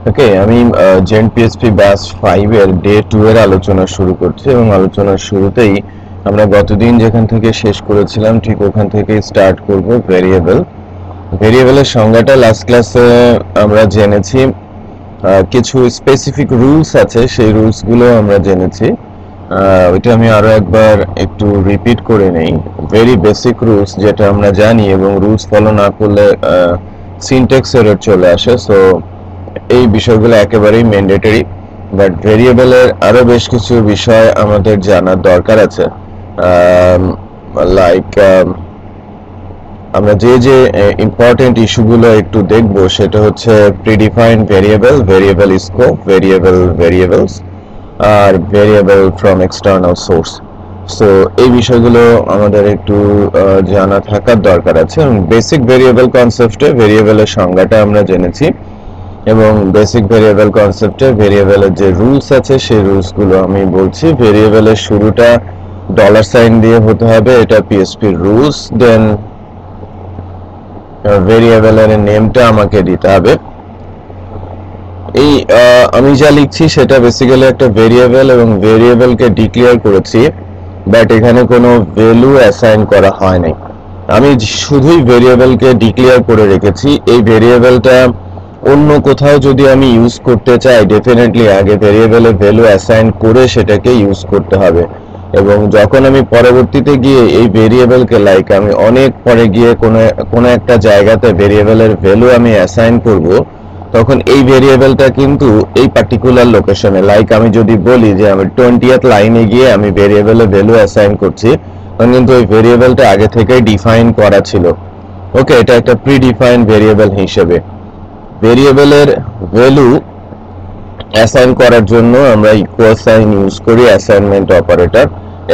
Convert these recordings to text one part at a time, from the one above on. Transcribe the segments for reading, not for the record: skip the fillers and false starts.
ওকে, আমি gent PSP batch 5 এর day 2 এর আলোচনা শুরু করছি এবং আলোচনার শুরুতেই আমরা গতদিন যেখান থেকে শেষ করেছিলাম ঠিক ওখান থেকে স্টার্ট করব। ভেরিয়েবলের সংজ্ঞাটা লাস্ট ক্লাসে আমরা জেনেছি। কিছু স্পেসিফিক রুলস আছে, সেই রুলসগুলো আমরা জেনেছি। ওইটা আমি আরো একবার একটু রিপিট করে নেই। ভেরি বেসিক রুলস যেটা আমরা জানি, এবং রুলস ফলো না করলে সিনট্যাক্স এরর চলে আসে। সো এই বিষয়গুলো একেবারেই ম্যান্ডেটরি, বাট ভেরিয়েবলের আরো বেশ কিছু বিষয় আমাদের জানার দরকার আছে। লাইক আমরা যে ইম্পর্টেন্ট ইস্যুগুলো একটু দেখব সেটা হচ্ছে প্রিডিফাইন্ড ভেরিয়েবল স্কোপ, ভেরিয়েবলস আর variable from external source. So এই বিষয়গুলো আমাদের একটু জানা থাকার দরকার আছে। বেসিক ভেরিয়েবল কনসেপ্টে ভেরিয়েবলের সংজ্ঞাটা আমরা জেনেছি, এবং বেসিক ভেরিয়েবল কনসেপ্টে ভেরিয়েবলের যে রুলস আছে সেই রুলসগুলো আমি বলছি। ভেরিয়েবলের শুরুটা ডলার সাইন দিয়ে হতে হবে, এটা পিএসপির রুলস। দেন ভেরিয়েবলের নেমটা আমাকে দিতে হবে। এই আমি যা লিখছি সেটা বেসিক্যালি একটা ভেরিয়েবল, এবং ভেরিয়েবলকে ডিক্লেয়ার করেছি, বাট এখানে কোনো ভ্যালু অ্যাসাইন করা হয় নাই। আমি শুধুই ভেরিয়েবলকে ডিক্লেয়ার করে রেখেছি। এই ভেরিয়েবলটা অন্য কোথাও যদি আমি ইউজ করতে চাই, ডেফিনেটলি আগে ভেরিয়েবলে ভ্যালু অ্যাসাইন করে সেটাকে ইউজ করতে হবে। এবং যখন আমি পরবর্তীতে গিয়ে এই ভেরিয়েবলকে, লাইক আমি অনেক পরে গিয়ে কোনো একটা জায়গাতে ভেরিয়েবলের ভ্যালু আমি অ্যাসাইন করব, তখন এই ভেরিয়েবলটা কিন্তু এই পার্টিকুলার লোকেশনে, লাইক আমি যদি বলি যে আমি 20th লাইনে গিয়ে আমি ভেরিয়েবলে ভ্যালু অ্যাসাইন করছি, তখন কিন্তু ওই ভেরিয়েবলটা আগে থেকেই ডিফাইন করা ছিল। ওকে, এটা একটা প্রিডিফাইন্ড ভেরিয়েবল হিসেবে। ভেরিয়েবলের ভ্যালু অ্যাসাইন করার জন্য আমরা ইকুয়াল সাইন ইউজ করি, অ্যাসাইনমেন্ট অপারেটর,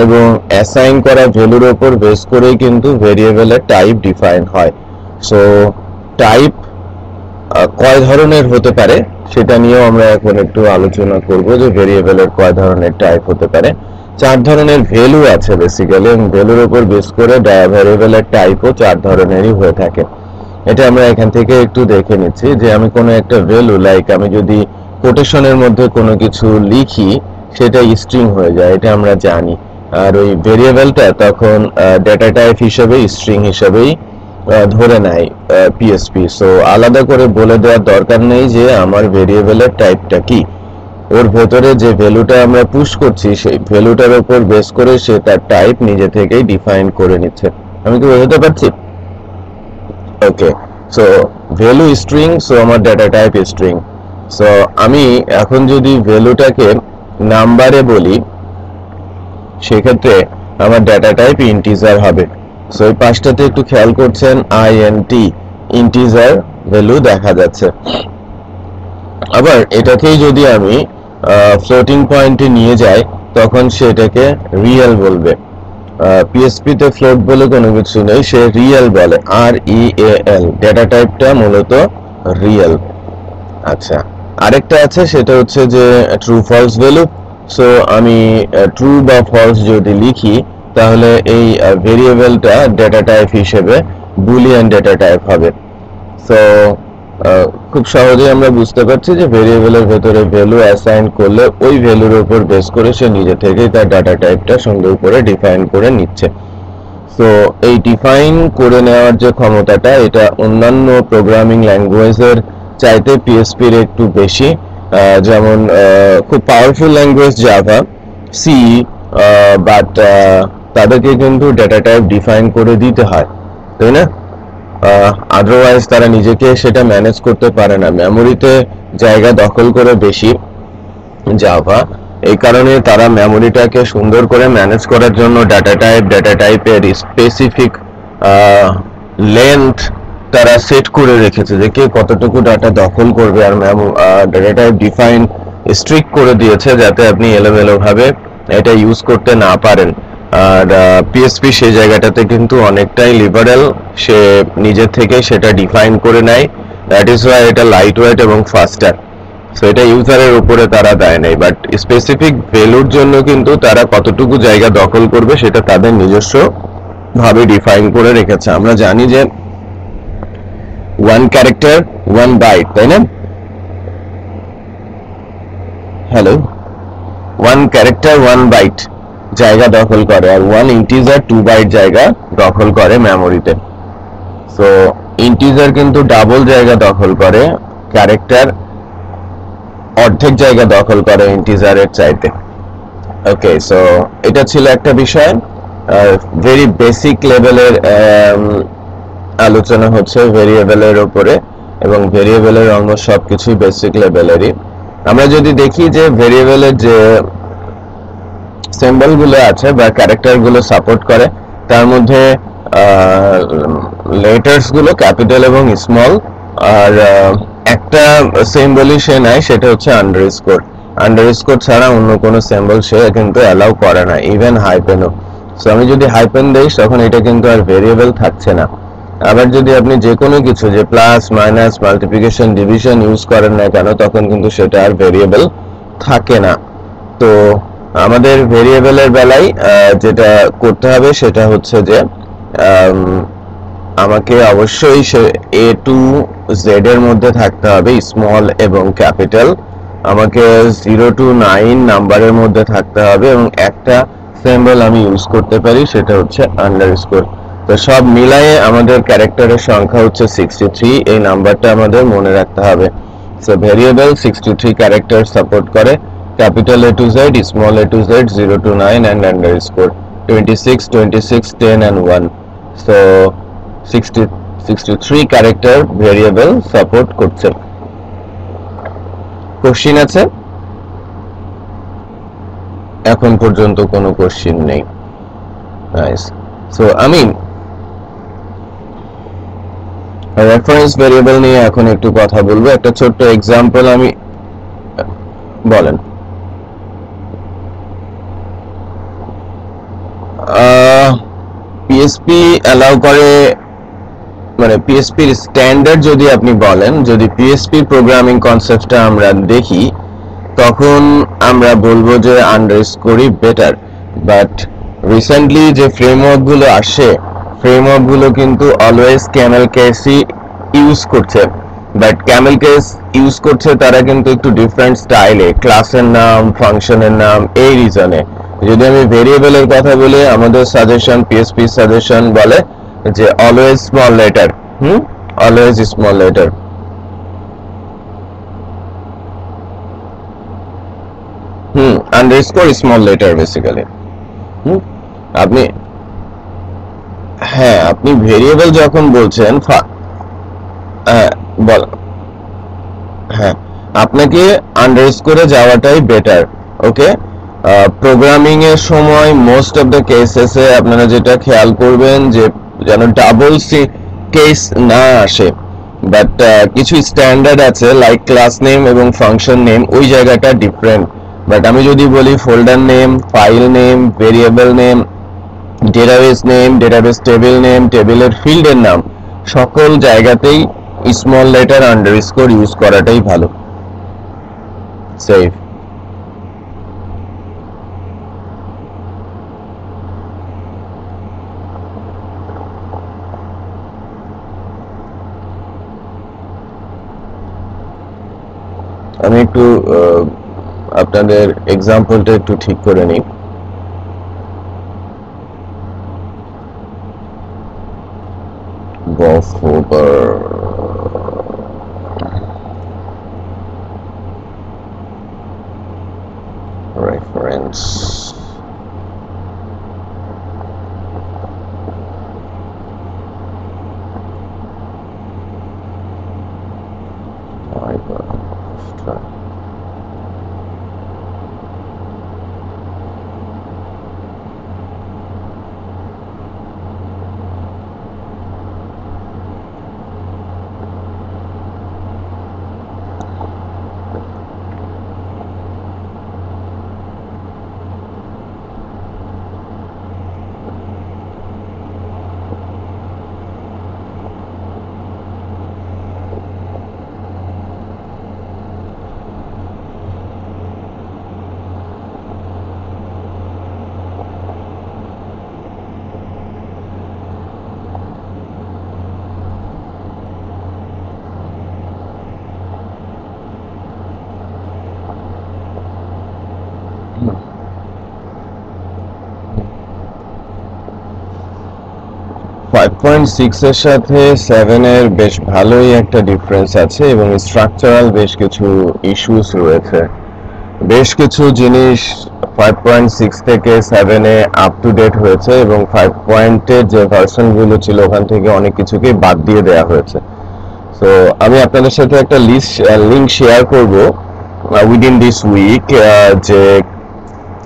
এবং অ্যাসাইন করা ভ্যালুর উপর বেস করেই কিন্তু ভেরিয়েবলের টাইপ ডিফাইন হয়। সো টাইপ কয় ধরনের হতে পারে সেটা নিয়েও আমরা এখন একটু আলোচনা করব, যে ভেরিয়েবলের কয় ধরনের টাইপ হতে পারে। 4 ধরনের ভ্যালু আছে বেসিক্যালি, এবং ভ্যালুর উপর বেস করে ভেরিয়েবলের টাইপও 4 ধরনেরই হয়ে থাকে। এটা আমরা এখান থেকে একটু দেখে নিচ্ছি, যে আমি কোনো একটা ভ্যালু, লাইক আমি যদি কোটেশনের মধ্যে কোনো কিছু লিখি সেটা স্ট্রিং হয়ে যায়, এটা আমরা জানি। আর ওই ভেরিয়েবলটা তখন ডেটা টাইপ হিসেবে স্ট্রিং হিসেবেই ধরে নেয় পিএসপি। সো আলাদা করে বলে দেওয়ার দরকার নেই যে আমার ভেরিয়েবলের টাইপটা কি। ওর ভেতরে যে ভ্যালুটা আমরা পুশ করছি সেই ভ্যালুটার উপর বেস করে সে তার টাইপ নিজে থেকেই ডিফাইন করে নিচ্ছে। আমি কি বোঝাতে পারছি? ওকে, সো ভ্যালু স্ট্রিং, সো আমার ডেটা টাইপ স্ট্রিং। সো আমি এখন যদি ভ্যালুটাকে নাম্বারে বলি, সেক্ষেত্রে আমার ডেটা টাইপ ইন্টিজার হবে। সো এই পাঁচটাতে একটু খেয়াল করছেন, আইএনটি ইন্টিজার ভ্যালু দেখা যাচ্ছে। আবার এটাকেই যদি আমি ফ্লোটিং পয়েন্টে নিয়ে যাই, তখন সেটাকে রিয়েল বলবে। পিএসপি তে ফ্লোট বলে কোনো কিছু নেই, সে রিয়েল বলে, REAL। ডেটা টাইপটা মূলত রিয়েল। আচ্ছা, আরেকটা আছে, সেটা হচ্ছে যে ট্রু ফলস ভ্যালু। সো আমি ট্রু বা ফলস যদি লিখি, তাহলে এই ভেরিয়েবলটা ডেটা টাইপ হিসেবে বুলিয়ান ডেটা টাইপ হবে। সো খুব সহজেই আমরা বুঝতে পারছি যে ভেরিয়েবলের ভেতরে ভ্যালু অ্যাসাইন করলে ওই ভ্যালুর উপর বেস করে সে নিজে থেকেই তার ডাটা টাইপটা সুন্দর করে ডিফাইন করে নিচ্ছে। সো এই ডিফাইন করে নেওয়ার যে ক্ষমতাটা, এটা অন্যান্য প্রোগ্রামিং ল্যাঙ্গুয়েজের চাইতে পিএসপির একটু বেশি। যেমন খুব powerful language Java, C, but তাদেরকে কিন্তু ডেটা টাইপ ডিফাইন করে দিতে হয়, তাই না? আদারওয়াইজ তারা নিজেকে সেটা ম্যানেজ করতে পারে না। মেমোরিতে জায়গা দখল করে বেশি জাভা, এই কারণে তারা মেমোরিটাকে সুন্দর করে ম্যানেজ করার জন্য ডাটা টাইপের স্পেসিফিক লেন্থ তারা সেট করে রেখেছে, যে কে কতটুকু ডাটা দখল করবে। আর ডাটা টাইপ ডিফাইন স্ট্রিক্ট করে দিয়েছে যাতে আপনি এলোমেলো ভাবে এটা ইউজ করতে না পারেন। আর পিএসপি সেই জায়গাটাতে কিন্তু অনেকটাই লিবারেল, সে নিজের থেকে সেটা ডিফাইন করে নেয়। দ্যাট ইজ ওয়াই এটা লাইট ওয়েট এবং ফাস্টার। সো এটা ইউজারের উপরে তারা দেয় নাই, বাট স্পেসিফিক ভ্যালুর জন্য কিন্তু তারা কতটুকু জায়গা দখল করবে সেটা তাদের নিজস্ব ভাবে ডিফাইন করে রেখেছে। আমরা জানি যে 1 ক্যারেক্টার 1 বাইট, তাই না? হ্যালো, ওয়ান ক্যারেক্টার 1 বাইট জায়গা দখল করে, আর ওয়ান ইন্টিজার 2 বাইট জায়গা দখল করে মেমোরিতে। সো ইন্টিজার কিন্তু ডাবল জায়গা দখল করে, ক্যারেক্টার অর্ধেক জায়গা দখল করে ইন্টিজারের চাইতে। ওকে, সো এটা ছিল একটা বিষয়। ভেরি বেসিক লেভেলের আলোচনা হচ্ছে ভেরিয়েবলের উপরে, এবং ভেরিয়েবলের অলমোস্ট সবকিছুই বেসিক লেভেলেরই। আমরা যদি দেখি যে ভেরিয়েবলের যে সিম্বল গুলো আছে বা ক্যারেক্টার গুলো সাপোর্ট করে, তার মধ্যে লেটার্স গুলো ক্যাপিটাল এবং স্মল, আর একটা সিম্বলই সে নেয়, সেটা হচ্ছে আন্ডারস্কোর। আন্ডারস্কোর ছাড়া অন্য কোনো সিম্বল সে কিন্তু অ্যালাউ করে না, ইভেন হাইপেনও। সো আমি যদি হাইপেন দেই তখন এটা কিন্তু আর ভেরিয়েবল থাকছে না। আবার যদি আপনি যে কোনো কিছু, যে plus minus multiplication division use করেন না কেন, তখন কিন্তু সেটা আর ভেরিয়েবল থাকে না। তো আমাদের ভেরিয়েবলের বেলায় যেটা করতে হবে সেটা হচ্ছে যে আমাকে অবশ্যই এ টু জেড এর মধ্যে থাকতে হবে স্মল এবং ক্যাপিটাল। আমাকে 0 to 9 নাম্বারের মধ্যে থাকতে হবে, এবং একটা সিম্বল আমি ইউজ করতে পারি, সেটা হচ্ছে আন্ডারস্কোর। তো সব মিলায়ে আমাদের ক্যারেক্টারের সংখ্যা হচ্ছে 63। এই নাম্বারটা আমাদের মনে রাখতে হবে। সো ভেরিয়েবল 63 ক্যারেক্টার সাপোর্ট করে, capital A to Z, small a to Z, 0 to 9 and underscore 26, 26, 10 and 1. So 63 character variable support করছে। কোশ্চিন আছে? এখন পর্যন্ত কোনো কোশ্চিন নেই। নাইস। সো আমি রেফারেন্স ভেরিয়েবল নিয়ে এখন একটু কথা বলবো। একটা ছোট্ট এক্সাম্পল আমি বলেন। পিএসপি অ্যালাউ করে, মানে পিএসপির স্ট্যান্ডার্ড যদি আপনি বলেন, যদি পিএসপি প্রোগ্রামিং কনসেপ্টটা আমরা দেখি, তখন আমরা বলবো যে আন্ডারস্কোরই বেটার। বাট রিসেন্টলি যে ফ্রেমওয়ার্কগুলো আসে, ফ্রেমওয়ার্কগুলো কিন্তু অলওয়েজ ক্যামেল কেসই ইউজ করছে। বাট ক্যামেল কেস ইউজ করছে তারা কিন্তু একটু ডিফারেন্ট স্টাইলে, ক্লাসের নাম, ফাংশনের নাম, এই রিজনে। যদি আমি ভেরিয়েবলের কথা বলি, আমাদের সাজেশন, পিএসপি সাজেশন বলে যে always small letter, always small letter. Underscore small letter basically. আপনি, হ্যাঁ, আপনি ভেরিয়েবল যখন বলছেন, বল, হ্যাঁ, আপনাকে আন্ডারস্কোরে যাওয়াটাই বেটার। ওকে, প্রোগ্রামিং এর সময় মোস্ট অফ দ্য কেসেসে আপনারা যেটা খেয়াল করবেন যে যেন ডাবল কেস না আসে। বাট কিছু স্ট্যান্ডার্ড আছে, লাইক ক্লাস নেম এবং ফাংশন নেম, ওই জায়গাটা ডিফারেন্ট। বাট আমি যদি বলি folder name, file name, variable name, database name, database table name, টেবিলের ফিল্ডের নাম, সকল জায়গাতেই স্মল লেটার আন্ডারস্কোর ইউজ করাটাই ভালো, সেফ। আমি একটু আপনাদের এক্সাম্পলটা একটু ঠিক করে নিই। reference 5.6 এর সাথে 7 এর বেশ ভালোই একটা ডিফারেন্স আছে এবং স্ট্রাকচারাল বেশ কিছু ইস্যুস রয়েছে। বেশ কিছু জিনিস 5.6 থেকে 7 এ আপ টু ডেট হয়েছে এবং 5 পয়েন্টের যে ভার্সনগুলো ছিল ওখান থেকে অনেক কিছুকে বাদ দিয়ে দেওয়া হয়েছে। সো আমি আপনাদের সাথে একটা লিংক শেয়ার করব উইদিন দিস উইক যে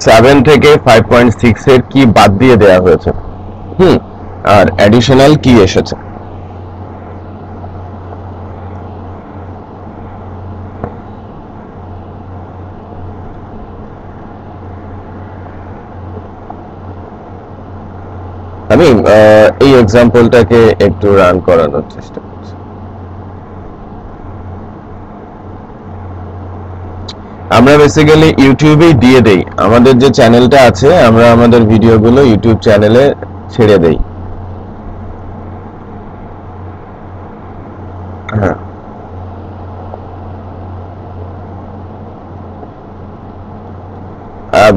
7 থেকে 5.6 এর কি বাদ দিয়ে দেওয়া হয়েছে আর অ্যাডিশনাল কি এসেছে। আমি এই এক্সাম্পলটাকে একটু রান করানোর চেষ্টা করছি। আমরা বেসিক্যালি ইউটিউবেই দিয়ে দেই, আমাদের যে চ্যানেলটা আছে আমরা আমাদের ভিডিওগুলো ইউটিউব চ্যানেলে ছেড়ে দেই। হ্যাঁ,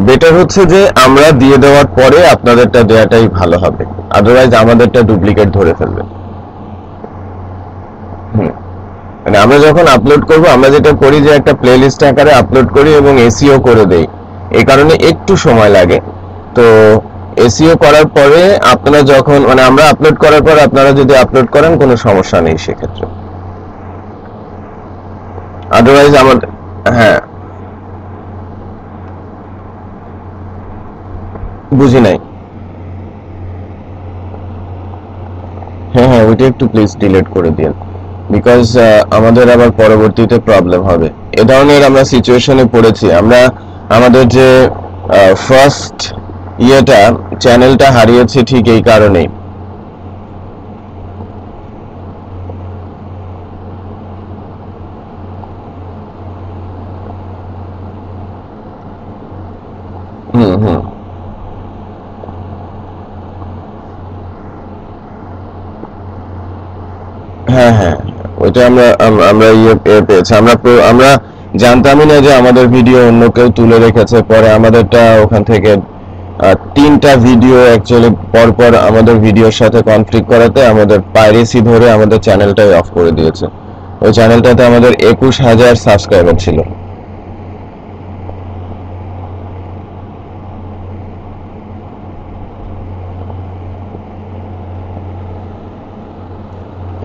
বেটার হচ্ছে যে আমরা দিয়ে দেওয়ার পরে আপনাদেরটা দেওয়াটাই ভালো হবে, আদারওয়াইজ আমাদেরটা ডুপ্লিকেট ধরে ফেলবে। মানে আমরা যখন আপলোড করব আমরা যেটা করি যে একটা প্লেলিস্ট আকারে আপলোড করি এবং এসইও করে দেই, এই কারণে একটু সময় লাগে। তো এসইও করার পরে আপনারা যখন মানে আমরা আপলোড করার পর আপনারা যদি আপলোড করেন কোনো সমস্যা নেই সেক্ষেত্রে, আদারওয়াইজ আমাদের। হ্যাঁ, বুঝি নাই। হ্যাঁ হ্যাঁ, ওইটা একটু প্লিজ ডিলিট করে দিন, বিকজ আমাদের আবার পরবর্তীতে প্রবলেম হবে। এ ধরনের আমরা সিচুয়েশনে পড়েছি, আমরা আমাদের যে ফার্স্ট চ্যানেলটা হারিয়েছি ঠিক এই কারণেই। হুম হুম, হ্যাঁ হ্যাঁ, ওইটা আমরা পেয়েছি। আমরা জানতামই না যে আমাদের ভিডিও অন্য কেউ তুলে রেখেছে। পরে আমাদেরটা ওখান থেকে 3টা ভিডিও অ্যাকচুয়ালি পরপর আমাদের ভিডিওর সাথে কনফ্লিক্ট করাতে আমাদের পাইরেসি ধরে আমাদের চ্যানেলটাই অফ করে দিয়েছে। ওই চ্যানেলটাতে আমাদের 21,000 সাবস্ক্রাইবার ছিল।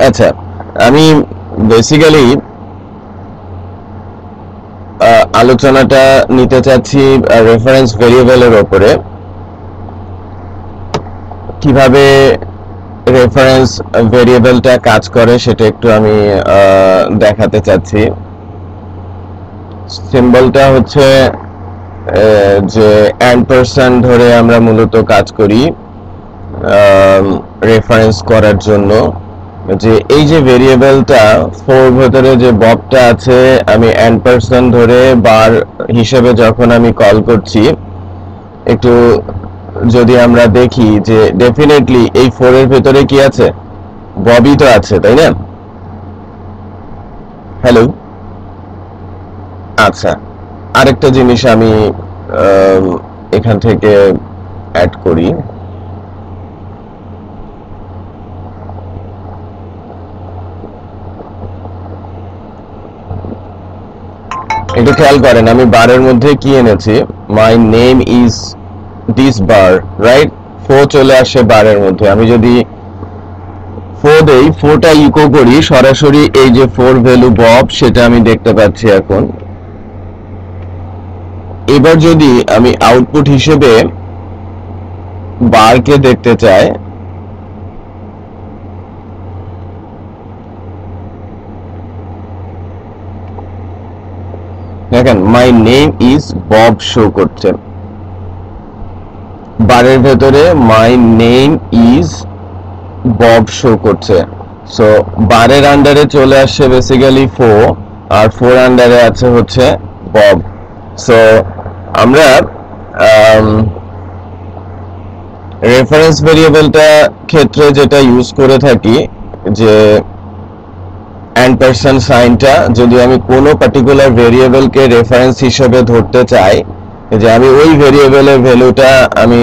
আচ্ছা, আমি বেসিক্যালি আলোচনাটা নিতে চাচ্ছি রেফারেন্স ভেরিয়েবলের ওপরে, কিভাবে রেফারেন্স ভেরিয়েবলটা কাজ করে সেটা একটু আমি দেখাতে চাচ্ছি। সিম্বলটা হচ্ছে যে অ্যাম্পারস্যান্ড ধরে আমরা মূলত কাজ করি রেফারেন্স করার জন্য। যে এই যে ভেরিয়েবলটা ফোর ভেতরে যে ববটা আছে, আমি অ্যাম্পারস্যান্ড ধরে বার হিসেবে যখন আমি কল করছি, একটু যদি আমরা দেখি যে ডেফিনেটলি এই 4 এর ভেতরে কি আছে, ববই তো আছে, তাই না? হ্যালো, আচ্ছা, আরেকটা জিনিস আমি এখান থেকে অ্যাড করি। একটু খেয়াল করেন আমি বারের মধ্যে কি এনেছি, my name is this bar, right? 4 চলে আসে বারের মধ্যে। আমি যদি 4 দেই, 4টা ইকো করি, সরাসরি এই যে 4 ভ্যালু বব সেটা আমি দেখতে পাচ্ছি এখন। এবার যদি আমি আউটপুট হিসেবে বারকে দেখতে চাই, দেখেন my name is Bob show করছে বারের ভেতরে, my name is Bob show করছে। সো বারের আন্ডারে চলে আসছে বেসিক্যালি 4, আর 4 আন্ডারে আছে হচ্ছে বব। সো আমরা রেফারেন্স ভেরিয়েবলটা ক্ষেত্রে যেটা ইউজ করে থাকি, যে অ্যাম্পারস্যান্ড সাইনটা, যদি আমি কোনো পার্টিকুলার ভেরিয়েবলকে রেফারেন্স হিসেবে ধরতে চাই, যে আমি ওই ভেরিয়েবলের ভ্যালুটা আমি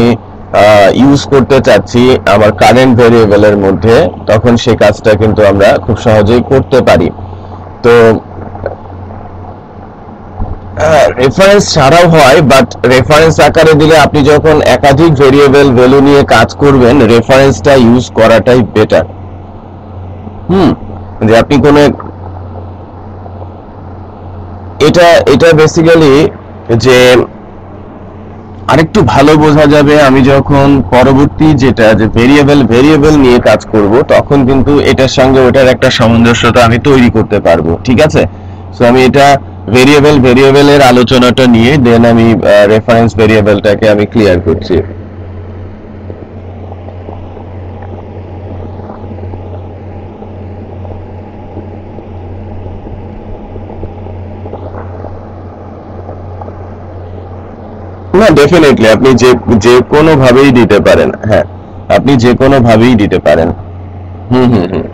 ইউজ করতে চাচ্ছি আমার কারেন্ট ভেরিয়েবলের মধ্যে, তখন সেই কাজটা কিন্তু আমরা খুব সহজেই করতে পারি। তো রেফারেন্স ছাড়াও হয়, বাট রেফারেন্স আকারে দিলে আপনি যখন একাধিক ভেরিয়েবল ভ্যালু নিয়ে কাজ করবেন, রেফারেন্সটা ইউজ করাটাই বেটার। যে আপনি কোনো এটা বেসিক্যালি যে আরেকটু ভালো বোঝা যাবে আমি যখন পরবর্তী যেটা যে ভেরিয়েবল নিয়ে কাজ করব, তখন কিন্তু এটার সঙ্গে ওটার একটা সামঞ্জস্যতা আমি তৈরি করতে পারবো। ঠিক আছে, সো আমি এটা ভেরিয়েবলের আলোচনাটা নিয়ে দেন আমি রেফারেন্স ভেরিয়েবলটাকে আমি ক্লিয়ার করছি। না, ডেফিনেটলি আপনি যে কোনো ভাবেই দিতে পারেন। হ্যাঁ, আপনি যে কোনো ভাবেই দিতে পারেন। হুম হুম হুম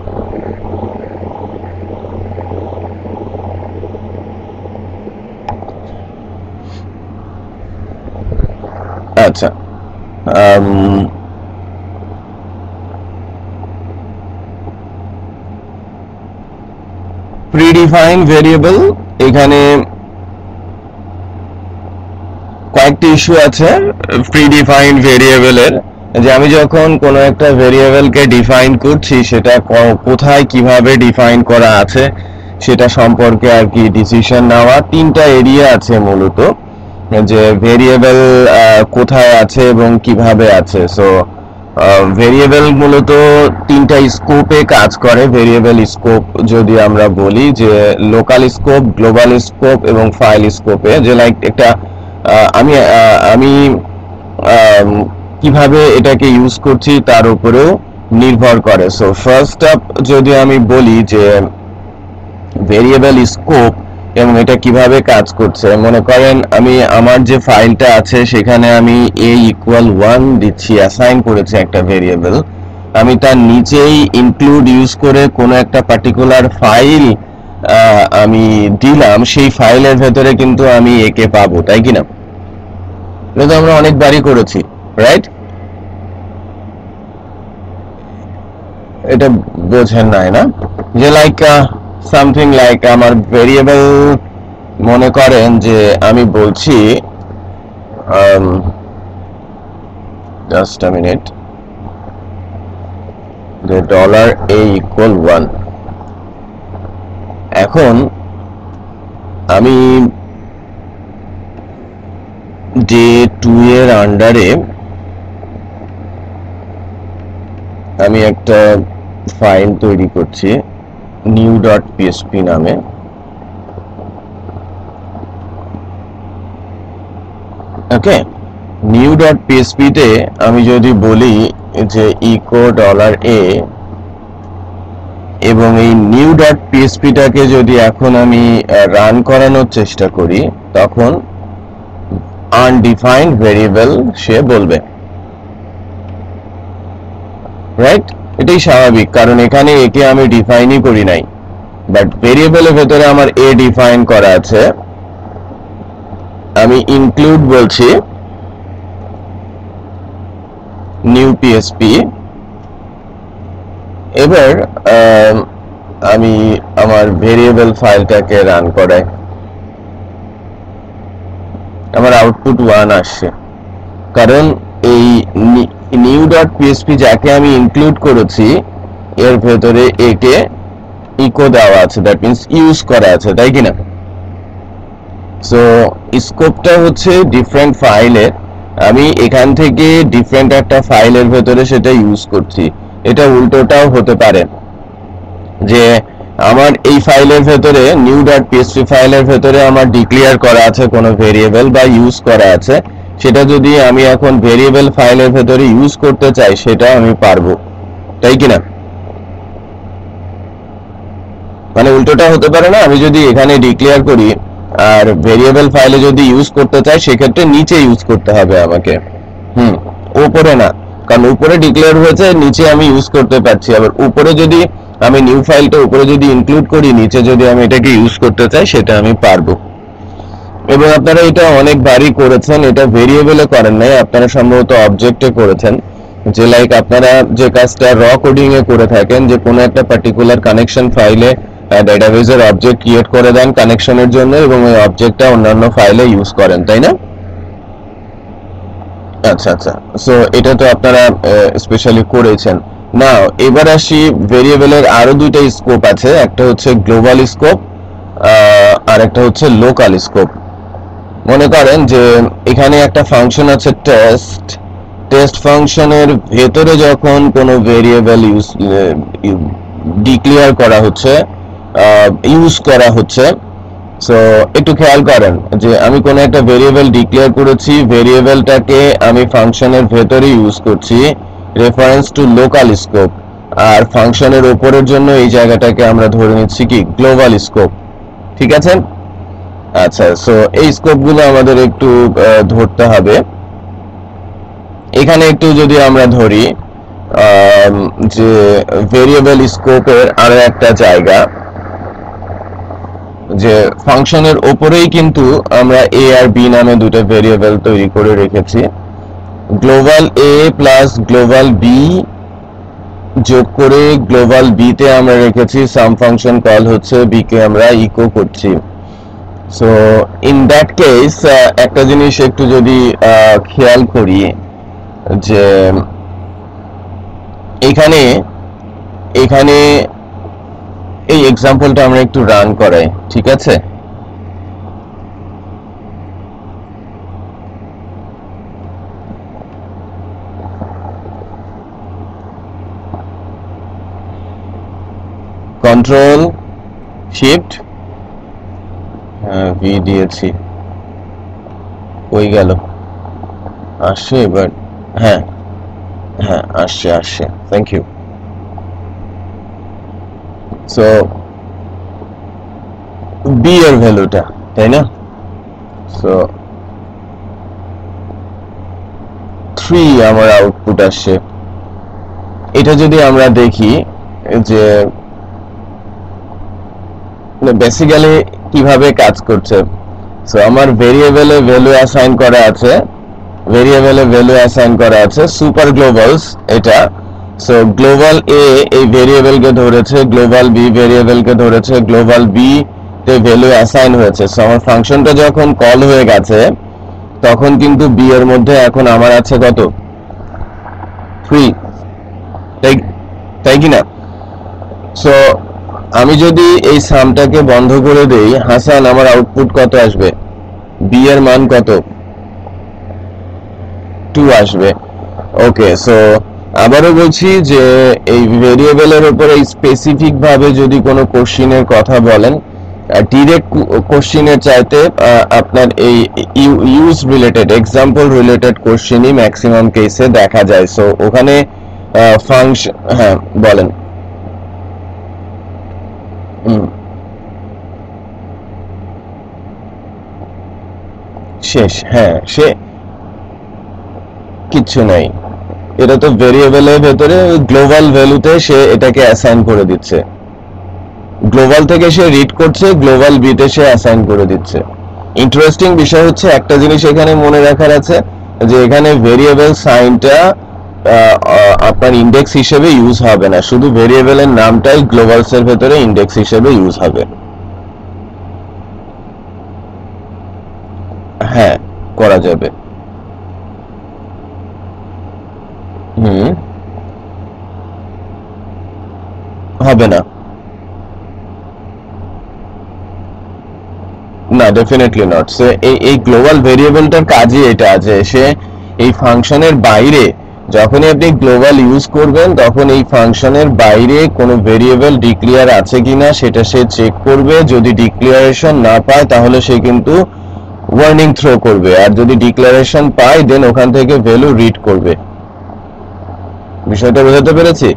আচ্ছা, প্রিডিফাইন ভেরিয়েবল, এখানে কয়েকটি ইস্যু আছে প্রিডিফাইন ভেরিয়েবলের। যে আমি যখন কোনো একটা ভেরিয়েবলকে ডিফাইন করছি, সেটা কোথায় কিভাবে ডিফাইন করা আছে সেটা সম্পর্কে আর কি ডিসিশন নেওয়া। তিনটা এরিয়া আছে মূলত, যে ভেরিয়েবল কোথায় আছে এবং কিভাবে আছে। সো ভেরিয়েবল মূলত তিনটা স্কোপে কাজ করে। ভেরিয়েবল স্কোপ যদি আমরা বলি, যে লোকাল স্কোপ, গ্লোবাল স্কোপ এবং ফাইল স্কোপে, যে লাইক একটা আমি আমি কিভাবে এটাকে ইউজ করছি তার উপরেও নির্ভর করে। সো ফার্স্ট আপ যদি আমি বলি যে ভেরিয়েবল স্কোপ এবং এটা কিভাবে কাজ করছে, মনে করেন আমি আমার যে ফাইলটা আছে সেখানে আমি a=1 দিচ্ছি, অ্যাসাইন করেছি একটা ভেরিয়েবল। আমি তার নিচেই ইনক্লুড ইউজ করে কোনো একটা পার্টিকুলার ফাইল আমি দিলাম, সেই ফাইলের ভেতরে কিন্তু আমি একে পাবো, তাই কিনা? এটা তো আমরা অনেকবারই করেছি, রাইট? এটা বোঝেন নাই না? যে লাইক সামথিং লাইক আমার ভেরিয়েবল, মনে করেন যে আমি বলছি জাস্ট আ মিনিট, যে $a=1। এখন আমি ডে 2 এর আন্ডারে আমি একটা ফাইল তৈরি করছি new.php নামে। ওকে, new.php তে আমি যদি বলি যে echo $a, এবং এই new.php টাকে যদি এখন আমি রান করানোর চেষ্টা করি, তখন আনডিফাইন্ড ভেরিয়েবল সে বলবে, রাইট? এটাই স্বাভাবিক, কারণ এখানে একে আমি ডিফাইনই করি নাই, বাট ভেরিয়েবলের ভেতরে আমার এ ডিফাইন করা আছে। আমি ইনক্লুড বলছি নিউ পিএসপি। এবার আমি আমার ভেরিয়েবল ফাইলটাকে রান করাই, আমার আউটপুট 1 আসছে, কারণ এই new.php যাকে আমি ইনক্লুড করেছি এর ভেতরে একে ইকো দেওয়া আছে, দ্যাট মিন্স ইউজ করা আছে, তাই কিনা? সো স্কোপটা হচ্ছে ডিফারেন্ট ফাইলের, আমি এখান থেকে ডিফারেন্ট একটা ফাইলের ভেতরে সেটা ইউজ করছি। এটা উল্টোটাও হতে পারে, যে আমার এই ফাইলের ভেতরে new.php ফাইলের ভেতরে আমার ডিক্লেয়ার করা আছে কোনো ভেরিয়েবল বা ইউজ করা আছে, সেটা যদি আমি এখন ভেরিয়েবল ফাইলের ভেতরে ইউজ করতে চাই সেটা আমি পারবো, তাই কিনা? মানে উল্টোটা হতে পারে না? আমি যদি এখানে ডিক্লেয়ার করি আর ভেরিয়েবল ফাইলে যদি ইউজ করতে চাই, সেক্ষেত্রে নিচে ইউজ করতে হবে আমাকে, উপরে না, কারণ উপরে ডিক্লেয়ার হয়েছে, নিচে আমি ইউজ করতে পারছি। আবার উপরে যদি আমি নিউ ফাইলটা উপরে যদি ইনক্লুড করি, নিচে যদি আমি এটাকে ইউজ করতে চাই, সেটা আমি পারবো। এবং আপনারা এটা অনেকবারই করেছেন, এটা ভেরিয়েবলে করেন নাই, আপনারা সম্ভবত অবজেক্টে করেছেন। যে লাইক আপনারা যে কাজটা র কোডিং এ করে থাকেন, যে কোনো একটা পার্টিকুলার কানেকশন ফাইলে ডেটাবেজের অবজেক্ট ক্রিয়েট করে দেন কানেকশনের জন্য এবং ওই অবজেক্টটা অন্যান্য ফাইলে ইউজ করেন, তাই না? আচ্ছা আচ্ছা, সো এটা তো আপনারা স্পেশালি করেছেন। না, এবার আসি ভেরিয়েবলের আরো দুইটা স্কোপ আছে, একটা হচ্ছে গ্লোবাল স্কোপ আর একটা হচ্ছে লোকাল স্কোপ। মনে করেন যে এখানে একটা ফাংশন আছে টেস্ট, টেস্ট ফাংশনের ভেতরে যখন কোনো ভেরিয়েবল ডিক্লেয়ার করা হচ্ছে, ইউজ করা হচ্ছে, সো একটু খেয়াল করেন যে আমি কোনো একটা ভেরিয়েবল ডিক্লেয়ার করেছি, ভেরিয়েবলটাকে আমি ফাংশনের ভেতরে ইউজ করছি, রেফারেন্স টু লোকাল স্কোপ। আর ফাংশনের উপরের জন্য এই জায়গাটাকে আমরা ধরে নিচ্ছি কি গ্লোবাল স্কোপ। ঠিক আছে? আচ্ছা, সো এই স্কোপগুলো আমাদের একটু ধরতে হবে। এখানে একটু যদি আমরা ধরি যে ভেরিয়েবল স্কোপের আরো একটা জায়গা, যে ফাংশনের উপরেই কিন্তু আমরা এ আর বি নামে দুটো ভেরিয়েবল তৈরি করে রেখেছি। গ্লোবাল এ প্লাস গ্লোবাল বি যোগ করে গ্লোবাল বি তে আমরা রেখেছি সাম ফাংশন কল হচ্ছে, বি কে আমরা ইকো করছি। সো ইন দ্যাট কেস একটা জিনিস একটু যদি খেয়াল করি যে এখানে এখানে এই এক্সাম্পলটা আমরা একটু রান করাই, ঠিক আছে? কন্ট্রোল শিফট ভি দিয়েছি, ওই গেল, আসছে এবার? হ্যাঁ হ্যাঁ, আসছে আসছে, থ্যাংক ইউ। সো বি এর ভ্যালুটা, তাই না? সো 3 আমার আউটপুট আসছে। এটা যদি আমরা দেখি যে বেসিক্যালি কিভাবে কাজ করছে, সো আমার ভেরিয়েবলে ভ্যালু অ্যাসাইন করা আছে, ভেরিয়েবলে ভ্যালু অ্যাসাইন করা আছে সুপার গ্লোবালস এটা। সো গ্লোবাল এ এই ভেরিয়েবলকে ধরেছে, গ্লোবাল বি ভেরিয়েবলকে ধরেছে, গ্লোবাল বি তে ভ্যালু অ্যাসাইন হয়েছে। সো আমার ফাংশনটা যখন কল হয়ে গেছে তখন কিন্তু বি এর মধ্যে এখন আমার আছে কত? 3, তাই তাই কি না? সো আমি যদি এই সামটাকে বন্ধ করে দেই, হাসান, আমার আউটপুট কত আসবে? বি এর মান কত? 2 আসবে। ওকে, সো আবারও বলছি যে এই ভেরিয়েবলের উপরে স্পেসিফিক ভাবে যদি কোনো কোশ্চিনের কথা বলেন, ডিরেক্ট কোশ্চিনের চাইতে আপনার এই ইউজ রিলেটেড, এক্সাম্পল রিলেটেড কোশ্চিনই ম্যাক্সিমাম কেসে দেখা যায়। সো ওখানে ফাংশন, হ্যাঁ বলেন। শেষ, হ্যাঁ, সে কিচ্ছু নাই, এটা তো ভেরিয়েবলের ভেতরে গ্লোবাল ভ্যালুতে সে এটাকে অ্যাসাইন করে দিচ্ছে, গ্লোবাল থেকে সে রিড করছে, গ্লোবাল বি তে সে অ্যাসাইন করে দিচ্ছে। ইন্টারেস্টিং বিষয় হচ্ছে একটা জিনিস এখানে মনে রাখার আছে, যে এখানে ভেরিয়েবল সাইনটা আপনার ইন্ডেক্স হিসেবে ইউজ হবে না, শুধু ভেরিয়েবলের নামটাই গ্লোবালস এর ভেতরে ইন্ডেক্স হিসেবে ইউজ হবে। হ্যাঁ, করা যাবে। হুম, হবে না, না ডেফিনেটলি নট। সো এই গ্লোবাল ভেরিয়েবলটার কাজই এটা আছে, সে এই ফাংশনের বাইরে যখনই আপনি গ্লোবাল ইউজ করবেন তখন এই ফাংশনের বাইরে কোনো ভেরিয়েবল ডিক্লেয়ার আছে কিনা সেটা সে চেক করবে, যদি ডিক্লারেশন না পায় তাহলে সে কিন্তু ওয়ার্নিং থ্রো করবে, আর যদি ডিক্লারেশন পায় দেন ওখান থেকে ভ্যালু রিড করবে। বিষয়টা বোঝাতে পেরেছি?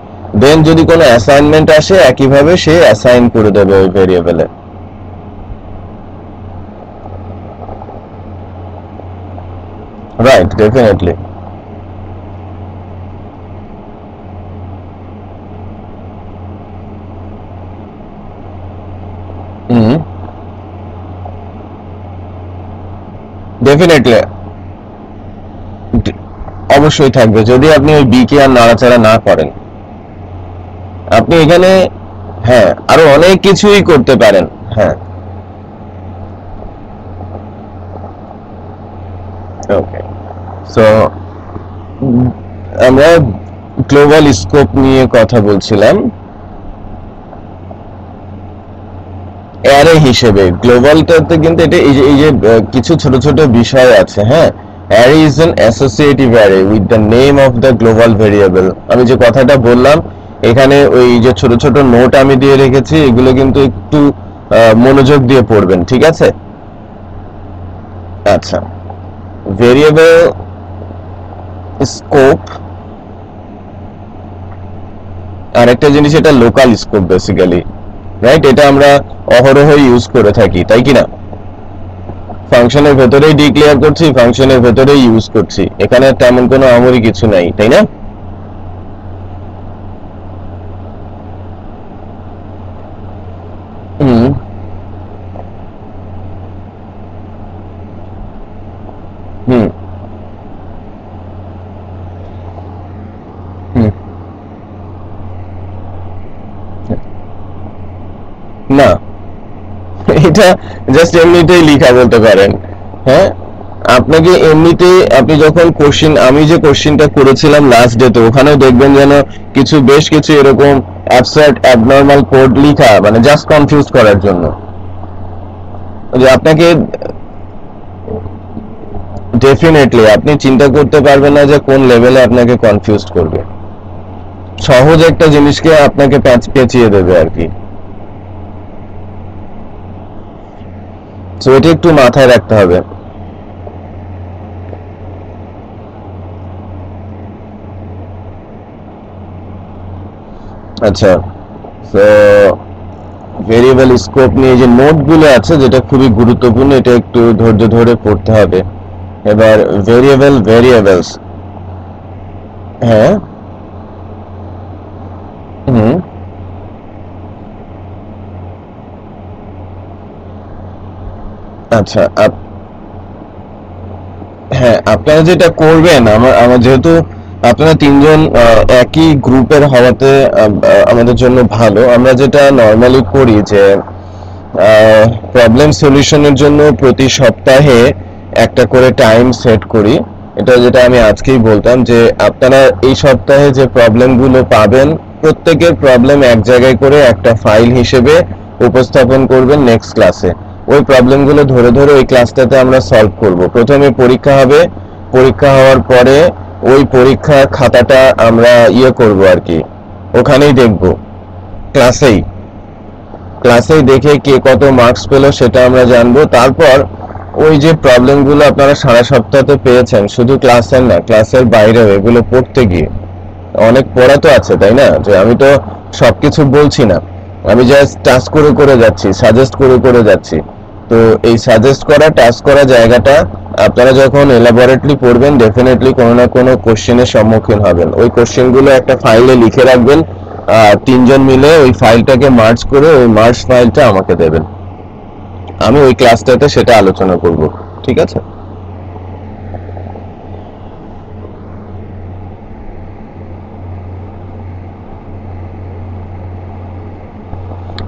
দেন যদি কোনো অ্যাসাইনমেন্ট আসে একইভাবে সে অ্যাসাইন করে দেবে ওই ভেরিয়েবলে। Right, definitely. হুম, ডেফিনেটলি অবশ্যই থাকবে, যদি আপনি ওই বি কে আর নাড়াচাড়া না করেন। আপনি এখানে হ্যাঁ আরো অনেক কিছুই করতে পারেন। হ্যাঁ, ওকে। সো আমরা গ্লোবাল স্কোপ নিয়ে কথা বলছিলাম। অ্যারে হিসেবে গ্লোবালটাতে কিন্তু এটা এই যে কিছু ছোট ছোট বিষয় আছে। হ্যাঁ, array is an associative array with the name of the global variable. আমি যে কথাটা বললাম, এখানে ওই যে ছোট ছোট নোট আমি দিয়ে রেখেছি, এগুলো কিন্তু একটু মনোযোগ দিয়ে পড়বেন, ঠিক আছে? আচ্ছা, ভেরিয়েবল স্কোপ আর একটা জিনিস, এটা লোকাল স্কোপ বেসিক্যালি, রাইট? এটা আমরা অহরহ ইউজ করে থাকি, তাই কি না? ফাংশনের ভেতরেই ডিক্লেয়ার করছি, ফাংশনের ভেতরেই ইউজ করছি, এখানে তেমন কোনো আমরি কিছু নাই, তাই না? হুম হুম হুম। না, এটা জাস্ট এমনিতেই লিখা বলতে পারেন। হ্যাঁ, আপনাকে এমনিতেই আপনি যখন কোশ্চিন, আমি যে কোশ্চিনটা করেছিলাম লাস্ট ডেতে, ওখানেও দেখবেন যেন কিছু বেশ কিছু এরকম অ্যাবসার্ট অ্যাবনর্মাল কোড লিখা, মানে জাস্ট কনফিউজ করার জন্য, যে আপনাকে ডেফিনেটলি আপনি চিন্তা করতে পারবেন না যে কোন লেভেলে আপনাকে কনফিউজ করবে। সহজ একটা জিনিসকে আপনাকে পেঁচিয়ে দেবে আর কি। তো এটা একটু মাথায় রাখতে হবে। আচ্ছা, তো ভেরিয়েবল স্কোপ নিয়ে যে নোটগুলো আছে, যেটা খুবই গুরুত্বপূর্ণ, এটা একটু ধৈর্য ধরে পড়তে হবে। এবার ভেরিয়েবলস। হ্যাঁ। হুম। আচ্ছা, হ্যাঁ, আপনারা যেটা করবেন, আমার আমার যেহেতু আপনারা তিনজন একই গ্রুপের হওয়াতে আমাদের জন্য ভালো। আমরা যেটা নর্মালি করি যে প্রবলেম সলিউশনের জন্য প্রতি সপ্তাহে একটা করে টাইম সেট করি। এটা যেটা আমি আজকেই বলতাম, যে আপনারা এই সপ্তাহে যে প্রবলেমগুলো পাবেন, প্রত্যেকের প্রবলেম এক জায়গায় করে একটা ফাইল হিসেবে উপস্থাপন করবেন নেক্সট ক্লাসে। ওই প্রবলেমগুলো ধরে ধরে ওই ক্লাসটাতে আমরা সলভ করব। প্রথমে পরীক্ষা হবে, পরীক্ষা হওয়ার পরে ওই পরীক্ষার খাতাটা আমরা করব আর কি, ওখানেই দেখব, ক্লাসেই ক্লাসেই দেখে কে কত মার্কস পেলো সেটা আমরা জানবো। তারপর ওই যে প্রবলেমগুলো আপনারা সারা সপ্তাহে পেয়েছেন, শুধু ক্লাসের না, ক্লাসের বাইরেও এগুলো পড়তে গিয়ে অনেক পড়া তো আছে, তাই না? যে আমি তো সবকিছু বলছি না, আমি জাস্ট টাস্ক করে করে যাচ্ছি, সাজেস্ট করে করে যাচ্ছি। তো এই সাজেস্ট করা, টাস্ক করা জায়গাটা আপনারা যখন এলাবোরেটলি পড়বেন, ডেফিনেটলি কোনো না কোনো কোশ্চেনের সম্মুখীন হবেন। ওই কোশ্চেনগুলো একটা ফাইলে লিখে রাখবেন, তিনজন মিলে ওই ফাইলটাকে মার্জ করে ওই মার্জ ফাইলটা আমাকে দেবেন, আমি ওই ক্লাসটাতে সেটা আলোচনা করব, ঠিক আছে?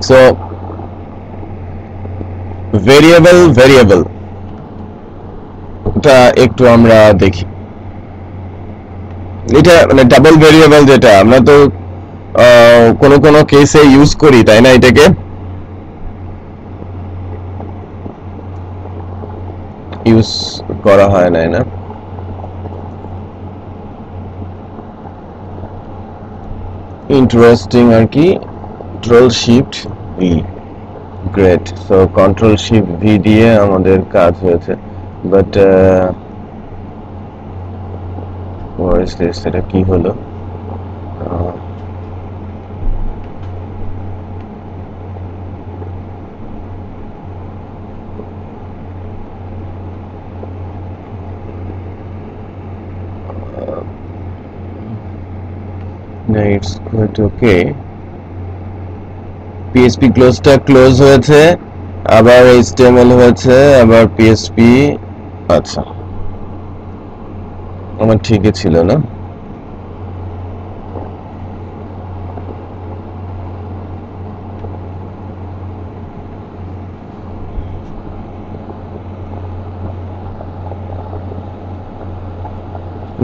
সো ভেরিয়েবল এটা একটু আমরা দেখি। এটা মানে ডাবল ভেরিয়েবল, যেটা আমরা তো কোনো কোনো কেসে ইউজ করি, তাই না? এটাকে ইউজ করা হয় না, না? ইন্টারেস্টিং আর কি। Control shift V, great. So control shift V দিয়ে আমাদের কাজ হয়েছে, বাট এটা কি হলো? না, ইটস কোয়াইট ওকে। পিএইচপি ক্লোজটা ক্লোজ হয়েছে, আবার এইচটিএমএল হয়েছে, আবার পিএইচপি আচ্ছা, আমার ঠিকই ছিল না।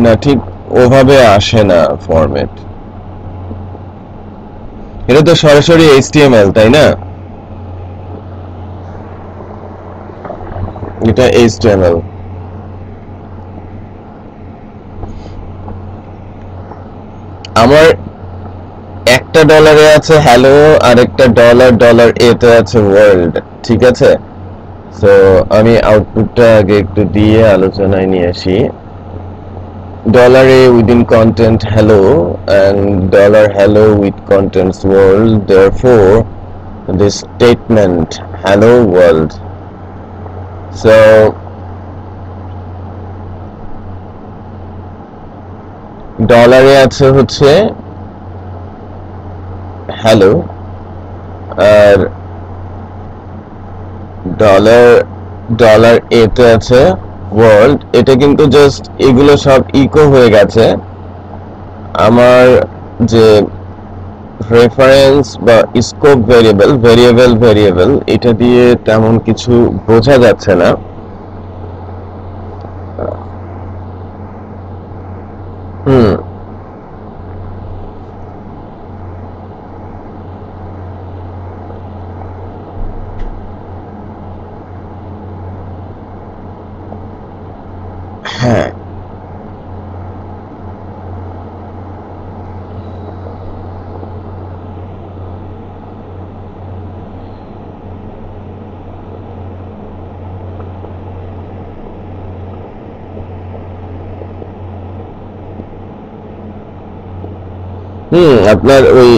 না, ঠিক ওভাবে আসে না ফরম্যাট। এটা তো সরাসরি HTML, তাই না? এটা HTML। আমার একটা ডলারে আছে হ্যালো, আর একটা ডলার এতে আছে ওয়ার্ল্ড, ঠিক আছে? সো আমি আউটপুটটা আগে একটু দিয়ে আলোচনায় নিয়ে আসি। $A within content hello and $hello with contents world, therefore this statement hello world. So ডলারে আছে হচ্ছে হ্যালো, আর ডলার এতে আছে ওয়ার্ল্ড। এটা কিন্তু জাস্ট এগুলো সব ইকো হয়ে গেছে। আমার যে রেফারেন্স বা স্কোপ ভেরিয়েবল এটা দিয়ে তেমন কিছু বোঝা যাচ্ছে না। হুম, হ্যাঁ, আপনার ওই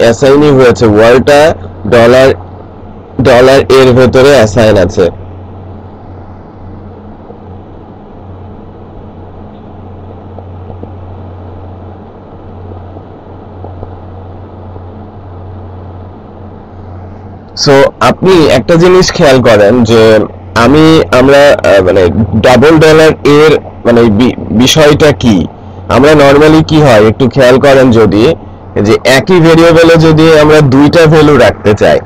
অ্যাসাইনই হয়েছে, ওয়ার্ডটা ডলার এর ভেতরে অ্যাসাইন আছে। সো আপনি একটা জিনিস খেয়াল করেন যে আমরা মানে ডাবল ডলার এর মানে বিষয়টা কি। আমরা নর্মালি কি হয় একটু খেয়াল করেন, যদি যে একই ভেরিয়েবলে যদি আমরা দুইটা ভ্যালু রাখতে চাই,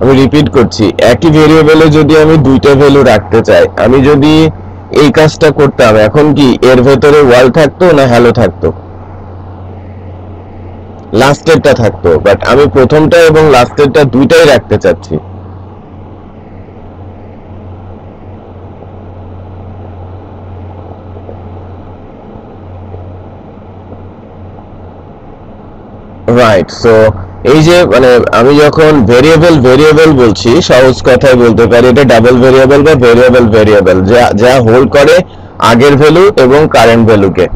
আমি রিপিট করছি, একই ভেরিয়েবলে যদি আমি দুইটা ভ্যালু রাখতে চাই, আমি যদি এই কাজটা করতাম, এখন কি এর ভেতরে ওয়ার্ল্ড থাকতো না হ্যালো থাকতো? লাস্টেরটা থাকতো, বাট আমি প্রথমটা এবং লাস্টেরটা দুইটাই রাখতে চাচ্ছি। রাইট। সো এই যে মানে আমি যখন ভেরিয়েবল বলছি, সহজ কথায় বলতে পারি এটা ডাবল ভেরিয়েবল বা ভেরিয়েবল যা যা হোল্ড করে আগের ভ্যালু এবং কারেন্ট ভ্যালুকে।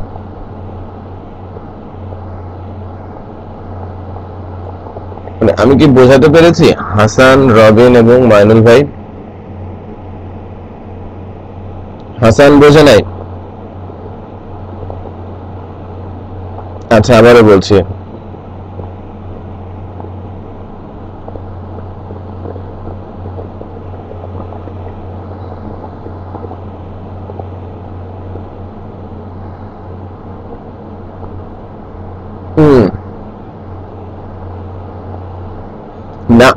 মানে আমি কি বোঝাতে পেরেছি হাসান, রবিন এবং মাইনুল ভাই? হাসান বোঝে নাই? আচ্ছা, আবারও বলছি। হুম, না,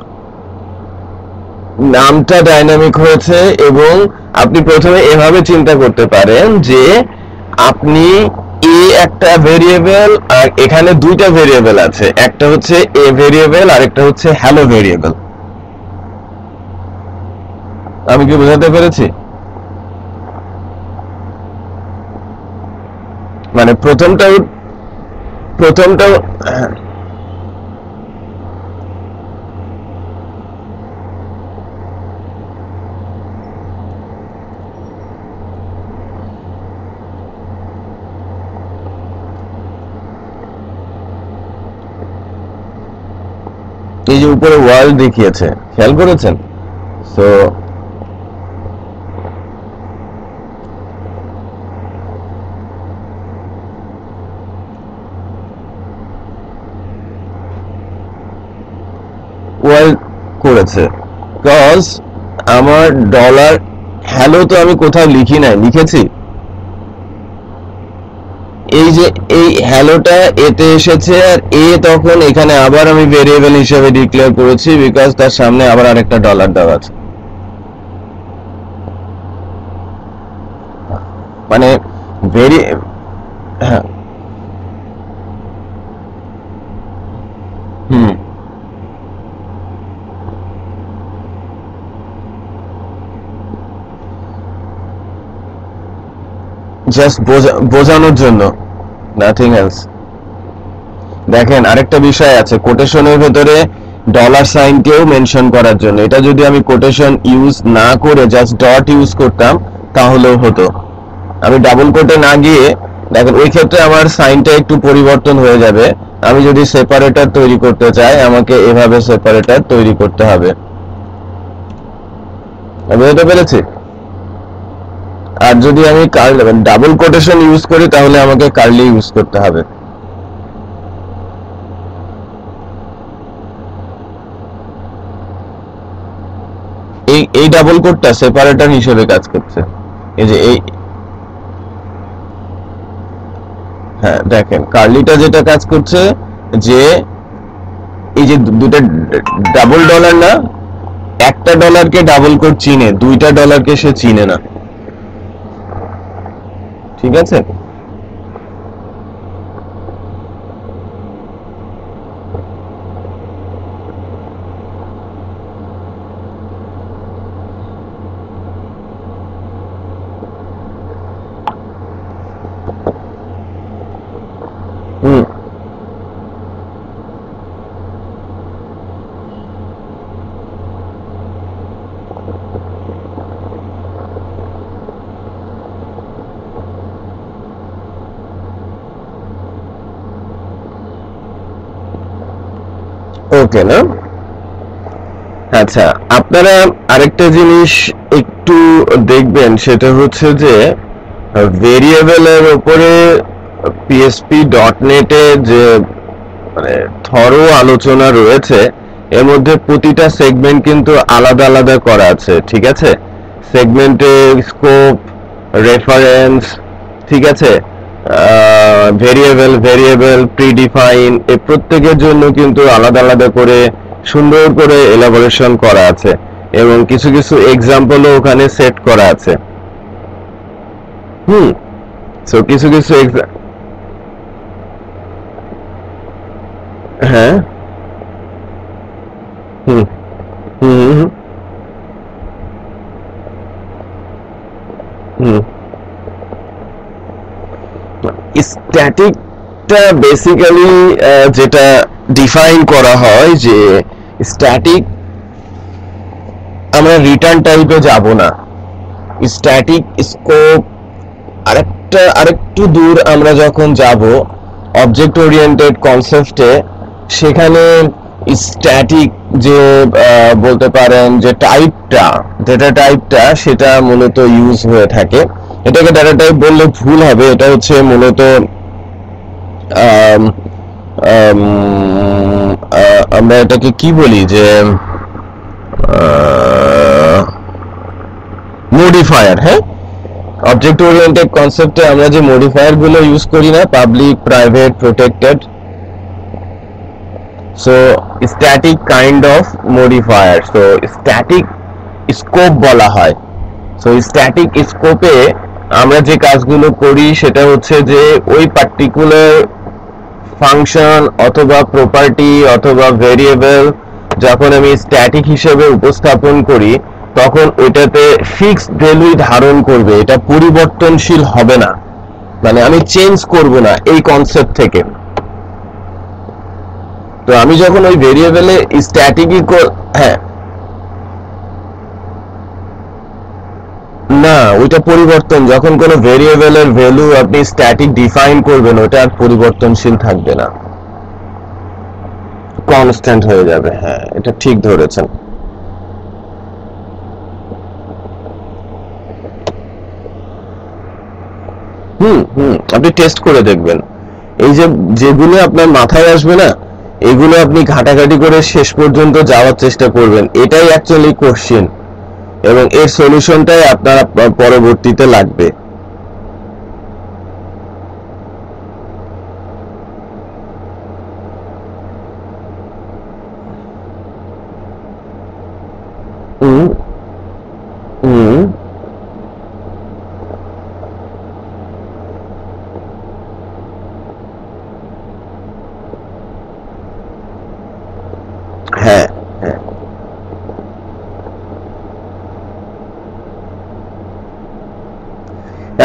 নামটা ডাইনামিক হয়েছে, এবং আপনি প্রথমে এভাবে চিন্তা করতে পারেন যে আপনি একটা ভেরিয়েবল, আর এখানে দুইটা ভেরিয়েবল আছে, একটা হচ্ছে ভেরিয়েবল আর একটা হচ্ছে হ্যালো ভেরিয়েবল। আমি কি বোঝাতে পেরেছি? মানে প্রথমটা হ্যাঁ, এই যে উপরে ওয়ার্ল্ড দেখিয়েছে, খেয়াল করেছেন? সো ওয়ার্ল্ড করেছে, কজ আমার হ্যালো তো আমি কোথাও লিখি নাই, লিখেছি? এই যে এই হ্যালোটা এতে এসেছে, আর এ তখন এখানে আবার আমি ভেরিয়েবল হিসেবে ডিক্লেয়ার করেছি, বিকজ তার সামনে আবার আরেকটা ডলার দেওয়া আছে। মানে ভেরি হ্যাঁ, হুম, জাস্ট বোঝানোর জন্য, নাথিং এলস। দেখেন আরেকটা বিষয় আছে, কোটেশনের ভেতরে ডলার সাইনকেও মেনশন করার জন্য। এটা যদি আমি কোটেশন ইউজ না করে জাস্ট ডট ইউজ করতাম তাহলেও হতো। আমি ডাবল কোটে না গিয়ে, দেখেন ওই ক্ষেত্রে আমার সাইনটা একটু পরিবর্তন হয়ে যাবে। আমি যদি সেপারেটর তৈরি করতে চাই, আমাকে এভাবে সেপারেটর তৈরি করতে হবে। বুঝতে পেরেছি? আর যদি আমি ডাবল কোটেশন ইউজ করি তাহলে আমাকে কার্লি ইউজ করতে হবে। এই ডাবল কোটটা সেপারেটর হিসেবে কাজ করছে। এই যে এই, হ্যাঁ দেখেন কার্লিটা যেটা কাজ করছে, যে এই যে দুটো ডাবল ডলার না, একটা ডলারকে ডাবল কোট চিনে, দুইটা ডলারকে সে চিনে না। ঠিক আছে? হুম, ওকে না? আচ্ছা, আপনারা আরেকটা জিনিস একটু দেখবেন, সেটা হচ্ছে যে ভেরিয়েবলের উপরে পিএসপি ডট নেটে যে মানে থরো আলোচনা রয়েছে, এর মধ্যে প্রতিটা সেগমেন্ট কিন্তু আলাদা আলাদা করা আছে। ঠিক আছে? সেগমেন্টের স্কোপ, রেফারেন্স, ঠিক আছে, ভেরিয়েবল ভেরিয়েবল প্রিডিফাইন, এই প্রত্যেকের জন্য কিন্তু আলাদা আলাদা করে সুন্দর করে এলাবোরেশন করা আছে, এবং কিছু কিছু এক্সাম্পলও ওখানে সেট করা আছে। হুম, সো কিছু কিছু হ্যাঁ, হুম, হুম, হুম, স্ট্যাটিকটা বেসিক্যালি যেটা ডিফাইন করা হয়, যে স্ট্যাটিক আমরা রিটার্ন টাইপে যাব না। স্ট্যাটিক স্কোপ আরেকটু দূর আমরা যখন যাব অবজেক্ট ওরিয়েন্টেড কনসেপ্টে, সেখানে স্ট্যাটিক যে বলতে পারেন যে টাইপটা, ডেটা টাইপটা, সেটা মূলত ইউজ হয়ে থাকে। এটাকে ডেটা টাইপ বললে ভুল হবে, এটা হচ্ছে মূলত আম, আম, আমরা এটাকে কি বলি, যে মডিফায়ার। হ্যাঁ, অবজেক্ট ওরিয়েন্টেড কনসেপ্টে আমরা যে মডিফায়ার গুলো ইউজ করি না, public, private, protected, so static kind of modifier, so static scope বলা হয়। সো স্ট্যাটিক স্কোপে আমরা যে কাজগুলো করি সেটা হচ্ছে যে ওই পার্টিকুলার ফাংশন অথবা প্রপার্টি অথবা ভেরিয়েবল যখন আমি স্ট্যাটিক হিসেবে উপস্থাপন করি, তখন ওইটাতে ফিক্সড ভ্যালুই ধারণ করবে, এটা পরিবর্তনশীল হবে না। মানে আমি চেঞ্জ করব না এই কনসেপ্ট থেকে। তো আমি যখন ওই ভেরিয়েবলে স্ট্যাটিকই, হ্যাঁ, না ওইটা পরিবর্তন, যখন কোনো ভেরিয়েবলের ভ্যালু আপনি স্ট্যাটিক ডিফাইন করবেন, ওটা আর পরিবর্তনশীল থাকবে না, কনস্ট্যান্ট হয়ে যাবে। হ্যাঁ, এটা ঠিক ধরেছেন। হুম, হুম, আপনি টেস্ট করে দেখবেন। এই যে যেগুলো আপনার মাথায় আসবে না, এগুলো আপনি ঘাটাঘাটি করে শেষ পর্যন্ত যাওয়ার চেষ্টা করবেন, এটাই অ্যাকচুয়ালি কোশ্চেন। এবং এর সলিউশনটাই আপনারা পরবর্তীতে লাগবে। হুম হুম হ্যাঁ হ্যাঁ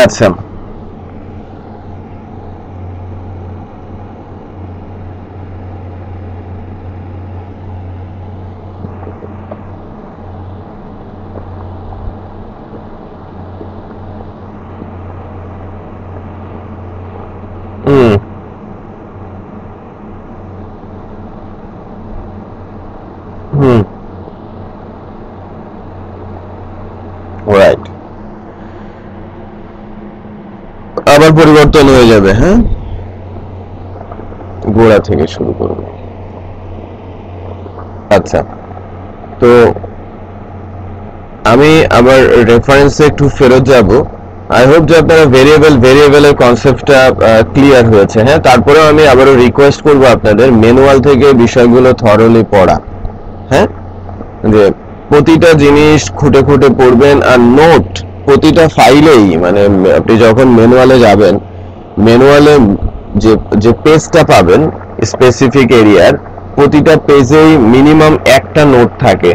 আচ্ছা হুম হুম রাইট আবার পরিবর্তন হয়ে যাবে। হ্যাঁ, গোড়া থেকে শুরু করব। আচ্ছা, তো আমি আবার রেফারেন্সে একটু ফেরত যাব। আই হোপ যে আপনারা ভেরিয়েবলের কনসেপ্টটা ক্লিয়ার হয়েছে। হ্যাঁ, তারপরেও আমি আবারও রিকোয়েস্ট করব আপনাদের ম্যানুয়াল থেকে বিষয়গুলো থরলি পড়া। হ্যাঁ, যে প্রতিটা জিনিস খুঁটে খুঁটে পড়বেন, আর নোট প্রতিটা ফাইলেই, মানে আপনি যখন ম্যানুয়ালে যাবেন, ম্যানুয়ালে যে যে পেজটা পাবেন স্পেসিফিক এরিয়ার, প্রতিটা পেজেই মিনিমাম একটা নোট থাকে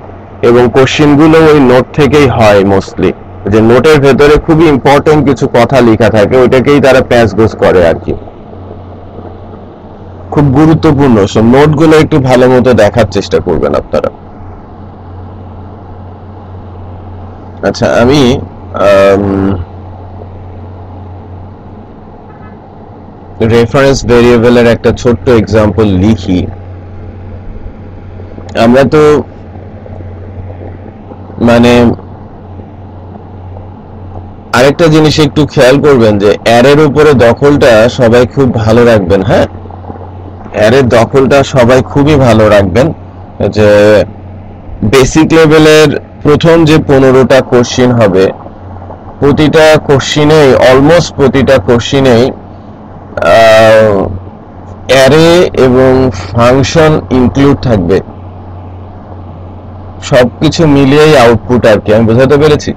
এবং কোশ্চেনগুলো ওই নোট থেকেই হয় মোস্টলি। যে নোটের ভেতরে খুবই ইম্পর্টেন্ট কিছু কথা লেখা থাকে, ওইটাকেই তারা প্যাচ গোছ করে আর কি। খুব গুরুত্বপূর্ণ, সব নোটগুলো একটু ভালো মতো দেখার চেষ্টা করবেন আপনারা। আচ্ছা, আমি রেফারেন্স ভেরিয়েবলের একটা ছোট্ট এক্সাম্পল লিখি। আমরা তো মানে আরেকটা জিনিস একটু খেয়াল করবেন যে অ্যারের উপরে দখলটা সবাই খুব ভালো রাখবেন। হ্যাঁ, অ্যারের দখলটা সবাই খুবই ভালো রাখবেন। যে বেসিক লেভেলের প্রথম যে 15টা কোশ্চিন হবে, প্রতিটা কোশ্চিনেই, অলমোস্ট প্রতিটা কোশ্চিনেই অ্যারে এবং ফাংশন ইনক্লুড থাকবে। সবকিছু মিলিয়েই আউটপুট আর কি। আমি বোঝাতে পেরেছি?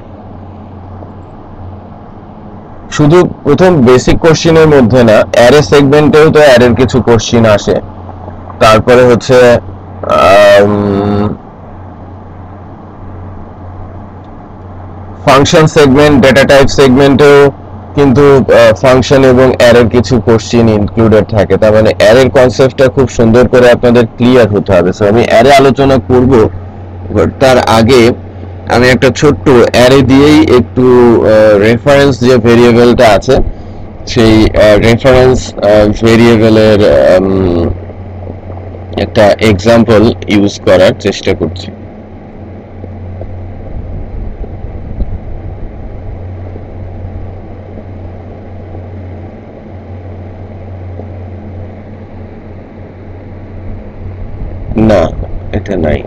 শুধু প্রথম বেসিক কোশ্চিনের মধ্যে না, অ্যারে সেগমেন্টেও তো অ্যারের কিছু কোশ্চিন আসে। তারপরে হচ্ছে ফাংশন সেগমেন্ট, ডেটা টাইপ সেগমেন্টেও কিন্তু ফাংশন এবং অ্যারের কিছু কোশ্চিন ইনক্লুডেড থাকে। তার মানে অ্যারের কনসেপ্টটা খুব সুন্দর করে আপনাদের ক্লিয়ার হতে হবে। সো আমি অ্যারে আলোচনা করব, তার আগে আমি একটা ছোট্ট অ্যারে দিয়েই একটু রেফারেন্স যে ভেরিয়েবলটা আছে, সেই রেফারেন্স ভেরিয়েবলের একটা এক্সাম্পল ইউজ করার চেষ্টা করছি। না, এটা নাই।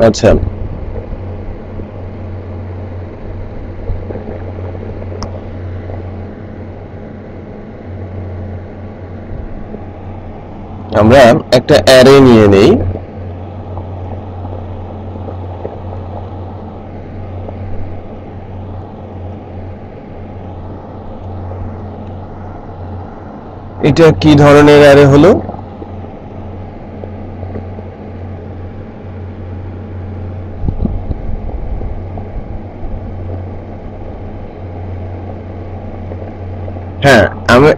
আচ্ছা, আমরা একটা অ্যারে নিয়ে নেই। এটা কি ধরনের অ্যারে হলো?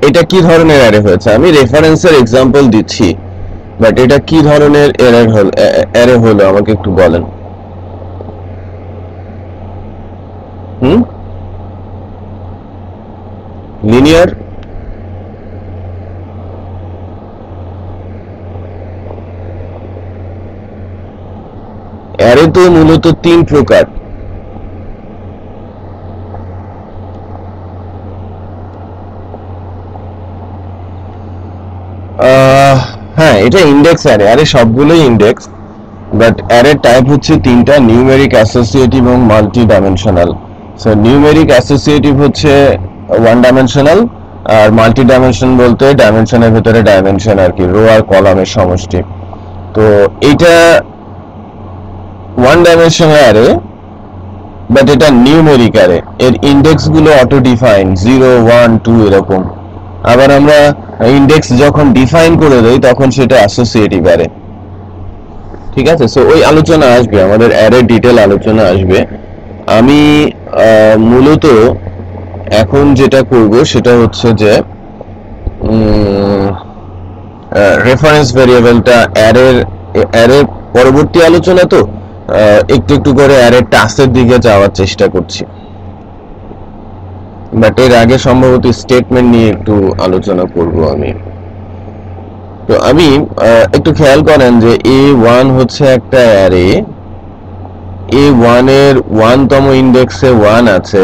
এটা কি ধরনের অ্যারে হয়েছে, আমি রেফারেন্সের এক্সাম্পল দিচ্ছি, বাট এটা কি ধরনের অ্যারে হলো আমাকে একটু বলেন। লিনিয়ার, অ্যারে তো মূলত 3 প্রকার। হ্যাঁ, এটা ইন্ডেক্স অ্যারে, আরে সবগুলোই ইন্ডেক্স, বাট অ্যারে টাইপ হচ্ছে 3টা, নিউমেরিক, অ্যাসোসিয়েটিভ এবং multi dimensional. So numeric associative হচ্ছে 1 ডাইমেনশনাল, আর মাল্টি ডাইমেনশন বলতে ডাইমেনশনের ভিতরে ডাইমেনশন আর কি, রো আর কলামের সমষ্টি। তো এটা 1 ডাইমেনশনাল অ্যারে, বাট এটা নিউমেরিক অ্যারে, এর ইন্ডেক্স গুলো অটো ডিফাইন 0 1 2 এরকম। আবার আমরা ইন্ডেক্স যখন ডিফাইন করে দেই তখন সেটা অ্যাসোসিয়েটিভ অ্যারে। ঠিক আছে, সো ওই আলোচনা আসবে, আমাদের অ্যারে ডিটেল আলোচনা আসবে। আমি মূলত এখন যেটা করব সেটা হচ্ছে যে রেফারেন্স ভেরিয়েবলটা অ্যারের পরবর্তী আলোচনা, তো একটু একটু করে অ্যারের টাস্কের দিকে যাওয়ার চেষ্টা করছি, বাট এর আগে সম্ভবত স্টেটমেন্ট নিয়ে একটু আলোচনা করব আমি। তো আমি একটু খেয়াল করেন যে A1 হচ্ছে একটা অ্যারে, A1 এর 1তম ইন্ডেক্সে 1 আছে,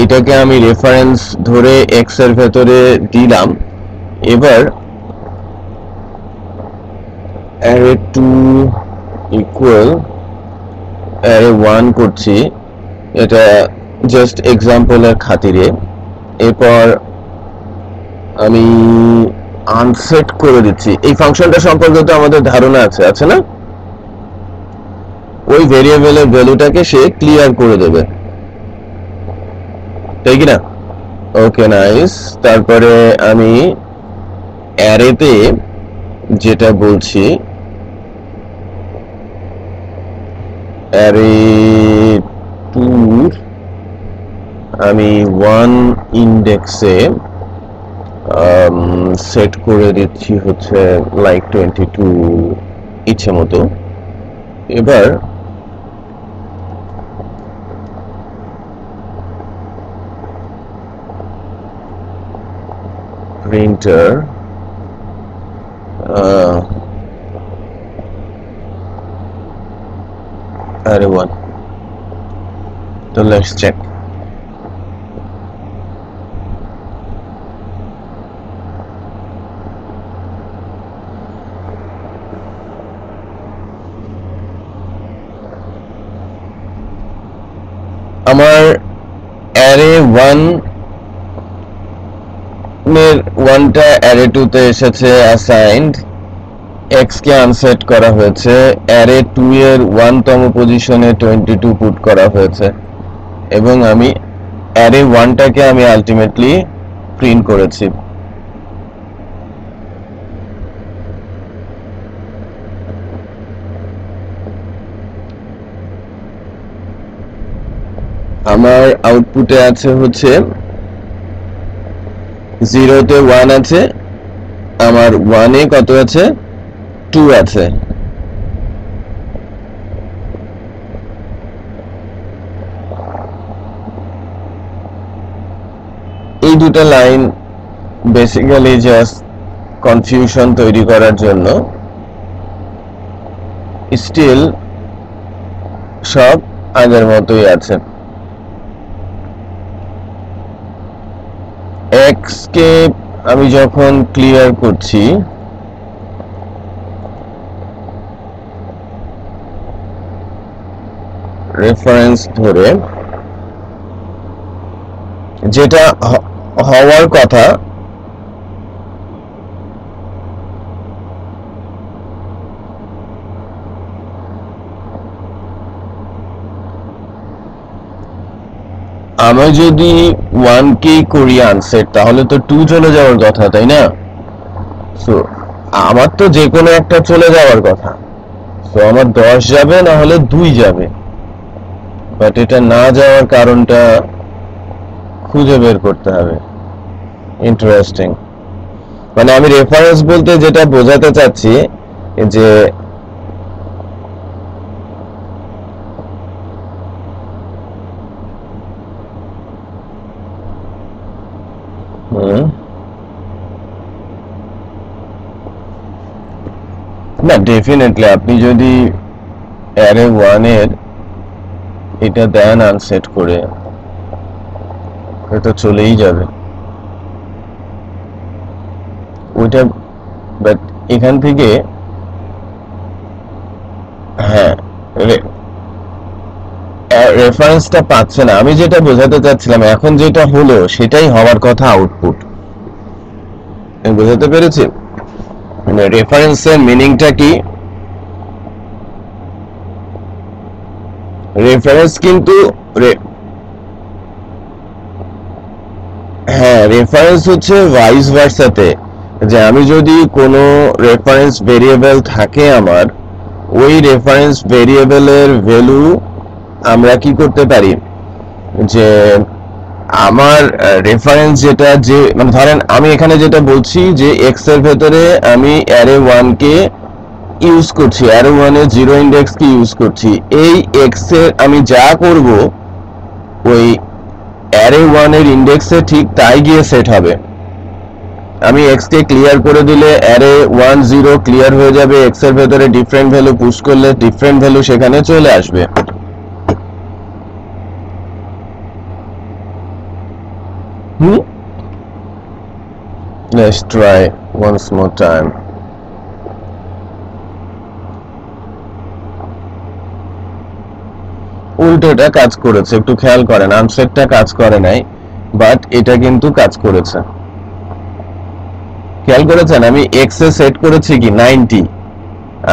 এটাকে আমি রেফারেন্স ধরে x এর ভেতরে দিলাম। এবার অ্যারে 2 ইকুয়াল অ্যারে 1 করছি, এটা জাস্ট এক্সাম্পলের খাতিরে। এরপর আমি আনসেট করে দিচ্ছি। এই ফাংশনটা সম্পর্কে তো আমাদের ধারণা আছে না? ওই ভেরিয়েবলের ভ্যালুটাকে সে ক্লিয়ার করে দেবে, তাই কি না? ওকে, নাইস। তারপরে আমি অ্যারেতে যেটা বলছি, অ্যারে 2 আমি 1 ইন্ডেক্সে সেট করে দিচ্ছি হচ্ছে লাইক 22 ইচ্ছে মতো। এবার printer array 1, so let's check. আমার array 1 এর 1টা array 2 তে এসেছে অ্যাসাইন্ড, x কে আনসেট করা হয়েছে, array 2 এর 1তম পজিশনে 22 পুট করা হয়েছে, এবং আমি array 1টাকে আমি আলটিমেটলি প্রিন্ট করেছি। আমার আউটপুটে আছে হচ্ছে 0 তে 1 আছে, আমার 1 এ কত আছে? 2 আছে। এই দুটো লাইন বেসিক্যালি জাস্ট কনফিউশন তৈরি করার জন্য, স্টিল সব আগের মতোই আছে। x কে আমি যখন ক্লিয়ার করছি, রেফারেন্স ধরে যেটা হওয়ার কথা, আমি যদি 1 কে করি আনসেট, তাহলে তো 2 চলে যাওয়ার কথা, তাই না? সো আমার তো যে কোনো একটা চলে যাওয়ার কথা, সো আমার 10 যাবে, না হলে 2 যাবে, বাট এটা না যাওয়ার কারণটা খুঁজে বের করতে হবে। ইন্টারেস্টিং। মানে আমি রেফারেন্স বলতে যেটা বোঝাতে চাচ্ছি যে না, ডেফিনেটলি আপনি যদি অ্যারে 1 এর এটা দেন আনসেট করে, এটা চলেই যাবে ওইটা। বাট এখান থেকে হ্যাঁ রেফারেন্সটা পাচ্ছে না। আমি যেটা বোঝাতে চাচ্ছিলাম, এখন যেটা হলো সেটাই হওয়ার কথা আউটপুট। বোঝাতে পেরেছি? মানে রেফারেন্সের মিনিংটা কি? রেফারেন্স কিন্তু হ্যাঁ, রেফারেন্স হচ্ছে ভাইস ভার্সাতে, যে আমি যদি কোনো রেফারেন্স ভেরিয়েবল থাকে আমার, ওই রেফারেন্স ভেরিয়েবলের ভ্যালু আমরা কি করতে পারি, যে আমার রেফারেন্স যেটা, যে মানে ধরেন আমি এখানে যেটা বলছি যে এক্স এর ভেতরে আমি অ্যারে 1 কে ইউজ করছি, অ্যারে 1 এর 0 ইন্ডেক্স কে ইউজ করছি। এই এক্স এর আমি যা করব ওই অ্যারে 1 এর ইন্ডেক্সে ঠিক তাই গিয়ে সেট হবে। আমি এক্স কে ক্লিয়ার করে দিলে অ্যারে 1 0 ক্লিয়ার হয়ে যাবে, এক্স এর ভেতরে ডিফারেন্ট ভ্যালু পুশ করলে ডিফারেন্ট ভ্যালু সেখানে চলে আসবে। Let's try once more time. উল্টোটা কাজ করেছে, একটু খেয়াল করেন, আনসেটটা কাজ করে নাই, বাট এটা কিন্তু কাজ করেছে। খেয়াল করেছেন আমি এক্স এ সেট করেছি কি 90,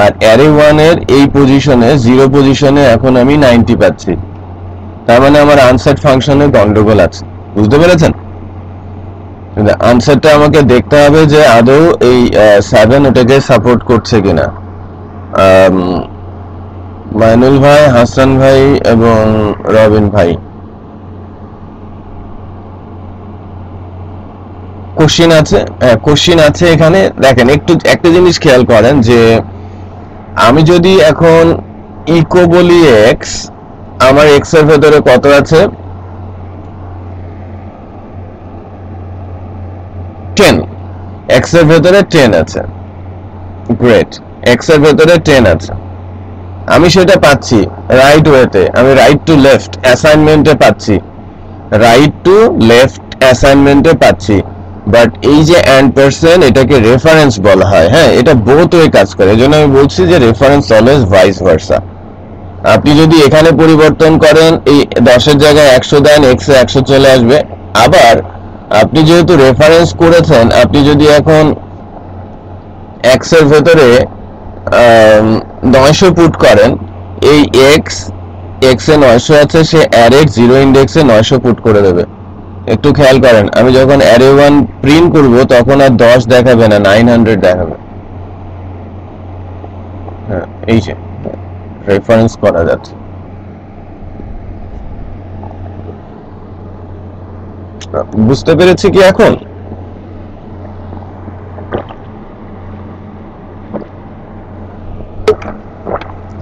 আর অ্যারে 1 এর এই পজিশনে 0 পজিশনে এখন আমি 90 পাচ্ছি। তার মানে আমার আনসেট ফাংশনে গন্ডগোল আছে। বুঝতে পেরেছেন? আনসারটা আমাকে দেখতে হবে যে আদৌ এই 7 ওটাকে সাপোর্ট করছে কিনা। মাইনুল ভাই, হাসান ভাই এবং রবিন ভাই, কোশ্চিন আছে? কোশ্চিন আছে এখানে। দেখেন একটু একটা জিনিস খেয়াল করেন, যে আমি যদি এখন ইকো বলি এক্স, আমার এক্স এর ভেতরে কত আছে? 10। এক্স এর ভেতরে 10 আছে। গ্রেট, এক্স এর ভেতরে 10 আছে। আমি সেটা পাচ্ছি রাইট ওয়েতে, আমি রাইট টু লেফট অ্যাসাইনমেন্টে পাচ্ছি, রাইট টু লেফট অ্যাসাইনমেন্টে পাচ্ছি। বাট এই যে অ্যান্ড%, এটাকে রেফারেন্স বলা হয়। হ্যাঁ, এটা বোথ ওয়ে কাজ করে। এজন্য আমি বলছি যে রেফারেন্স অলওয়েজ ভাইস ভার্সা। আপনি যদি এখানে পরিবর্তন করেন, এই 10 এর জায়গায় 100 দেন, এক্স এ 100 চলে আসবে। আবার আপনি যেহেতু রেফারেন্স করেছেন, আপনি যদি এখন এক্স এর ভেতরে 900 পুট করেন, এই এক্স এ 900 আছে, সে অ্যারের 0 ইন্ডেক্সে 900 পুট করে দেবে। একটু খেয়াল করেন, আমি যখন অ্যারে 1 প্রিন্ট করব তখন আর 10 দেখাবে না, 900 দেখাবে। হ্যাঁ, এই যে রেফারেন্স করা যাচ্ছে। বুঝতে পেরেছি কি এখন?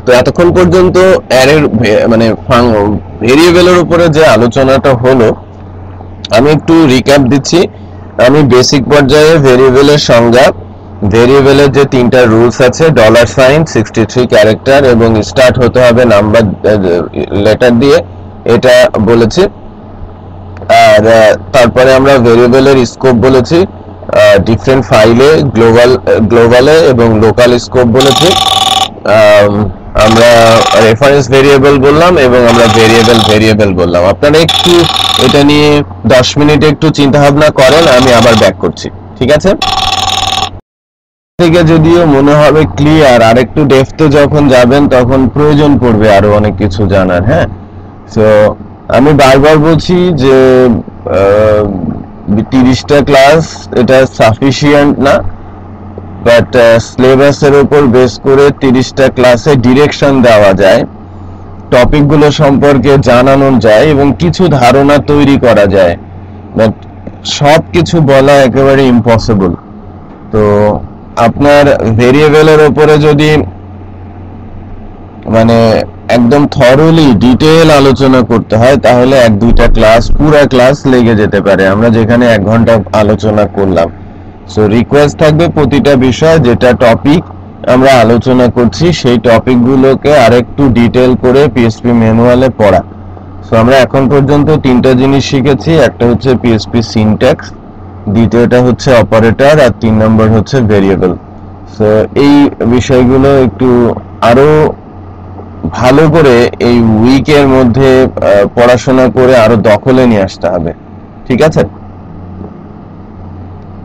তো এতক্ষণ পর্যন্ত অ্যারের মানে ভেরিয়েবলের উপরে যে আলোচনাটা হলো, আমি একটু রিক্যাপ দিচ্ছি। আমি বেসিক পর্যায়ে ভেরিয়েবলের সংজ্ঞা, ভেরিয়েবলের যে 3টা রুলস আছে, $, 63 ক্যারেক্টার এবং স্টার্ট হতে হবে নাম্বার লেটার দিয়ে, এটা বলেছি। আর তারপরে আমরা ভেরিয়েবলের স্কোপ বলেছি, ডিফারেন্ট ফাইলে, গ্লোবালে এবং লোকাল স্কোপ বলেছি। আমরা রেফারেন্স ভেরিয়েবল বললাম এবং আমরা ভেরিয়েবল বললাম। আপনারা একটু এটা নিয়ে 10 মিনিট একটু চিন্তা ভাবনা করেন, আমি আবার ব্যাক করছি। ঠিক আছে? থেকে যদিও মনে হবে ক্লিয়ার, আর একটু ডেপথে যখন যাবেন তখন প্রয়োজন পড়বে আরো অনেক কিছু জানার। হ্যাঁ, সো আমি বারবার বলছি যে 30টা ক্লাস এটা সাফিসিয়েন্ট না, বাট সিলেবাসের উপর বেস করে 30টা ক্লাসে ডিরেকশন দেওয়া যায়, টপিকগুলো সম্পর্কে জানানো যায় এবং কিছু ধারণা তৈরি করা যায়। বাট সবকিছু বলা একেবারে ইম্পসিবল। তো আপনার ভেরিয়েবলের উপরে যদি মানে একদম থরলি ডিটেল আলোচনা করতে হয় তাহলে 1-2টা ক্লাস, পুরো ক্লাস লেগে যেতে পারে, আমরা যেখানে 1 ঘন্টা আলোচনা করলাম। সো রিকোয়েস্ট থাকবে প্রতিটা বিষয় যেটা টপিক আমরা আলোচনা করছি সেই টপিকগুলোকে আরেকটু ডিটেল করে পিএসপি ম্যানুয়ালে পড়া। সো আমরা এখন পর্যন্ত 3টা জিনিস শিখেছি, একটা হচ্ছে পিএসপি সিনট্যাক্স, দ্বিতীয়টা হচ্ছে অপারেটর, আর 3 নম্বর হচ্ছে ভেরিয়েবল। সো এই বিষয়গুলো একটু আরো ভালো করে এই উইকের মধ্যে পড়াশোনা করে আরো দখলে নিয়ে আসতে হবে, ঠিক আছে?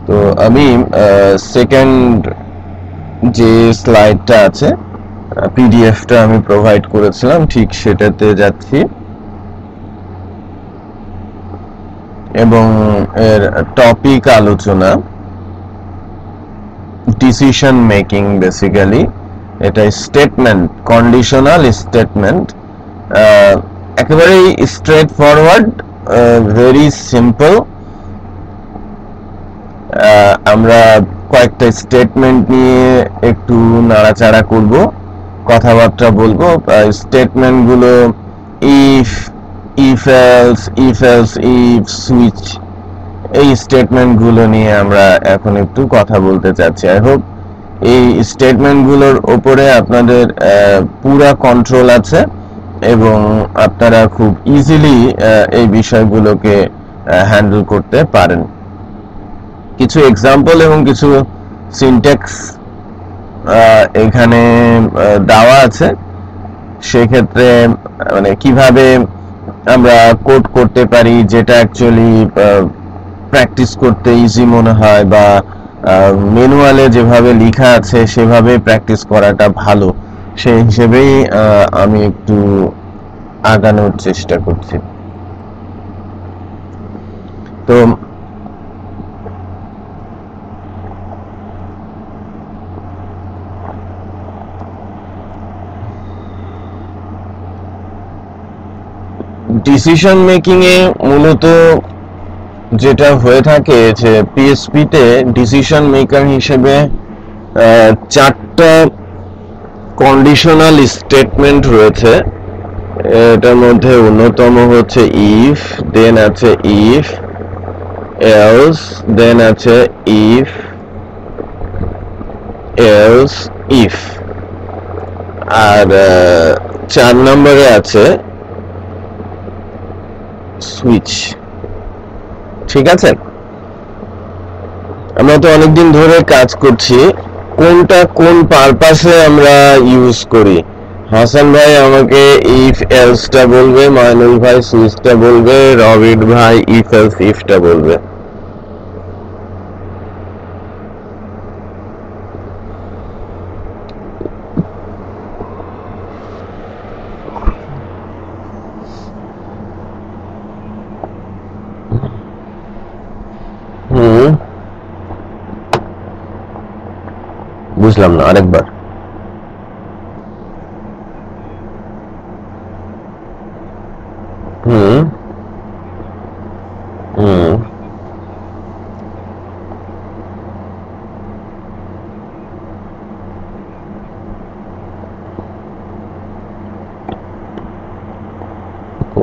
তো আমি সেকেন্ড যে স্লাইডটা আছে পিডিএফটা আমি প্রোভাইড করেছিলাম ঠিক সেটাতে যাচ্ছি এবং এর টপিক আলোচনা ডিসিশন মেকিং। বেসিক্যালি এটা স্টেটমেন্ট, কন্ডিশনাল স্টেটমেন্ট, একেবারেই স্ট্রেট ফরওয়ার্ড, ভেরি সিম্পল। আমরা কয়েকটা স্টেটমেন্ট নিয়ে একটু নাড়াচাড়া করব, কথাবার্তা বলবো। স্টেটমেন্টগুলো if, if else, if, switch, এই স্টেটমেন্টগুলো নিয়ে আমরা এখন একটু কথা বলতে চাচ্ছি। আই হোপ এই স্টেটমেন্টগুলোর উপরে আপনাদের পুরা কন্ট্রোল আছে এবং আপনারা খুব ইজিলি এই বিষয়গুলোকে হ্যান্ডেল করতে পারেন। কিছু এক্সাম্পল এবং কিছু সিনট্যাক্স এখানে দেওয়া আছে, সেক্ষেত্রে মানে কিভাবে আমরা কোড করতে পারি যেটা অ্যাকচুয়ালি প্র্যাকটিস করতে ইজি মনে হয় বা ম্যানুয়ালে যেভাবে লেখা আছে সেভাবে প্র্যাকটিস করাটা ভালো, সেই হিসেবেই আমি একটু আগানোর চেষ্টা করছি। তো ডিসিশন মেকিং এ মূলত যেটা হয়ে থাকে যে পিএসপি তে ডিসিশন মেকার হিসেবে 4টা কন্ডিশনাল স্টেটমেন্ট রয়েছে। এটার মধ্যে অন্যতম হচ্ছে ইফ, দেন আছে ইফ এলস, দেন আছে ইফ এলস ইফ, আর 4 নম্বরে আছে সুইচ। ঠিক আছে, আমরা তো অনেকদিন ধরে কাজ করছি, কোনটা কোন পারপাসে আমরা ইউজ করি। হাসান ভাই আমাকে ইফ এলসটা বলবে, মাইনুল ভাই সুইচটা বলবে, রবিট ভাই ইফ এলস ইফটা বলবে। বুঝলাম না, আরেকবার।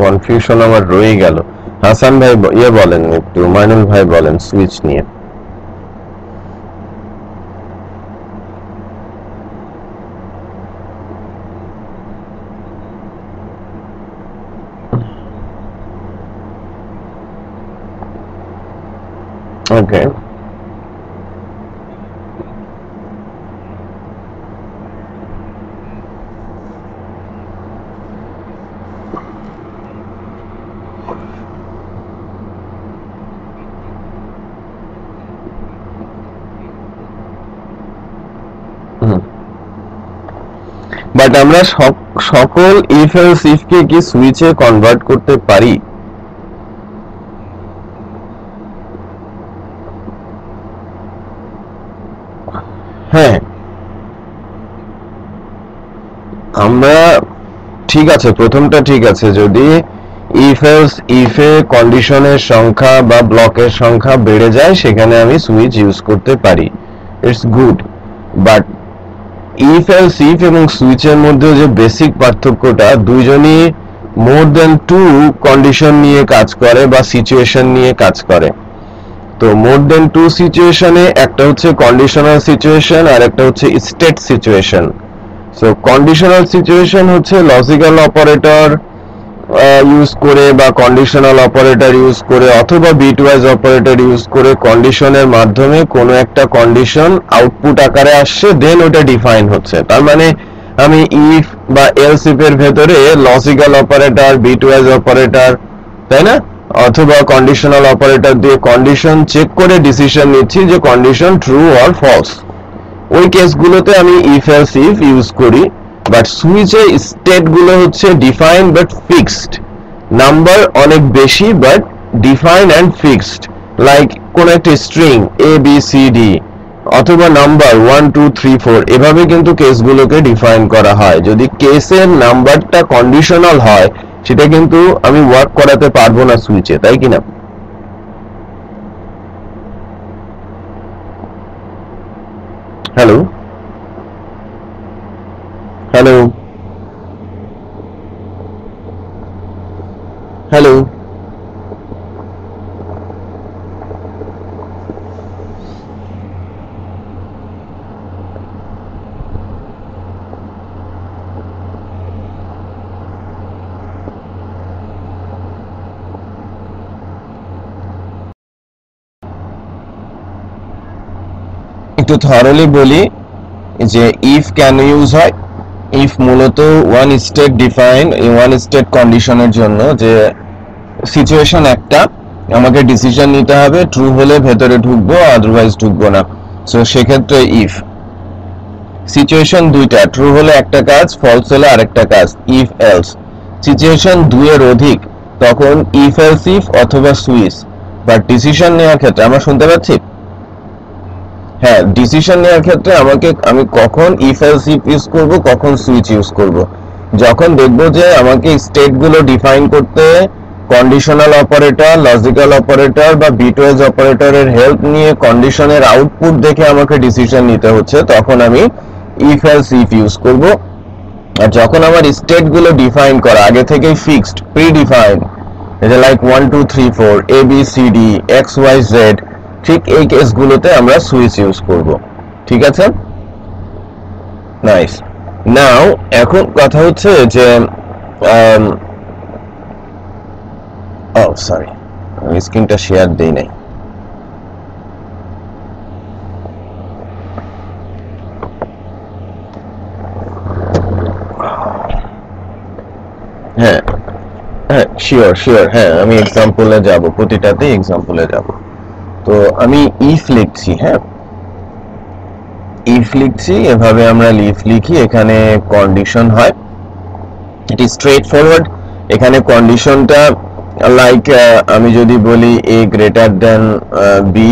কনফিউশন আমার রয়ে গেল। হাসান ভাই ইয়ে বলেন একটু, মাইনুল ভাই বলেন সুইচ নিয়ে। ওকে, বাট আমরা সকল ইফ এলস ইফ কে কি সুইচে কনভার্ট করতে পারি? হ্যাঁ, আমরা, ঠিক আছে, প্রথমটা ঠিক আছে, যদি ইফে কন্ডিশনের সংখ্যা বা ব্লকের সংখ্যা বেড়ে যায়, সেখানে আমি সুইচ ইউজ করতে পারি, ইটস গুড। বাট ইফ এবং সুইচের মধ্যে যে বেসিক পার্থক্যটা, দুইজনই মোর দেন টু কন্ডিশন নিয়ে কাজ করে বা সিচুয়েশন নিয়ে কাজ করে। তো মোর দেন টু সিচুয়েশনে একটা হচ্ছে কন্ডিশনাল সিচুয়েশন আর একটা হচ্ছে state situation. So conditional situation হচ্ছে লজিক্যাল অপারেটর ইউজ করে বা কন্ডিশনাল অপারেটর ইউজ করে অথবা বিটওয়াইজ অপারেটর ইউজ করে কন্ডিশনের মাধ্যমে কোনো একটা কন্ডিশন আউটপুট আকারে আসছে, দেন ওটা ডিফাইন হচ্ছে। তার মানে আমি ইফ বা এলস ইফ এর ভেতরে লজিক্যাল অপারেটর, বিটওয়াইজ অপারেটর, তাই না, অথবা কন্ডিশনাল অপারেটর দিয়ে কন্ডিশন চেক করে ডিসিশন নিচ্ছি যে কন্ডিশন ট্রু অর ফলস। ওই কেসগুলোতে আমি ইফ এলস ইফ ইউজ করি। বাট সুইচে স্টেট গুলো হচ্ছে ডিফাইন বাট ফিক্সড, নাম্বার অনেক বেশি but define and fixed. Like কোন একটা স্ট্রিং এ বি সি ডি অথবা নাম্বার 1 2 3 4, এভাবে কিন্তু কেসগুলোকে ডিফাইন করা হয়। যদি কেসের নাম্বারটা কন্ডিশনাল হয়, সেটা কিন্তু আমি ওয়ার্ক করাতে পারবো না সুইচে, তাই কিনা? হ্যালো হ্যালো হ্যালো একটু থরলি বলি যে ইফ কেন ইউজ হয়। ইফ মূলত one state define, one state কন্ডিশনের জন্য, যে সিচুয়েশন একটা, আমাকে ডিসিশন নিতে হবে, ট্রু হলে ভেতরে ঢুকবো, আদারওয়াইজ ঢুকবো না। সো সেক্ষেত্রে ইফ। সিচুয়েশন দুইটা, ট্রু হলে একটা কাজ, ফলস হলে আরেকটা কাজ, ইফ এলস। সিচুয়েশন দুইয়ের অধিক, তখন ইফ এলস ইফ অথবা সুইচ। বাট ডিসিশন নেওয়ার ক্ষেত্রে, আমরা শুনতে পাচ্ছি? হ্যাঁ, ডিসিশন নেওয়ার ক্ষেত্রে আমি কখন ইফ এলস ইফ ইউজ করব, কখন সুইচ ইউজ করব, যখন দেখব যে আমাকে স্টেট গুলো ডিফাইন করতে কন্ডিশনাল অপারেটর, লজিক্যাল অপারেটর বা বিটওয়াইজ অপারেটরের হেল্প নিয়ে কন্ডিশনের আউটপুট দেখে আমাকে ডিসিশন নিতে হচ্ছে, তখন আমি ইফ এলস ইফ ইউজ করব। আর যখন আমার স্টেট গুলো ডিফাইন করা আগে থেকেই ফিক্সড, প্রি ডিফাইন, এটা like 1 2 3 4 A B C D X Y Z, ঠিক এই কেসগুলোতে আমরা সুইচ ইউজ করব। ঠিক আছে, নাইস। নাও এখন কথা হচ্ছে যে সরি, আমি স্ক্রিনটা শেয়ার দেই নাই। হ্যাঁ হ্যাঁ, শিওর শিওর, হ্যাঁ আমি এক্সাম্পলে যাব, প্রতিটাতেই এক্সাম্পলে যাব। তো আমি ইফ লিখছি, হ্যাঁ ইফ লিখছি, এভাবে আমরা ইফ লিখি, এখানে কন্ডিশন হয়, ইট ইজ স্ট্রেট ফরওয়ার্ড। এখানে কন্ডিশনটা লাইক আমি যদি বলি এ গ্রেটার দেন বি,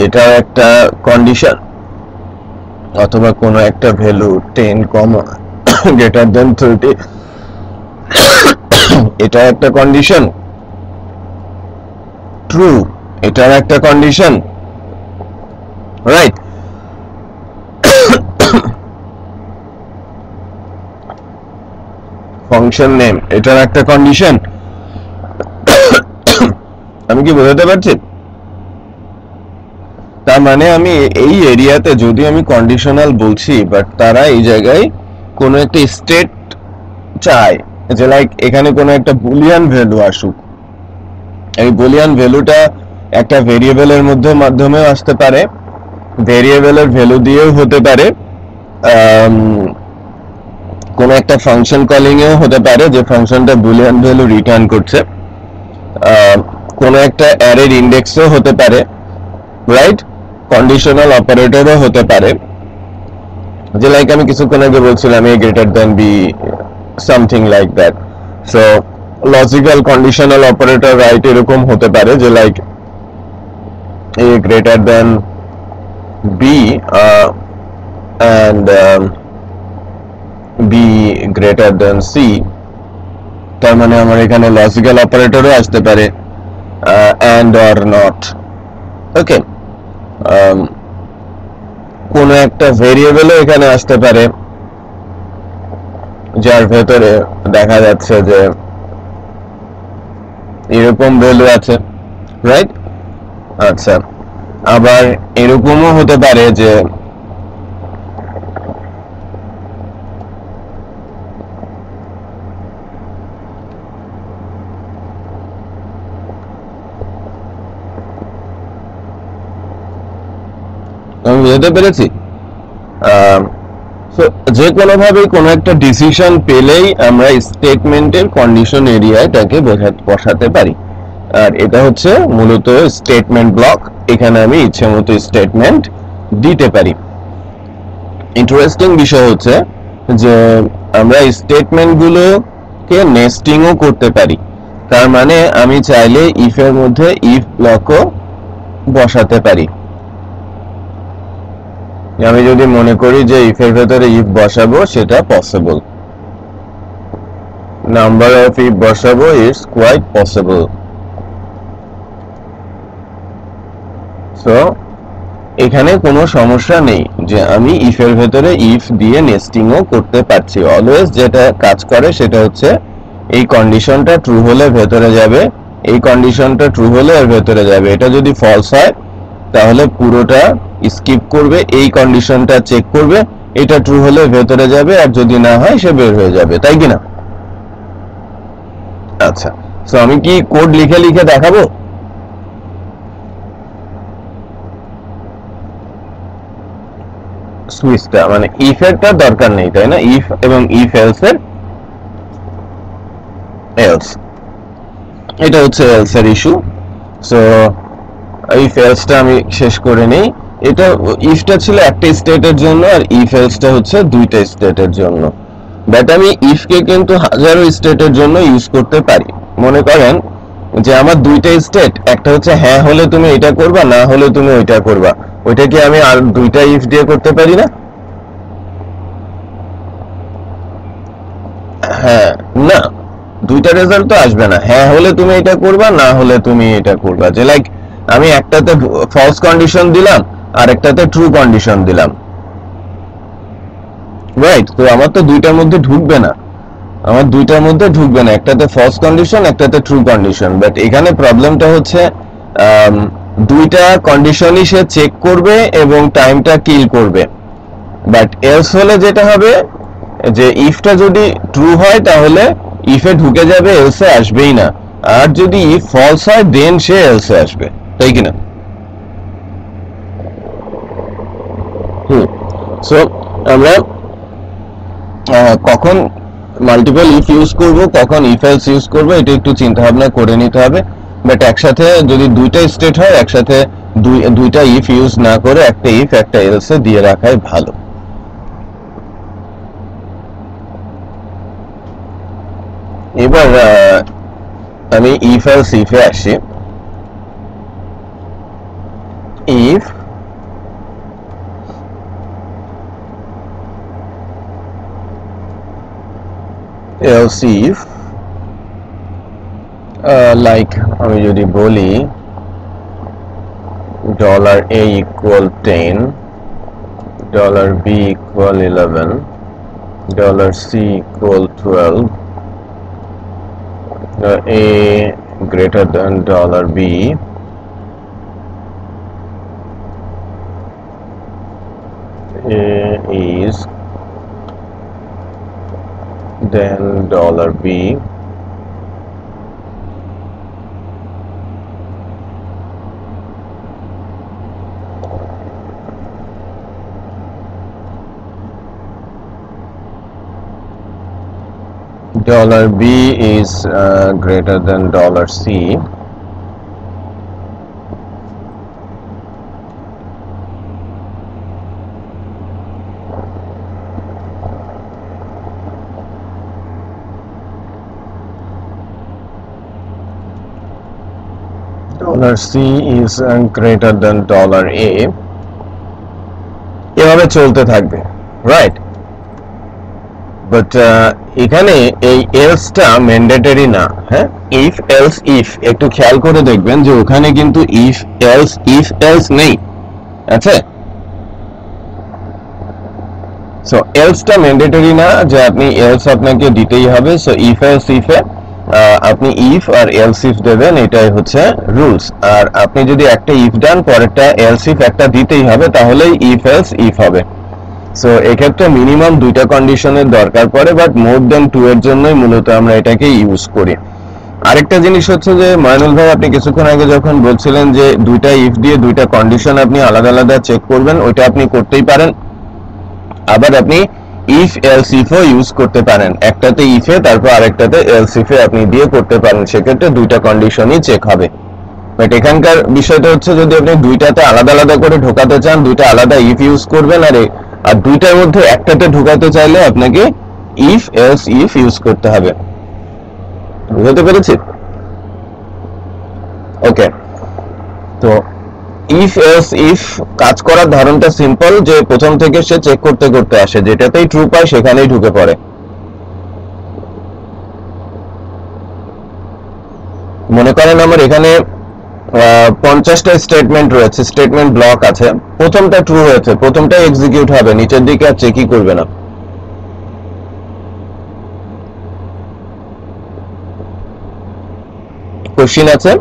এটা একটা কন্ডিশন, অথবা কোনো একটা ভ্যালু 10 গ্রেটার দেন 30, এটা একটা কন্ডিশন। ট্রু, এটার একটা কন্ডিশন, রাইট? ফাংশন নেম, এটার একটা কন্ডিশন। আমি কি বোঝাতে পারছি? তার মানে আমি এই এরিয়াতে যদি আমি কন্ডিশনাল বলছি, বাট তারা এই জায়গায় কোনো একটা স্টেট চায়, যে লাইক এখানে কোনো একটা বুলিয়ান ভ্যালু আসুক। এই বুলিয়ান ভ্যালুটা একটা ভেরিয়েবলের মাধ্যমেও আসতে পারে, ভেরিয়েবলের ভ্যালু দিয়েও হতে পারে, কোন একটা ফাংশন কলিং এও হতে পারে যে ফাংশনটা বুলিয়ান ভ্যালু রিটার্ন করছে, কোন একটা অ্যারের ইন্ডেক্সও হতে পারে, রাইট? কন্ডিশনাল অপারেটরও হতে পারে, যে লাইক আমি কিছুক্ষণ আগে বলছিলাম A greater than B, something like that. So logical conditional operator, right, এরকম হতে পারে যে like A greater than B and b greater than c, তার মানে আমার এখানে লজিক্যাল অপারেটরও আসতে পারে, and or not. ওকে, কোন একটা ভেরিয়েবলও এখানে আসতে পারে যার ভেতরে দেখা যাচ্ছে যে এরকম ভ্যালু আছে, রাইট? আচ্ছা, আবার এরকমও হতে পারে যে আমি বুঝতে পেরেছি। যে কোনোভাবেই কোনো একটা ডিসিশন পেলেই আমরা স্টেটমেন্টের কন্ডিশন এরিয়ায় তাকে বসাতে পারি, আর এটা হচ্ছে মূলত স্টেটমেন্ট ব্লক। এখানে আমি ইচ্ছে মতো স্টেটমেন্ট দিতে পারি। ইন্টারেস্টিং বিষয় হচ্ছে যে আমরা স্টেটমেন্টগুলোকে নেস্টিংও করতে পারি। তার মানে আমি চাইলে ইফের মধ্যে ইফ ব্লকও বসাতে পারি। আমি যদি মনে করি যে ইফের ভেতরে ইফ বসাবো, সেটা পসিবল। নাম্বার অফ ইফ বসাবো, ইটস কোয়াইট পসিবল। সো এখানে কোনো সমস্যা নেই যে আমি ইফের ভেতরে ইফ দিয়ে নেস্টিংও করতে পারছি। অলওয়েজ যেটা কাজ করে সেটা হচ্ছে এই কন্ডিশনটা ট্রু হলে ভেতরে যাবে, এই কন্ডিশনটা ট্রু হলে এর ভেতরে যাবে। এটা যদি ফলস হয় তাহলে পুরোটা স্কিপ করবে, এই কন্ডিশনটা চেক করবে, এটা ট্রু হলে ভেতরে যাবে, আর যদি না হয় সে বের হয়ে যাবে, তাই কি না? আচ্ছা, সো আমি কি কোড লিখে লিখে দেখাবো? সুইচটা মানে ইফ এরটা দরকার নেই, তাই না? ইফ এবং ইফ এলস এর এলস, এটা হচ্ছে এলস এর ইস্যু। সো ইফ এলসটা আমি শেষ করে নেই। এটা ইফটা ছিল একটা স্টেটের জন্য, আর ইফ এলসটা হচ্ছে দুইটা স্টেটের জন্য। বাট আমি ইফকে কিন্তু হাজারো স্টেটের জন্য ইউজ করতে পারি। মনে করেন যে আমার দুইটা স্টেট, একটা হচ্ছে হ্যাঁ হলে তুমি এটা করবা, না হলে তুমি ওইটা করবা, ওইটা কি আমি আর দুইটা ইফ দিয়ে করতে পারি না? হ্যাঁ, না, দুইটা রেজাল্ট তো আসবে না। হ্যাঁ হলে তুমি এটা করবা, না হলে তুমি এটা করবা। যে লাইক আমি একটাতে ফলস কন্ডিশন দিলাম আর একটাতে ট্রু কন্ডিশন দিলাম, রাইট? তো আমার তো দুইটার মধ্যে ঢুকবে না, আমার দুইটার মধ্যে ঢুকবে না, একটাতে ফলস কন্ডিশন, একটাতে ট্রু কন্ডিশন। বাট এখানে প্রবলেমটা হচ্ছে দুইটা কন্ডিশনই সে চেক করবে এবং টাইমটা কিল করবে। বাট এলস হলে যেটা হবে যে ইফটা যদি ট্রু হয় তাহলে ইফে ঢুকে যাবে, এলসে আসবেই না। আর যদি ইফ ফলস হয় দেন সে এলসে আসবে, তাই কিনা? সো আমরা কখন মাল্টিপল ইফ ইউজ করব, কখন ইফ এলস ইউজ করব, এটা একটু চিন্তা ভাবনা করে নিতে হবে। বাট একসাথে যদি দুইটা স্টেট হয়, একসাথে দুইটা ইফ ইউজ না করে একটা ইফ একটা এলসে দিয়ে রাখাই ভালো। এবার আমি ইফ এলস ইফে আসি। ইফ else if like আমি যদি বলি $a equal 10, $b equal 11, $c equal 12, a greater than $b, a is then $b, $b is greater than $c, $c is greater than $a, এভাবে চলতে থাকবে, রাইট? বাট এখানে এই এলসটা mandatory না। হ্যাঁ, ইফ এলস ইফ একটু খেয়াল করে দেখবেন যে ওখানে কিন্তু ইফ এলস নেই। আচ্ছা, সো এলসটা ম্যান্ডেটরি না যে আপনি এলস আপনাকে দিতেই হবে। সো ইফ এলস ইফে আপনি ইফ আর এলস ইফ দেবেন, এটাই হচ্ছে রুলস। আর আপনি যদি একটা ইফ দেন পরেরটা এলস ইফ একটা দিতেই হবে, তাহলেই ইফ এলস ইফ হবে। সো এক্ষেত্রে মিনিমাম দুইটা কন্ডিশনের দরকার পড়ে, বাট মোর দেন 2 এর জন্যই মূলত আমরা এটাকে ইউজ করি। আরেকটা জিনিস হচ্ছে যে মাইনুল ভাই, আপনি কিছুক্ষণ আগে যখন বলছিলেন যে দুইটা ইফ দিয়ে দুইটা কন্ডিশন আপনি আলাদা আলাদা চেক করবেন, ওইটা আপনি করতেই পারেন। আবার আপনি ইফ এলস ইফও ইউজ করতে পারেন, একটাতে ইফে তারপর আরেকটাতে এলস ইফে আপনি দিয়ে করতে পারেন, সেক্ষেত্রে দুইটা কন্ডিশনই চেক হবে। বাট এখানকার বিষয়টা হচ্ছে যদি আপনি দুইটাতে আলাদা আলাদা করে ঢোকাতে চান, দুইটা আলাদা ইফ ইউজ করবেন, আর দুইটার মধ্যে একটাতে ঢোকাতে চাইলে আপনাকে ইফ এলস ইফ ইউজ করতে হবে। বুঝতে পেরেছি? ওকে, তো ইফ এলস ইফ কাজ করার ধরনটা সিম্পল, যে প্রথম থেকে সে চেক করতে করতে আসে, যেটাতেই ট্রু পায় সেখানেই ঢুকে পড়ে। মনে করেন আমার এখানে 50টা স্টেটমেন্ট রয়েছে, স্টেটমেন্ট ব্লক আছে, প্রথমটা ট্রু হয়েছে, প্রথমটা এক্সিকিউট হবে, নিচের দিকে আর চেকই করবে না। কোশ্চিন আছে?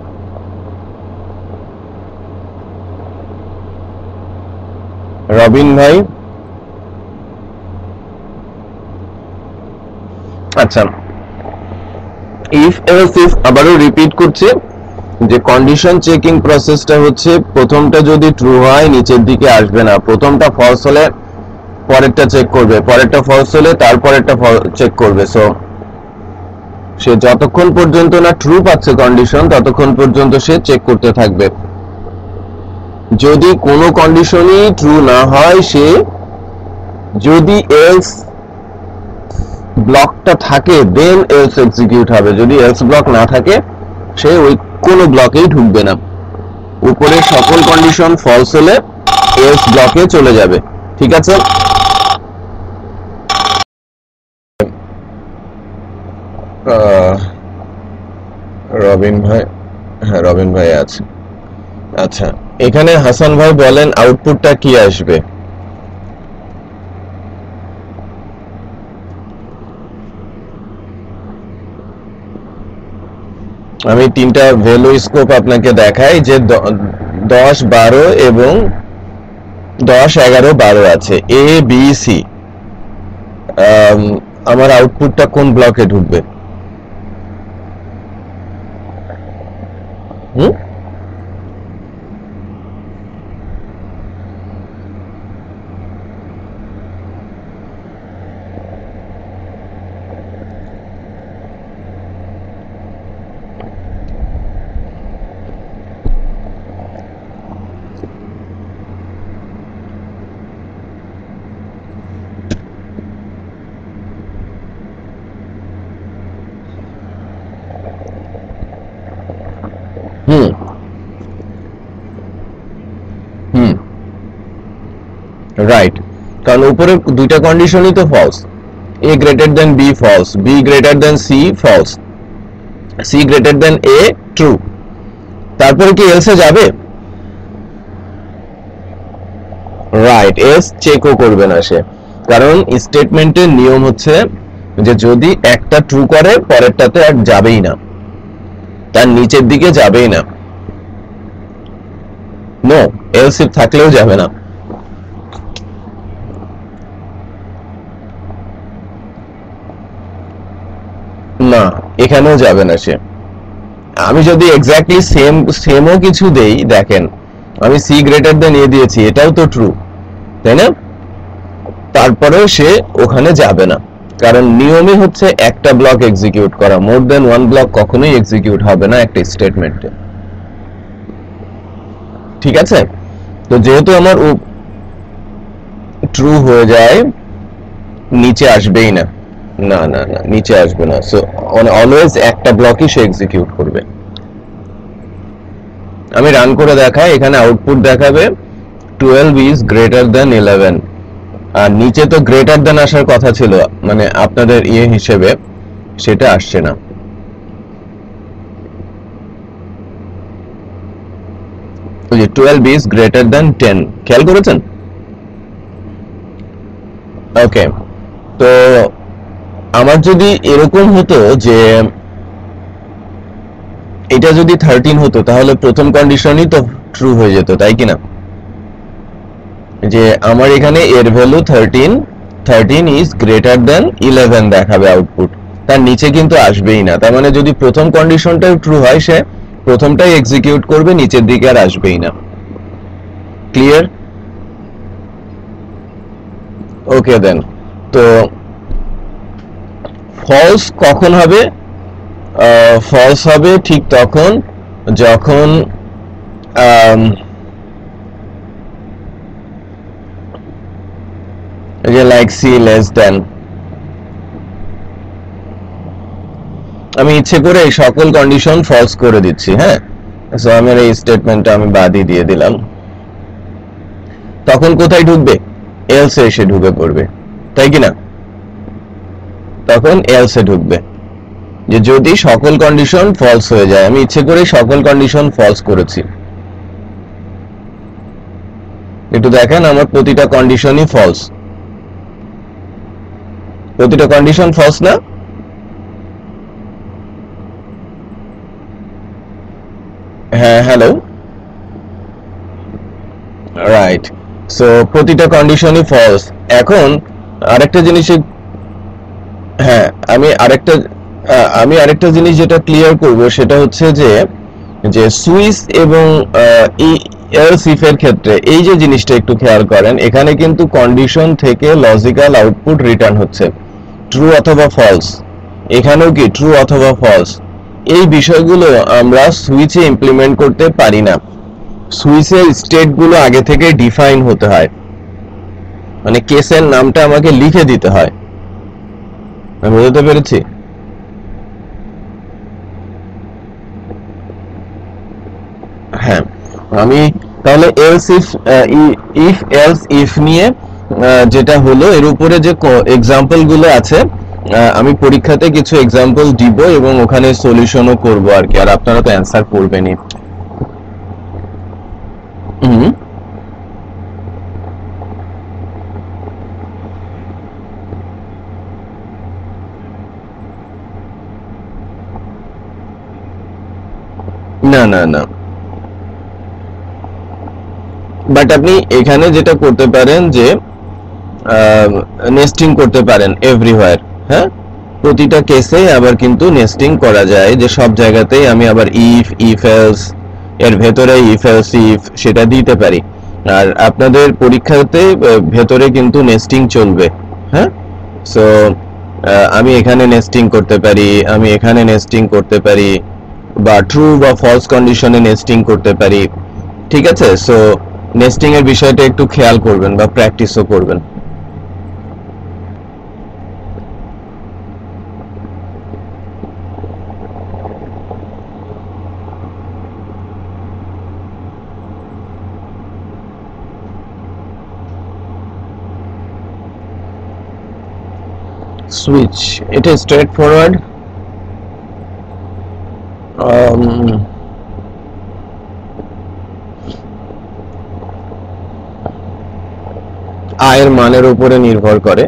রবিন ভাই, আচ্ছা, ইফ এলস ইফ আবারও রিপিট করছি যে কন্ডিশন চেকিং প্রসেসটা হচ্ছে প্রথমটা যদি ট্রু হয় নিচের দিকে আসবে না, প্রথমটা ফলস হলে পরেরটা চেক করবে, পরেরটা ফলস হলে তারপরেরটা চেক করবে। সো সে যতক্ষণ পর্যন্ত না ট্রু পাচ্ছে কন্ডিশন, ততক্ষণ পর্যন্ত সে চেক করতে থাকবে। যদি কোনো কন্ডিশনই ট্রু না হয়, সে যদি এলস ব্লকটা থাকে দেন এলস এক্সিকিউট হবে, যদি এলস ব্লক না থাকে সে ওই কোনো ব্লকেই ঢুকবে না। উপরে সকল কন্ডিশন ফলস হলে এলস ব্লকে চলে যাবে। ঠিক আছে? রবিন ভাই, হ্যাঁ রবিন ভাই আছে। আচ্ছা, এখানে হাসান ভাই বলেন আউটপুটটা কি আসবে? আমি তিনটা ভ্যালু স্কোপ আপনাকে দেখাই, যে 10, 12 এবং 10, 11, 12 আছে, এ বি সি। আমার আউটপুটটা কোন ব্লকে ঢুকবে? রাইট, কারণ উপরে দুইটা কন্ডিশনই তো false. A greater than B false, B greater than C false, C greater than A true. তারপরে কি এলসে যাবে? রাইট, এলস চেকও করবে না সে, কারণ স্টেটমেন্টের নিয়ম হচ্ছে যে যদি একটা ট্রু করে পরেরটাতে আর যাবেই না, তার নিচের দিকে যাবেই না। নো, এলস ইফ থাকলেও যাবে না। না, এখানেও যাবে না সে। আমি যদি এক্স্যাক্টলি সেমও কিছু দেই, দেখেন আমি সি গ্রেটার দেন এ দিয়েছি, এটাও তো ট্রু, তাই না? তারপরেও সে ওখানে যাবে না, কারণ নিয়মই হচ্ছে একটা ব্লক এক্সিকিউট করা, মোর দেন ওয়ান ব্লক কখনোই এক্সিকিউট হবে না একটা স্টেটমেন্টে। ঠিক আছে? তো যেহেতু আমার ট্রু হয়ে যায়, নিচে আসবেই না, না না না নিচে আসবে না। সো অলওয়েজ একটা ব্লকই সে এক্সিকিউট করবে। আমি রান করে দেখাই, এখানে আউটপুট দেখাবে 12 is greater than 11, আর নিচে তো গ্রেটার দেন আসার কথা ছিল, মানে আপনাদের হিসেবে সেটা আসছে না। ওই যে 12 ইজ গ্রেটার দেন 10, খেয়াল করেছেন? ওকে, তো আমার যদি এরকম হতো যে এটা যদি 13 হতো, তাহলে প্রথম কন্ডিশনই তো ট্রু হয়ে যেত, তাই কিনা? যে আমার এখানে এর ভ্যালু 13 ইজ গ্রেটার দেন 11 দেখাবে আউটপুট, তার নিচে কিন্তু আসবেই না। তার মানে যদি প্রথম কন্ডিশনটাও ট্রু হয়, সে প্রথমটাই এক্সিকিউট করবে, নিচের দিকে আর আসবেই না। ক্লিয়ার? ওকে দেন। তো ফলস কখন হবে? ফলস হবে ঠিক তখন যখন লাইক সি লেস দেন। আমি ইচ্ছে করে এই সকল কন্ডিশন ফলস করে দিচ্ছি, হ্যাঁ। সো আমার এই স্টেটমেন্টটা আমি বাদই দিয়ে দিলাম। তখন কোথায় ঢুকবে? এলসে এসে ঢুকে পড়বে, তাই কিনা? তখন এলসে ঢুকবে, যে যদি সকল কন্ডিশন ফলস হয়ে যায়। আমি ইচ্ছে করে সকল কন্ডিশন ফলস করেছি। একটু দেখেন, আমার প্রতিটা কন্ডিশনই ফলস। প্রতিটা কন্ডিশন ফলস না? হ্যাঁ, হ্যালো, রাইট। সো প্রতিটা কন্ডিশনই ফলস। এখন আরেকটা জিনিস, হ্যাঁ, আমি আরেকটা জিনিস যেটা ক্লিয়ার করব, সেটা হচ্ছে যে যে সুইচ এবং এলস ইফ এর ক্ষেত্রে এই যে জিনিসটা একটু খেয়াল করেন, এখানে কিন্তু কন্ডিশন থেকে লজিক্যাল আউটপুট রিটার্ন হচ্ছে ট্রু অথবা ফলস। এখানেও কি ট্রু অথবা ফলস। এই বিষয়গুলো আমরা সুইচে ইমপ্লিমেন্ট করতে পারি না। সুইচের স্টেটগুলো আগে থেকে ডিফাইন হতে হয়, মানে কেসের নামটা আমাকে লিখে দিতে হয়। আমি বুঝতে পেরেছি? হ্যাঁ, আমি তাহলে else if, if else if নিয়ে যেটা হলো, এর উপরে যে এক্সাম্পল গুলো আছে, আমি পরীক্ষাতে কিছু এক্সাম্পল দিব এবং ওখানে সলিউশনও করব আর কি, আর আপনারা তো অ্যান্সার করবেনই। হুম। না, না, না, বাট আপনি এখানে যেটা করতে পারেন যে নেস্টিং করতে পারেন এভরিওয়্যার। হ্যাঁ, প্রতিটা কেসে আবার কিন্তু নেস্টিং করা যায়, যে সব জায়গাতেই আমি আবার ইফ এলস এর ভেতরে ইফ এলস ইফ সেটা দিতে পারি। আর আপনাদের পরীক্ষাতে ভেতরে কিন্তু নেস্টিং চলবে। হ্যাঁ, সো আমি এখানে নেস্টিং করতে পারি, আমি এখানে নেস্টিং করতে পারি, বা ট্রু বা ফলস কন্ডিশনে নেস্টিং করতে পারি। ঠিক আছে? সো নেস্টিং এর বিষয়টা একটু খেয়াল করবেন বা প্র্যাকটিসও করবেন। সুইচ, এটা স্ট্রেট ফরওয়ার্ড। আয়ের মানের উপরে নির্ভর করে।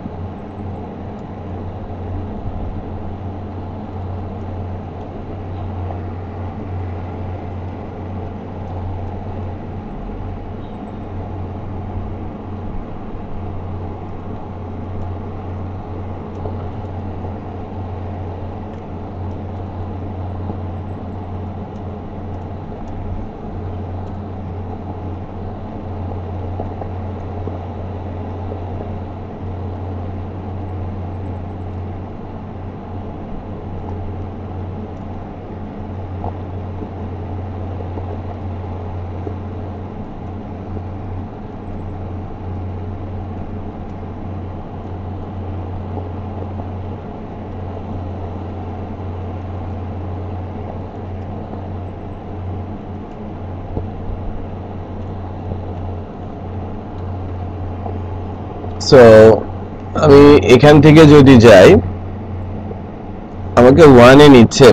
সো আমি এখান থেকে যদি যাই, আমাকে 1 এ নিচ্ছে।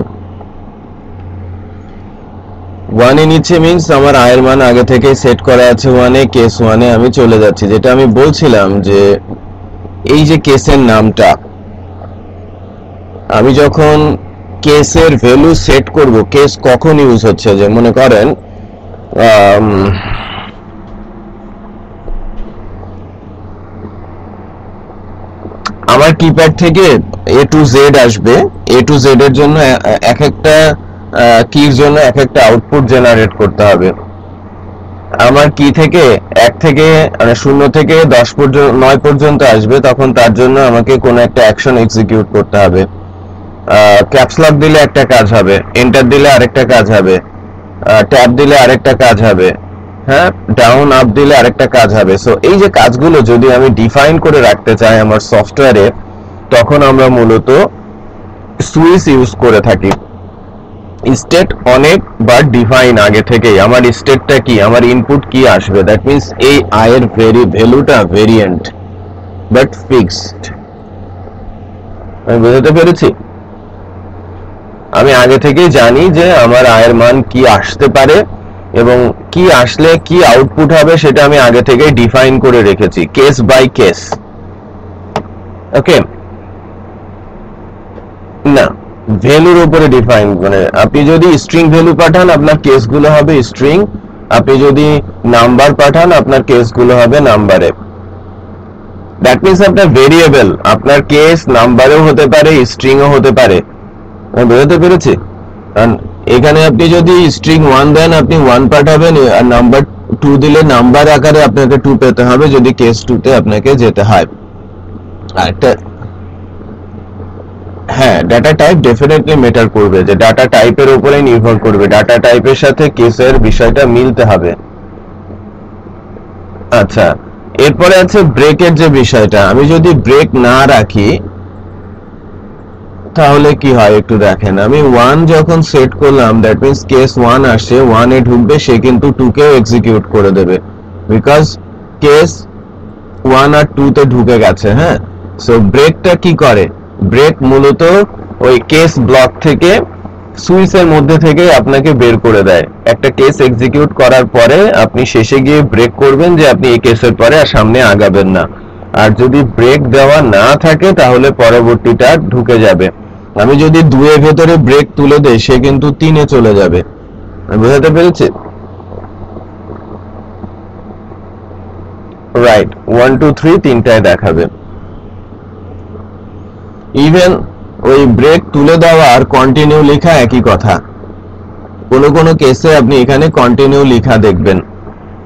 1 এ নিচ্ছে মিন্স আমার আয়ের মান আগে থেকে সেট করা আছে 1 এ, কেস 1 এ আমি চলে যাচ্ছি। যেটা আমি বলছিলাম যে এই যে কেসের নামটা, আমি যখন কেসের ভ্যালু সেট করব, কেস কখন ইউজ হচ্ছে, যে মনে করেন আমার কিপ্যাড থেকে এ টু জেড আসবে, এ টু জেড এর জন্য এক একটা কির জন্য এক একটা আউটপুট জেনারেট করতে হবে। আমার কি থেকে 1 থেকে 0 থেকে 10 পর্যন্ত 9 পর্যন্ত আসবে, তখন তার জন্য আমাকে কোনো একটা অ্যাকশন এক্সিকিউট করতে হবে। ক্যাপস লক দিলে একটা কাজ হবে, এন্টার দিলে আরেকটা কাজ হবে, ট্যাব দিলে আরেকটা কাজ হবে, হ্যাঁ, ডাউন আপ দিলে আরেকটা কাজ হবে। সো এই যে কাজগুলো যদি আমি ডিফাইন করে রাখতে চাই আমার সফটওয়্যারে, তখন আমরা মূলত সুইচ ইউজ করে থাকি। স্টেট অনেকবার ডিফাইন আগে থেকেই, আমার স্টেটটা কি, আমার ইনপুট কি আসবে, দ্যাট মিন্স এই আয়ের ভ্যালুটা ভেরিয়েন্ট বাট ফিক্সড। আমি বুঝতে পেরেছি? আমি আগে থেকেই জানি যে আমার আয়ের মান কি আসতে পারে এবং কি আসলে কি আউটপুট হবে, সেটা আমি আগে থেকেই ডিফাইন করে রেখেছি কেস বাই কেস। ওকে, না, ভ্যালুর উপরে ডিফাইন, মানে আপনি যদি স্ট্রিং ভ্যালু পাঠান আপনার কেসগুলো হবে স্ট্রিং, আপনি যদি নাম্বার পাঠান আপনার কেসগুলো হবে নাম্বারে। দ্যাট মিন্স আপনার ভেরিয়েবল, আপনার কেস নাম্বারেও হতে পারে স্ট্রিংও হতে পারে। আমি বুঝতে পেরেছি? কারণ এখানে আপনি যদি স্ট্রিং 1 দেন আপনি 1 পাঠাবেন, আর নাম্বার 2 দিলে নাম্বার আকারে আপনাকে 2 পেতে হবে যদি কেস 2 তে আপনাকে যেতে হয়। আরেকটা, হ্যাঁ, ডাটা টাইপ ডেফিনেটলি ম্যাটার করবে, যে ডাটা টাইপের উপরে নির্ভর করবে, ডাটা টাইপের সাথে কেসের বিষয়টা মিলতে হবে। আচ্ছা, এরপরে আছে ব্রেকের যে বিষয়টা, আমি যদি ব্রেক না রাখি তাহলে কি হয় একটু দেখেন। আমি 1 যখন সেট করলাম, দ্যাট মিন্স কেস 1 আসে, 1 এ ঢুকবে, সে কিন্তু 2 কেও এক্সিকিউট করে দেবে, বিকজ কেস 1 আর 2 তে ঢুকে গেছে। হ্যাঁ, সো ব্রেকটা কি করে, ব্রেক মূলত ওই কেস ব্লক থেকে, সুইচের মধ্যে থেকে আপনাকে বের করে দেয়। একটা কেস এক্সিকিউট করার পরে আপনি শেষে গিয়ে ব্রেক করবেন যে আপনি এই কেসের পরে আর সামনে আগাবেন না। আর যদি ব্রেক দেওয়া না থাকে তাহলে পরবর্তীটা ঢুকে যাবে। আমি যদি 2 এর ভেতরে ব্রেক তুলে দেই, সে কিন্তু 3 এ চলে যাবে। বুঝতে পেরেছি? রাইট, 1 2 3 তিনটায় দেখাবে। ইভেন ওই ব্রেক তুলে দেওয়া আর কন্টিনিউ লেখা একই কথা। কোনো কোনো কেসে আপনি এখানে কন্টিনিউ লেখা দেখবেন,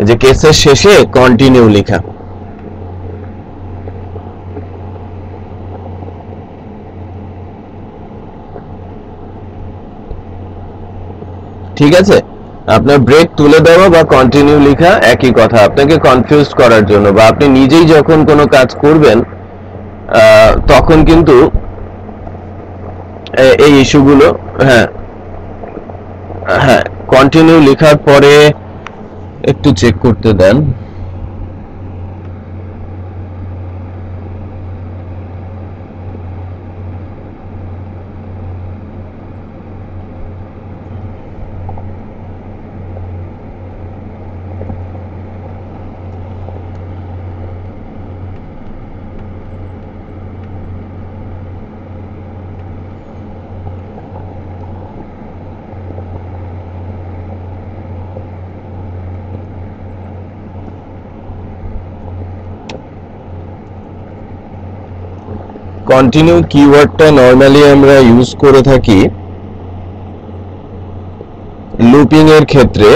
যে কেসের শেষে কন্টিনিউ লেখা। ঠিক আছে, আপনার ব্রেক তুলে দেওয়া বা কন্টিনিউ লেখা একই কথা, আপনাকে কনফিউজ করার জন্য, বা আপনি নিজেই যখন কোনো কাজ করবেন তখন কিন্তু এই ইস্যুগুলো, হ্যাঁ হ্যাঁ, কন্টিনিউ লেখার পরে একটু চেক করতে দেন। কন্টিনিউ কিওয়ার্ডটা নরমালি আমরা ইউজ করে থাকি লুপিং এর ক্ষেত্রে।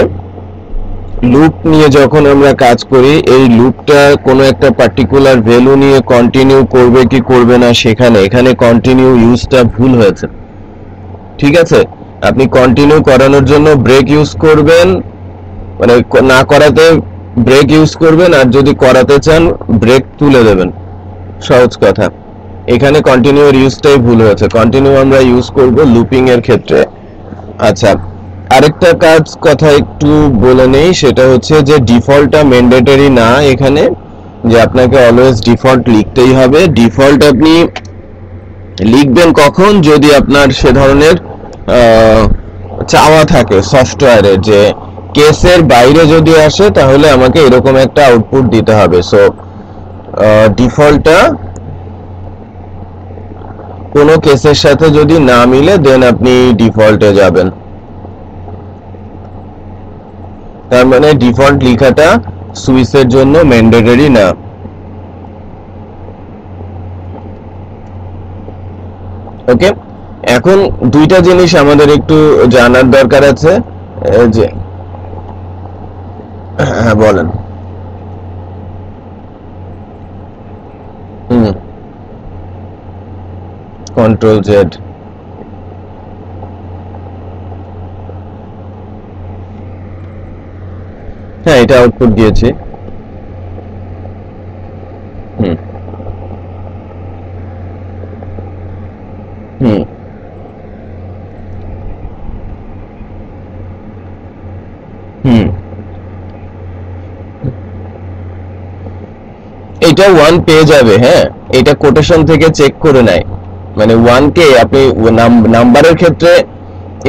লুপ নিয়ে যখন আমরা কাজ করি, এই লুপটা কোনো একটা পার্টিকুলার ভ্যালু নিয়ে কন্টিনিউ করবে কি করবে না, সেখানে এখানে কন্টিনিউ ইউজটা ভুল হয়েছে। ঠিক আছে, আপনি কন্টিনিউ করানোর জন্য ব্রেক ইউজ করবেন, মানে না করাতে ব্রেক ইউজ করবেন, আর যদি করাতে চান ব্রেক তুলে দেবেন। সহজ কথা, এখানে কন্টিনিউ এর ইউজটাই ভুল হয়েছে। কন্টিনিউ আমরা ইউজ করব লুপিং এর ক্ষেত্রে। আচ্ছা, আরেকটা কথা একটু বলে নেই, সেটা হচ্ছে যে ডিফল্টটা ম্যান্ডেটরি না এখানে। যে আপনাকে অলওয়েজ ডিফল্ট লিখতেই হবে। ডিফল্ট আপনি লিখবেন কখন, যদি আপনার সে ধরনের চাওয়া থাকে সফটওয়্যারে যে কেসের বাইরে যদি আসে তাহলে আমাকে এরকম একটা আউটপুট দিতে হবে। সো ডিফল্টটা কোনো কেসের সাথে যদি না মিলে দেন আপনি ডিফল্টে যাবেন। তার মানে ডিফল্ট লেখাটা সুইচের জন্য ম্যান্ডেটরি না। ওকে, এখন দুইটা জিনিস আমাদের একটু জানার দরকার আছে যে হ্যাঁ বলেন। কন্ট্রোল জেড, হ্যাঁ এটা আউটপুট দিয়েছে। হুম হুম হুম এটা 1 পেয়ে যাবে। হ্যাঁ, এটা কোটেশন থেকে চেক করে নেয়, মানে 1 কে আপনি নাম্বারের ক্ষেত্রে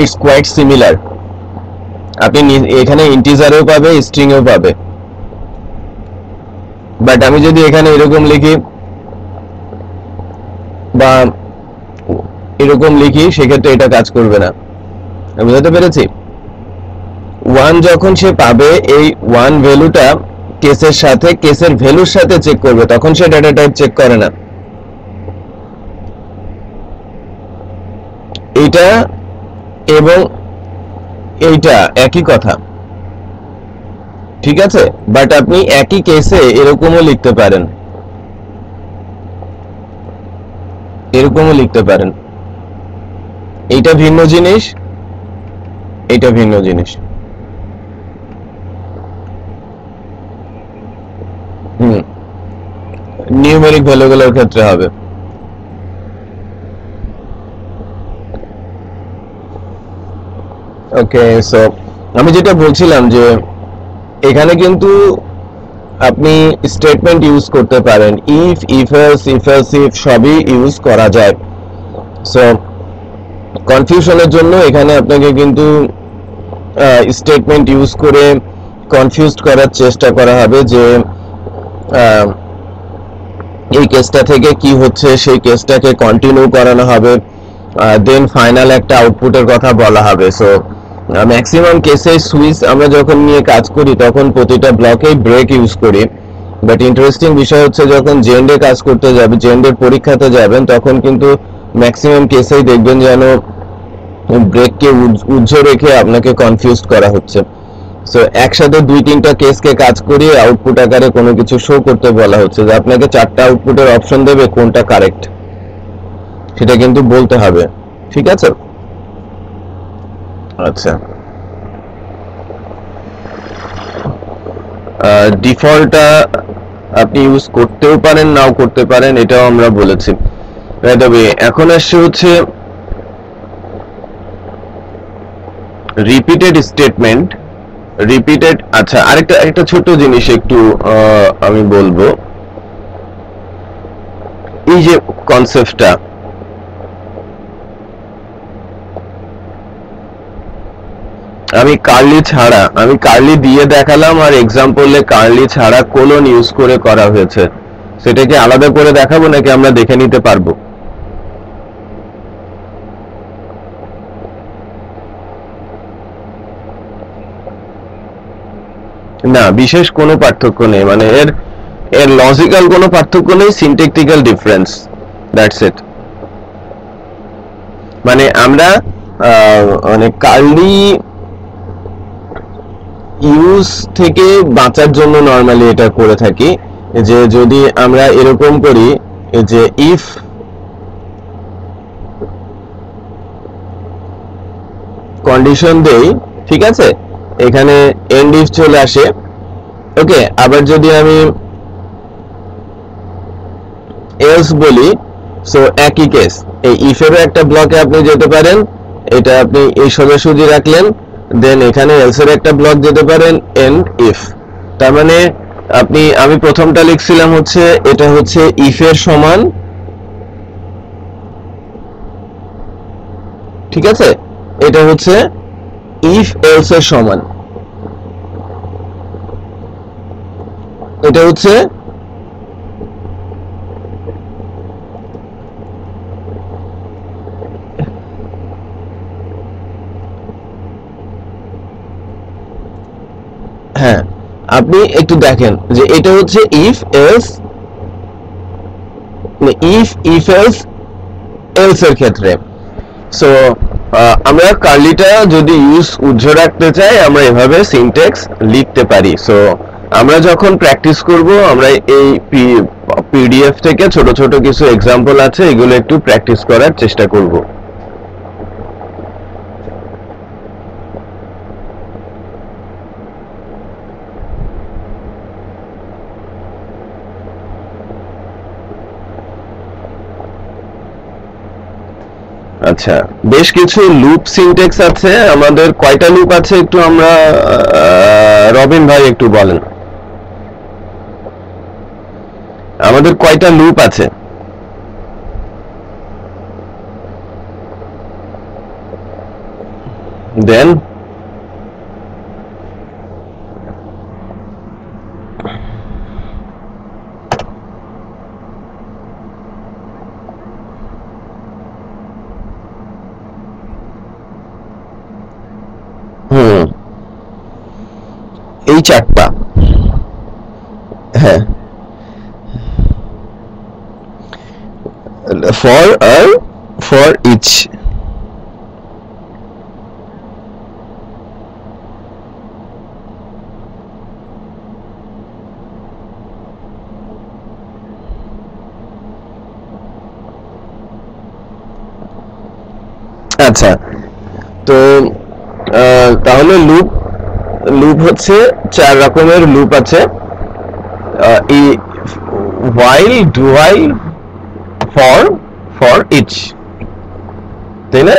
ইটস কোয়াইট সিমিলার। আপনি এখানে ইন্টিজারেও পাবে, স্ট্রিংও পাবে। বাট আমি যদি এখানে এরকম লিখি বা এরকম লিখি সেক্ষেত্রে এটা কাজ করবে না। বুঝতে পেরেছি? 1 যখন সে পাবে, এই 1 ভ্যালুটা কেসের সাথে, কেসের ভ্যালুর সাথে চেক করবে, তখন সে ডেটা টাইপ চেক করে না। এটা এবং এইটা একই কথা, ঠিক আছে? বাট আপনি একই কেসে এরকমও লিখতে পারেন, এরকমও লিখতে পারেন। এটা ভিন্ন জিনিস, এটা ভিন্ন জিনিস। নিউমেরিক ভ্যালুগুলোর ক্ষেত্রে হবে। ওকে, সো আমি যেটা বলছিলাম যে এখানে কিন্তু আপনি স্টেটমেন্ট ইউজ করতে পারেন, if, if else, if else if সবই ইউজ করা যায়। সো কনফিউশনের জন্য এখানে আপনাকে কিন্তু স্টেটমেন্ট ইউজ করে কনফিউজড করার চেষ্টা করা হবে যে এই কেসটা থেকে কি হচ্ছে, সেই কেসটাকে কন্টিনিউ করানো হবে, দেন ফাইনাল একটা আউটপুটের কথা বলা হবে। সো ম্যাক্সিমাম কেসে সুইচ আমরা যখন নিয়ে কাজ করি তখন প্রতিটা ব্লকেই ব্রেক ইউজ করি। বাট ইন্টারেস্টিং বিষয় হচ্ছে যখন জেন্ডে কাজ করতে যাবে, জেন্ডের পরীক্ষাতে যাবেন, তখন কিন্তু ম্যাক্সিমাম কেসেই দেখবেন যেন ব্রেককে উজ্জ্ব রেখে আপনাকে কনফিউজড করা হচ্ছে। সো একসাথে 2-3টা কেসকে কাজ করিয়ে আউটপুট আকারে কোনো কিছু শো করতে বলা হচ্ছে, যে আপনাকে 4টা আউটপুটের অপশন দেবে, কোনটা কারেক্ট সেটা কিন্তু বলতে হবে, ঠিক আছে? আচ্ছা, ডিফল্টটা আপনি ইউজ করতেও পারেন, নাও করতে পারেন, এটাও আমরা বলেছি। তবে এখন আসছে হচ্ছে রিপিটেড স্টেটমেন্ট, রিপিটেড। আচ্ছা, আরেকটা ছোট জিনিস একটু আমি বলবো, এই যে কনসেপ্টটা, আমি কার্লি দিয়ে দেখালাম আর এক্সাম্পলে কার্লি ছাড়া কোলন ইউজ করে করা হয়েছে, সেটাকে আলাদা করে দেখাবো নাকি আমরা দেখে নিতে পারবো? না, বিশেষ কোনো পার্থক্য নেই, মানে এর লজিক্যাল কোনো পার্থক্য নেই, সিনট্যাকটিক্যাল ডিফারেন্স, দ্যাটস ইট। মানে আমরা মানে কার্লি ইউজ থেকে বাঁচার জন্য নরমালি এটা করে থাকি, যে যদি আমরা এরকম করি যে ইফ কন্ডিশন দেই, ঠিক আছে, এখানে এন্ড ইফ চলে আসে। ওকে, আবার যদি আমি এলস বলি, সো একই কেস, এই ইফেরও একটা ব্লকে আপনি যেতে পারেন, এটা আপনি এই সোজাসুজি রাখলেন, দেন এখানে এলস এর একটা ব্লক যেতে পারেন, এন্ড ইফ। তার মানে আমি প্রথমটা লিখছিলাম হচ্ছে এটা হচ্ছে ইফ এর সমান, ঠিক আছে, এটা হচ্ছে ইফ এলস এর সমান, এটা হচ্ছে হ্যাঁ আপনি একটু দেখেন যে এটা হচ্ছে if else, if else else এর ক্ষেত্রে। সো আমরা কার্লিটা যদি উজ্জ্ব রাখতে চাই আমরা এভাবে সিনট্যাক্স লিখতে পারি। সো আমরা যখন প্র্যাকটিস করব আমরা এই পিডিএফ থেকে ছোট ছোট কিছু এক্সাম্পল আছে, এগুলো একটু প্র্যাকটিস করার চেষ্টা করব। আচ্ছা, বেশ কিছু লুপ সিনট্যাক্স আছে। আমাদের কয়টা লুপ আছে একটু আমরা রবিন ভাই একটু বলেন আমাদের কয়টা লুপ আছে? দেন এই চারটা, হ্যাঁ, ফর আর ফর ইচ। আচ্ছা, তো তাহলে লুপ লুপ হচ্ছে চার রকমের লুপ আছে, while do while for for each, তাই না?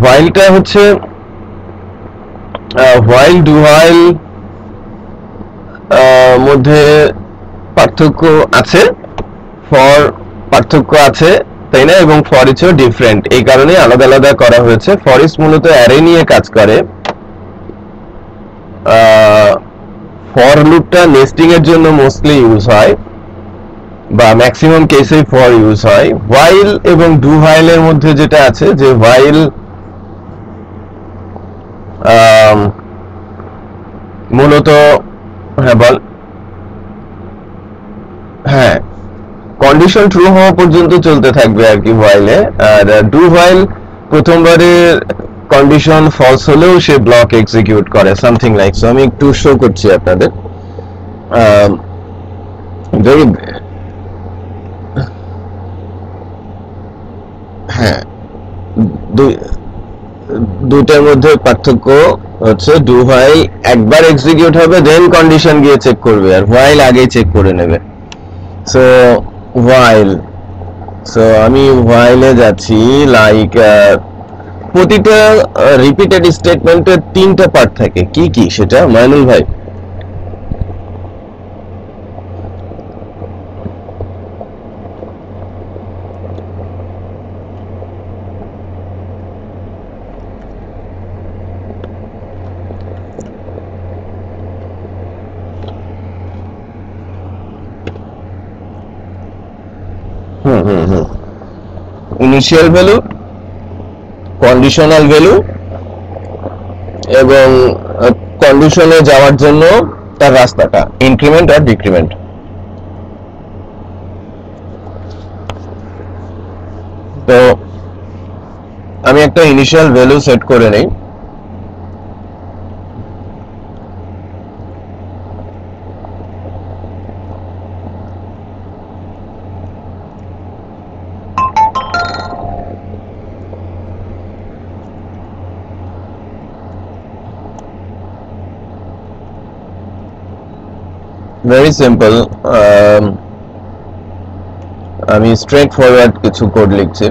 whileটা হচ্ছে while do while মধ্যে পার্থক্য আছে, for পার্থক্য আছে, তাই না? এবং for each ও ডিফারেন্ট, এই কারণে আলাদা আলাদা করা হয়েছে। for each মূলত অ্যারে নিয়ে কাজ করে। ফর লুপটা নেস্টিং এর জন্য মোস্টলি ইউজ হয় বা ম্যাক্সিমাম কেসে ফর ইউজ হয়। while এবং ডু while এর মধ্যে যেটা আছে যে while মূলত, হ্যাঁ বল, হ্যাঁ কন্ডিশন ট্রু হওয়া পর্যন্ত চলতে থাকবে আর কি while এ। আর ডু while প্রথমবারে কন্ডিশন ফলস হলেও সে ব্লক এক্সিকিউট করে, সামথিং লাইক। সো আমি একটু শো করছি আপনাদের। হ্যাঁ, দুটার মধ্যে পার্থক্য হচ্ছে ডু while একবার এক্সিকিউট হবে দেন কন্ডিশন গিয়ে চেক করবে, আর while আগেই চেক করে নেবে। সো while, সো আমি while এ যাচ্ছি, লাইক প্রতিটা রিপিটেড স্টেটমেন্টের তিনটা পার্ট থাকে, কি কি সেটা মাইনুল ভাই? ইনিশিয়াল ভ্যালু, কন্ডিশনাল ভ্যালু, এবং কন্ডিশনে যাওয়ার জন্য তার রাস্তাটা, ইনক্রিমেন্ট আর ডিক্রিমেন্ট। তো আমি একটা ইনিশিয়াল ভ্যালু সেট করে নেই। ভেরি সিম্পল, আমি স্ট্রেট ফরওয়ার্ড কিছু কোড লিখছি।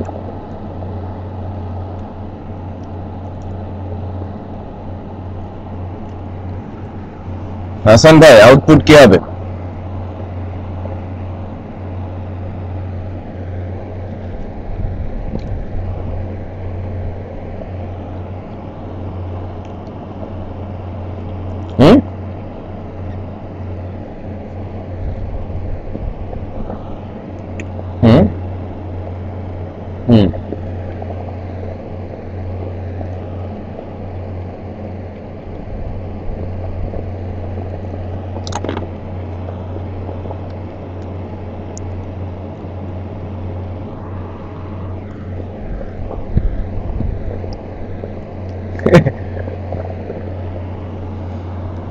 হাসান ভাই আউটপুট কি হবে? হুম হুম হুম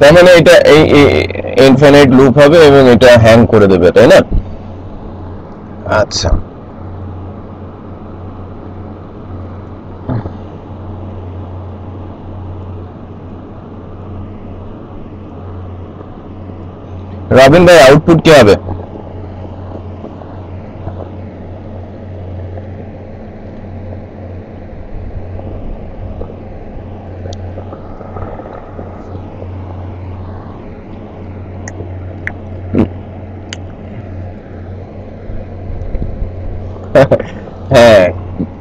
তার মানে এটা এই ইনফিনিট লুপ হবে এবং এটা হ্যাং করে দেবে, তাই না? আচ্ছা, রবিন ভাই আউটপুট কি হবে? হ্যাঁ,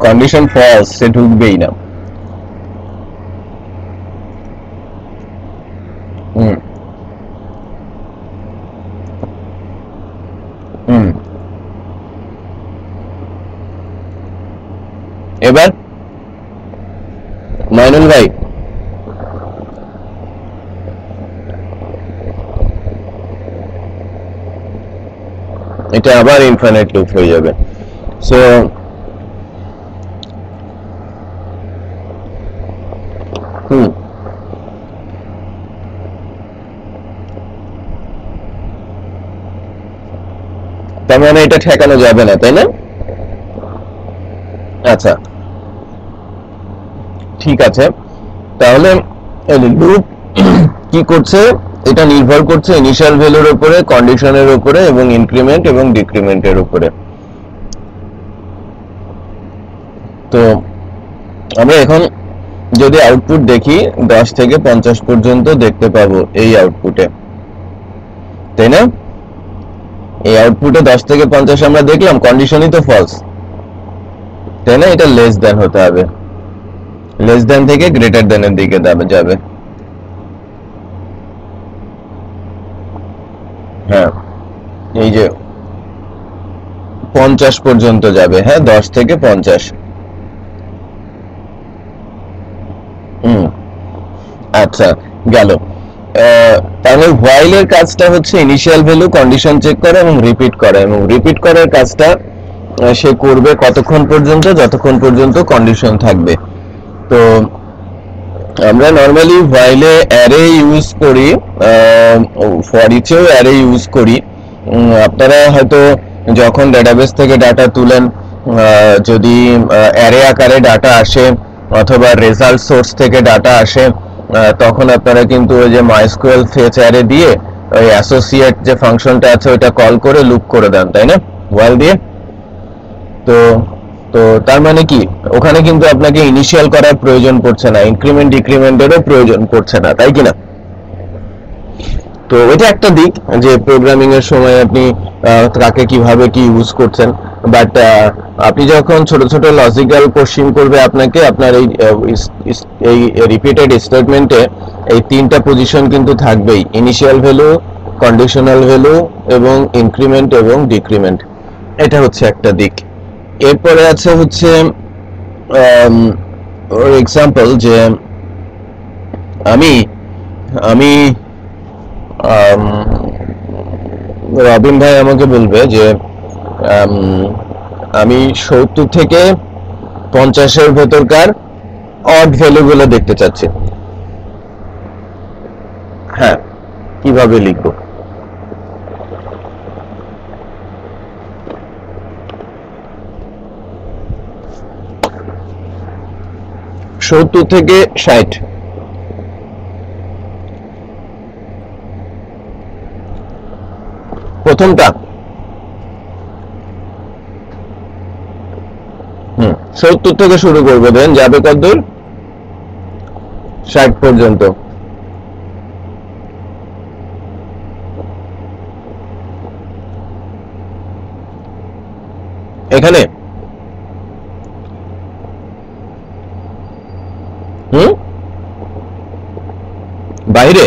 কন্ডিশন ফলস, সে ঢুকবেই না। হুম হুম এবার মাইনুল ভাই, এটা আবার ইনফিনিট লুপ হয়ে যাবে। সো হুম তার মানে এটা ঠেকানো যাবে না, তাই না? আচ্ছা, ঠিক আছে। তাহলে লুপ কি করছে, এটা নির্ভর করছে ইনিশিয়াল ভ্যালুর উপরে, কন্ডিশনের উপরে এবং ইনক্রিমেন্ট এবং ডিক্রিমেন্টের উপরে। তো আমরা এখন যদি আউটপুট দেখি 10 থেকে 50 পর্যন্ত দেখতে পাবো এই আউটপুটে, তাই না? এই আউটপুটে 10 থেকে 50 আমরা দেখলাম, কন্ডিশনই তো ফলস, তাই না? এটা লেস দ্যান হতে হবে, লেস দ্যান থেকে গ্রেটার দ্যানের দিকে যাবে। হ্যাঁ, এই যে 50 পর্যন্ত যাবে, হ্যাঁ 10 থেকে 50। হুম আচ্ছা, গেল। তাহলে হোয়াইল এর কাজটা হচ্ছে ইনিশিয়াল ভ্যালু কন্ডিশন চেক করা এবং রিপিট করা, এবং রিপিট করার কাজটা সে করবে কতক্ষণ পর্যন্ত, যতক্ষণ পর্যন্ত কন্ডিশন থাকবে। তো আমরা নরমালি হোয়াইলে অ্যারে ইউজ করি, ফর ইচেও অ্যারে ইউজ করি। আপনারা হয়তো যখন ডেটাবেস থেকে ডাটা তুলেন, যদি অ্যারে আকারে ডাটা আসে অথবা রেজাল্ট সোর্স থেকে ডাটা আসে, তখন আপনারা কিন্তু ওই যে মাইস্কুয়েল ফেচ অ্যারে দিয়ে ওই অ্যাসোসিয়েট যে ফাংশনটা আছে ওটা কল করে লুপ করে দেন, তাই না, হোয়াইল দিয়ে? তো তো তার মানে কি, ওখানে কিন্তু আপনাকে ইনিশিয়াল করার প্রয়োজন পড়ছে না, ইনক্রিমেন্ট ডিক্রিমেন্টেরও প্রয়োজন পড়ছে না, তাই কিনা? তো এটা একটা দিক, যে প্রোগ্রামিং এর সময় আপনি তাকে কিভাবে কি ইউজ করছেন। বাট আপনি যখন ছোট ছোট লজিক্যাল কোশ্চেন করবে আপনাকে, আপনার এই রিপিটেড স্টেটমেন্টে এই তিনটা পজিশন কিন্তু থাকবেই, ইনিশিয়াল ভ্যালু, কন্ডিশনাল ভ্যালু এবং ইনক্রিমেন্ট এবং ডিক্রিমেন্ট। এটা হচ্ছে একটা দিক। এরপরে আছে হচ্ছে এক্সাম্পল, যে আমি আমি আম, রবিন ভাই আমাকে বলবে যে আম, আমি 70 থেকে 50-এর ভেতরকার অড ভ্যালু গুলো দেখতে চাচ্ছি। হ্যাঁ, কিভাবে লিখবো? 70 থেকে 60, প্রথমটা। 70 থেকে শুরু করবো, দেন যাবে কতদূর? 60 পর্যন্ত। এখানে হুম বাইরে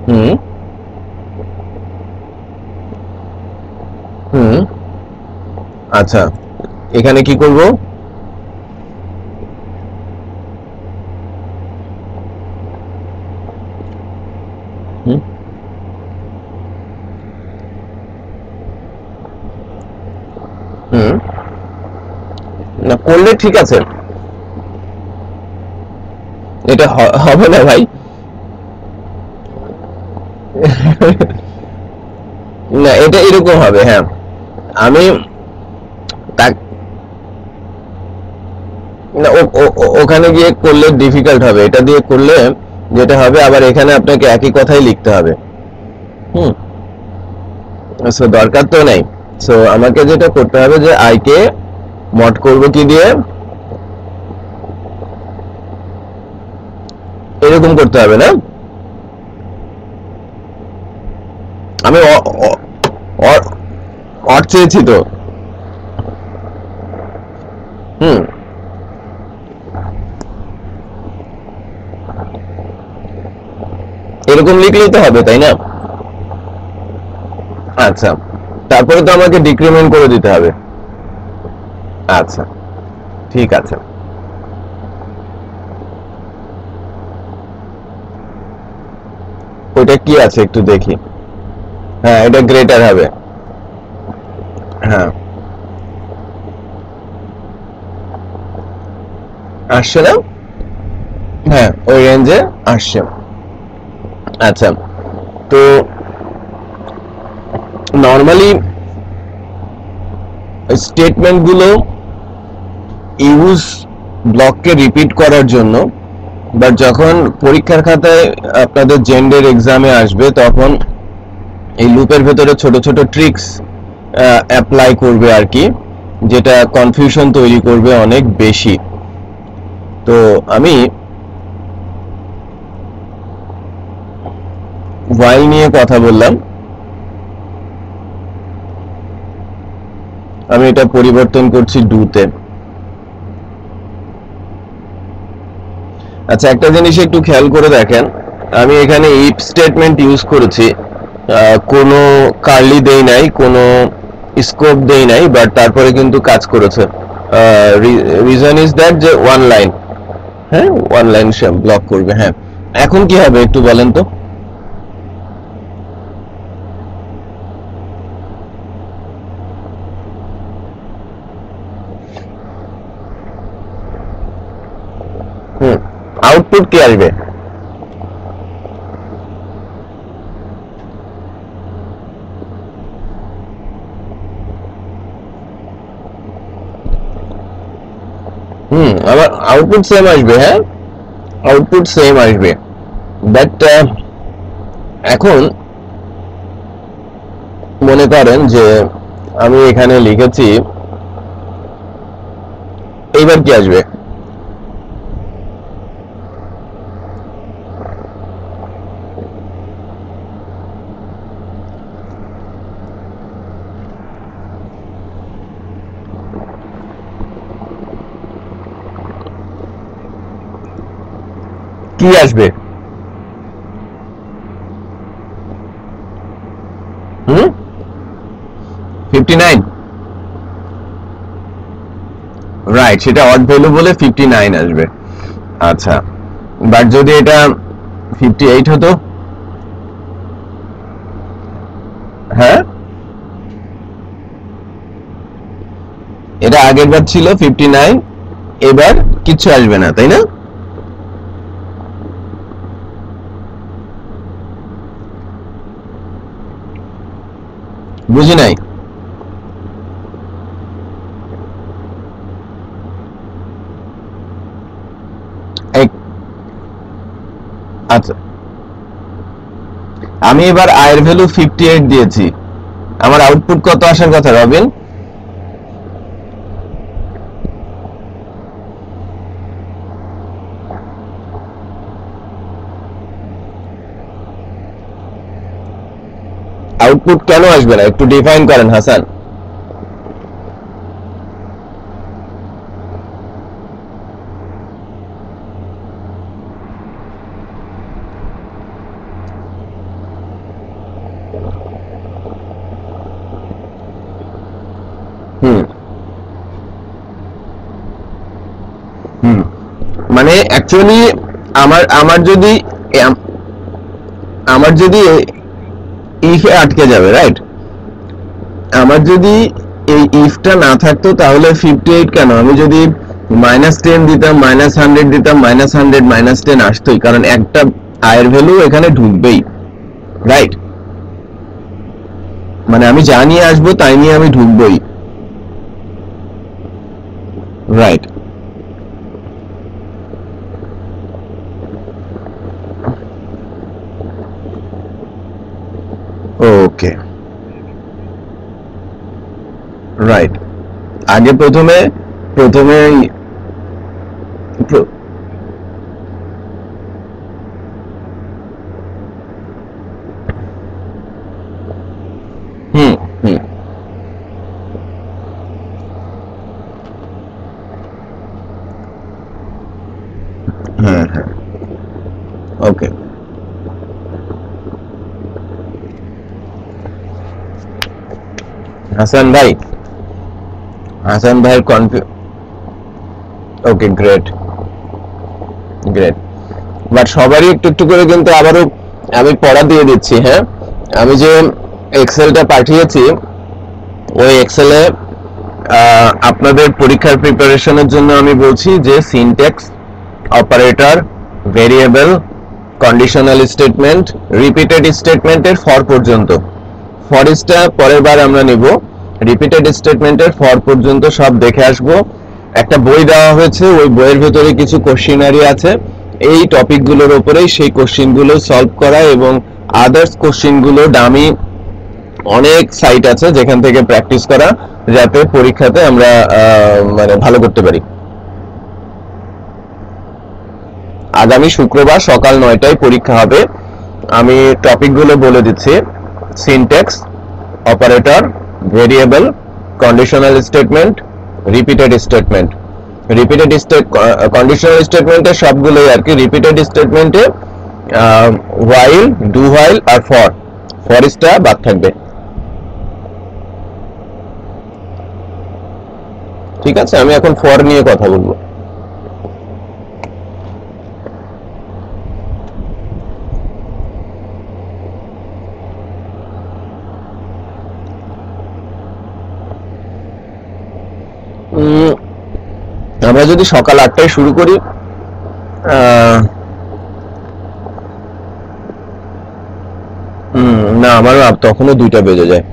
হুম হুম আচ্ছা এখানে কি করব হুম হুম না করলে ঠিক আছে এটা হবে না ভাই না এটা এরকম হবে হ্যাঁ আমি তা- না ওখানে গিয়ে করলে ডিফিকাল্ট হবে এটা দিয়ে করলে যেটা হবে আবার এখানে আপনাকে একই কথাই লিখতে হবে হুম সো দরকার তো নেই সো আমাকে যেটা করতে হবে যে আই কে মড করব কি দিয়ে এরকম করতে হবে না আমি অর চেয়েছি তো হুম এরকম লিখলেই তো হবে তাই না আচ্ছা তারপরে তো আমাকে ডিক্রিমেন্ট করে দিতে হবে আচ্ছা ঠিক আছে ওইটা কি আছে একটু দেখি হ্যাঁ এটা গ্রেটার হবে হ্যাঁ আসছে না হ্যাঁ ওই রেঞ্জে আসছে আচ্ছা তো নর্মালি স্টেটমেন্ট গুলো ইউজ ব্লককে রিপিট করার জন্য বাট যখন পরীক্ষার খাতায় আপনাদের জেন্ডার এক্সামে আসবে তখন এই লুপের ভেতরে ছোট ছোট ট্রিক্স অ্যাপ্লাই করবে আর কি যেটা কনফিউশন তৈরি করবে অনেক বেশি তো আমি while নিয়ে কথা বললাম আমি এটা পরিবর্তন করছি do তে আচ্ছা একটা জিনিস একটু খেয়াল করে দেখেন আমি এখানে if স্টেটমেন্ট ইউজ করেছি কোনো কার্লি দেই নাই কোনো স্কোপ দেই নাই বাট তারপরে কিন্তু কাজ করেছে রিজন ইজ দ্যাট যে ওয়ান লাইন হ্যাঁ ওয়ান লাইন ব্লক করবে হ্যাঁ এখন কি হবে একটু বলেন তো হুম আউটপুট কি আসবে আবার আউটপুট সেম আসবে হ্যাঁ আউটপুট সেম আসবে বাট এখন মনে করেন যে আমি এখানে লিখেছি এইবার কি আসবে কি আসবে হুম 59 রাইট সেটা অড ভ্যালু বলে 59 আসবে আচ্ছা বাট যদি এটা 58 হতো হ্যাঁ এটা আগের বার ছিল 59 এবার কিচ্ছু আসবে না তাই না বুঝি নাই আচ্ছা আমি এবার আয়ের ভ্যালু 58 দিয়েছি আমার আউটপুট কত আসার কথা রবিন আউটপুট কেন আসবে না একটু ডিফাইন করেন হাসান। হুম হুম মানে অ্যাকচুয়ালি আমার আমার যদি আমার যদি ইফে আটকে যাবে, রাইট? আমার যদি এই ইফটা না থাকতো তাহলে 58 কেন, আমি যদি -10 দিতাম, -100 দিতাম, -100 -10 আসতোই, কারণ একটা আয়ের ভ্যালু এখানে ঢুকবেই, রাইট? মানে আমি যা নিয়ে আসবো তাই নিয়ে আমি ঢুকবোই, রাইট? ওকে, রাইট। আগে প্রথমে প্রথমে প্র- হুম হুম হ্যাঁ হ্যাঁ, ওকে। হাসান ভাই, হাসান ভাইয়ের ওকে, গ্রেট গ্রেট। বাট সবারই একটু একটু করে কিন্তু আবারও আমি পড়া দিয়ে দিচ্ছি, হ্যাঁ? আমি যে এক্সেলটা পাঠিয়েছি, ওই এক্সেলে আপনাদের পরীক্ষার প্রিপারেশনের জন্য আমি বলছি যে syntax, operator, variable, conditional statement, repeated স্টেটমেন্টের ফর পর্যন্ত, ফরেস্টটা পরের বার আমরা নিব, রিপিটেড স্টেটমেন্টের ফর পর্যন্ত সব দেখে আসব। একটা বই দেওয়া হয়েছে, ওই বইয়ের ভেতরে কিছু কোশ্চিনারি আছে, এই টপিকগুলোর উপরেই সেই কোশ্চিনগুলো সলভ করা, এবং আদার্স কোশ্চিনগুলো ডামি অনেক সাইট আছে যেখান থেকে প্র্যাকটিস করা, যাতে পরীক্ষাতে আমরা মানে ভালো করতে পারি। আগামী শুক্রবার সকাল 9টায় পরীক্ষা হবে। আমি টপিকগুলো বলে দিচ্ছি: syntax, operator, variable, conditional statement, repeated statement. Repeated conditional স্টেটমেন্টের সবগুলোই আর কি। রিপিটেড স্টেটমেন্টে হোয়াইল, ডু হোয়াইল আর ফর, ফরেস্টটা বাদ থাকবে। ঠিক আছে, আমি এখন ফর নিয়ে কথা বলবো। আমরা যদি সকাল 8টায় শুরু করি, না, আমারও তখনও 2টা বেজে যায়।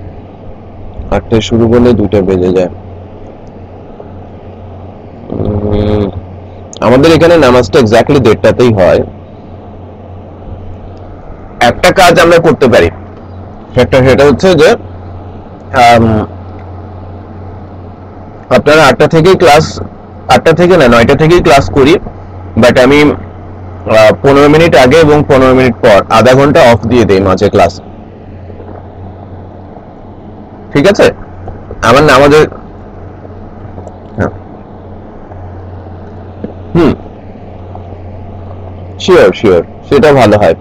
8টায় শুরু করলে 2টা বেজে যায়। আমাদের এখানে নামাজটা এক্স্যাক্টলি 1:30টাতেই হয়। একটা কাজ আমরা করতে পারি, সেটা হচ্ছে যে আপনারা 8টা থেকেই ক্লাস, 8টা থেকে না 9টা থেকেই ক্লাস করি, বাট আমি 15 মিনিট আগে এবং 15 মিনিট পর আধা ঘন্টা অফ দিয়ে দেই মাঝে ক্লাস। ঠিক আছে? আমার আমাদের, হ্যাঁ, হুম, শিওর শিওর, সেটা ভালো হয়।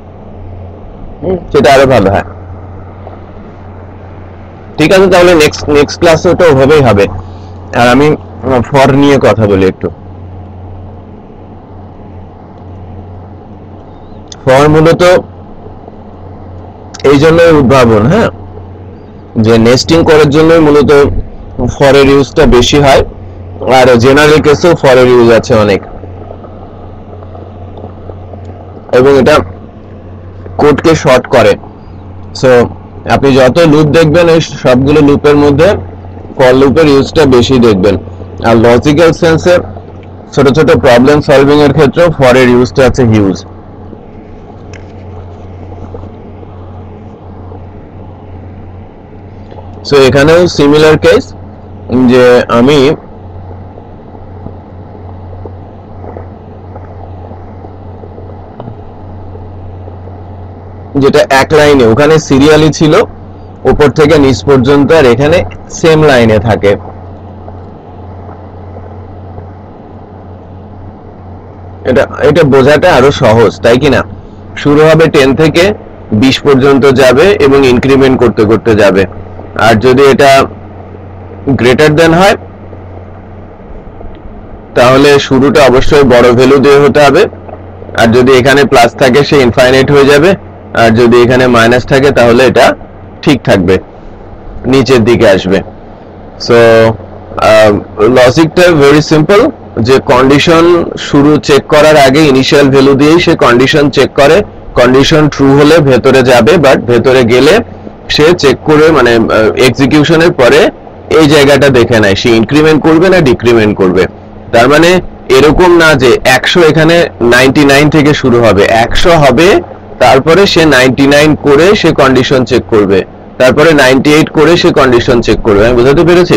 সেটা আরো ভালো হয়। ঠিক আছে, তাহলে নেক্সট নেক্সট ক্লাসে ওটা ওভাবেই হবে। আর আমি ফর নিয়ে কথা বলি একটু। ফর মূলত এই জন্যই উদ্ভাবন, হ্যাঁ, যে নেস্টিং করার জন্যই মূলত ফরের ইউজটা বেশি হয়। আর জেনারেল কেসেও ফরের ইউজ আছে অনেক, এবং এটা কোডকে শর্ট করে। সো আপনি যত লুপ দেখবেন, এই সবগুলো লুপের মধ্যে ফর লুপের ইউজটা বেশি দেখবেন। আর লজিক্যাল সেন্সে ছোট ছোট প্রবলেম সলভিং এর ক্ষেত্রেও ফরের ইউজটা আছে হিউজ। সো এখানেও সিমিলার কেস, যে আমি যেটা এক লাইনে, ওখানে সিরিয়ালি ছিল, উপর থেকে নিচ পর্যন্ত, আর এখানে সেম লাইনে থাকে। এটা বোঝাটা আরো সহজ, তাই কি না? শুরু হবে 10 থেকে 20 পর্যন্ত যাবে এবং ইনক্রিমেন্ট করতে করতে যাবে। আর যদি এটা গ্রেটার দেন হয় তাহলে শুরুটা অবশ্যই বড় ভ্যালু দিয়ে হতে হবে, আর যদি এখানে প্লাস থাকে সে ইনফাইনাইট হয়ে যাবে, আর যদি এখানে মাইনাস থাকে তাহলে এটা ঠিক থাকবে, নিচের দিকে আসবে। সো লজিকটা ভেরি সিম্পল, যে কন্ডিশন শুরু চেক করার আগে ইনিশিয়াল ভ্যালু দিয়েই সে কন্ডিশন চেক করে, কন্ডিশন ট্রু হলে ভেতরে যাবে, বাট ভেতরে গেলে সে চেক করে মানে এক্সিকিউশনের পরে এই জায়গাটা দেখে নেয় সে ইনক্রিমেন্ট করবে না ডিক্রিমেন্ট করবে। তার মানে এরকম না যে 100 এখানে 99 থেকে শুরু হবে, 100 হবে তারপরে সে 99 করে সে কন্ডিশন চেক করবে, তারপরে 98 করে সে কন্ডিশন চেক করবে। আমি বোঝাতে পেরেছি?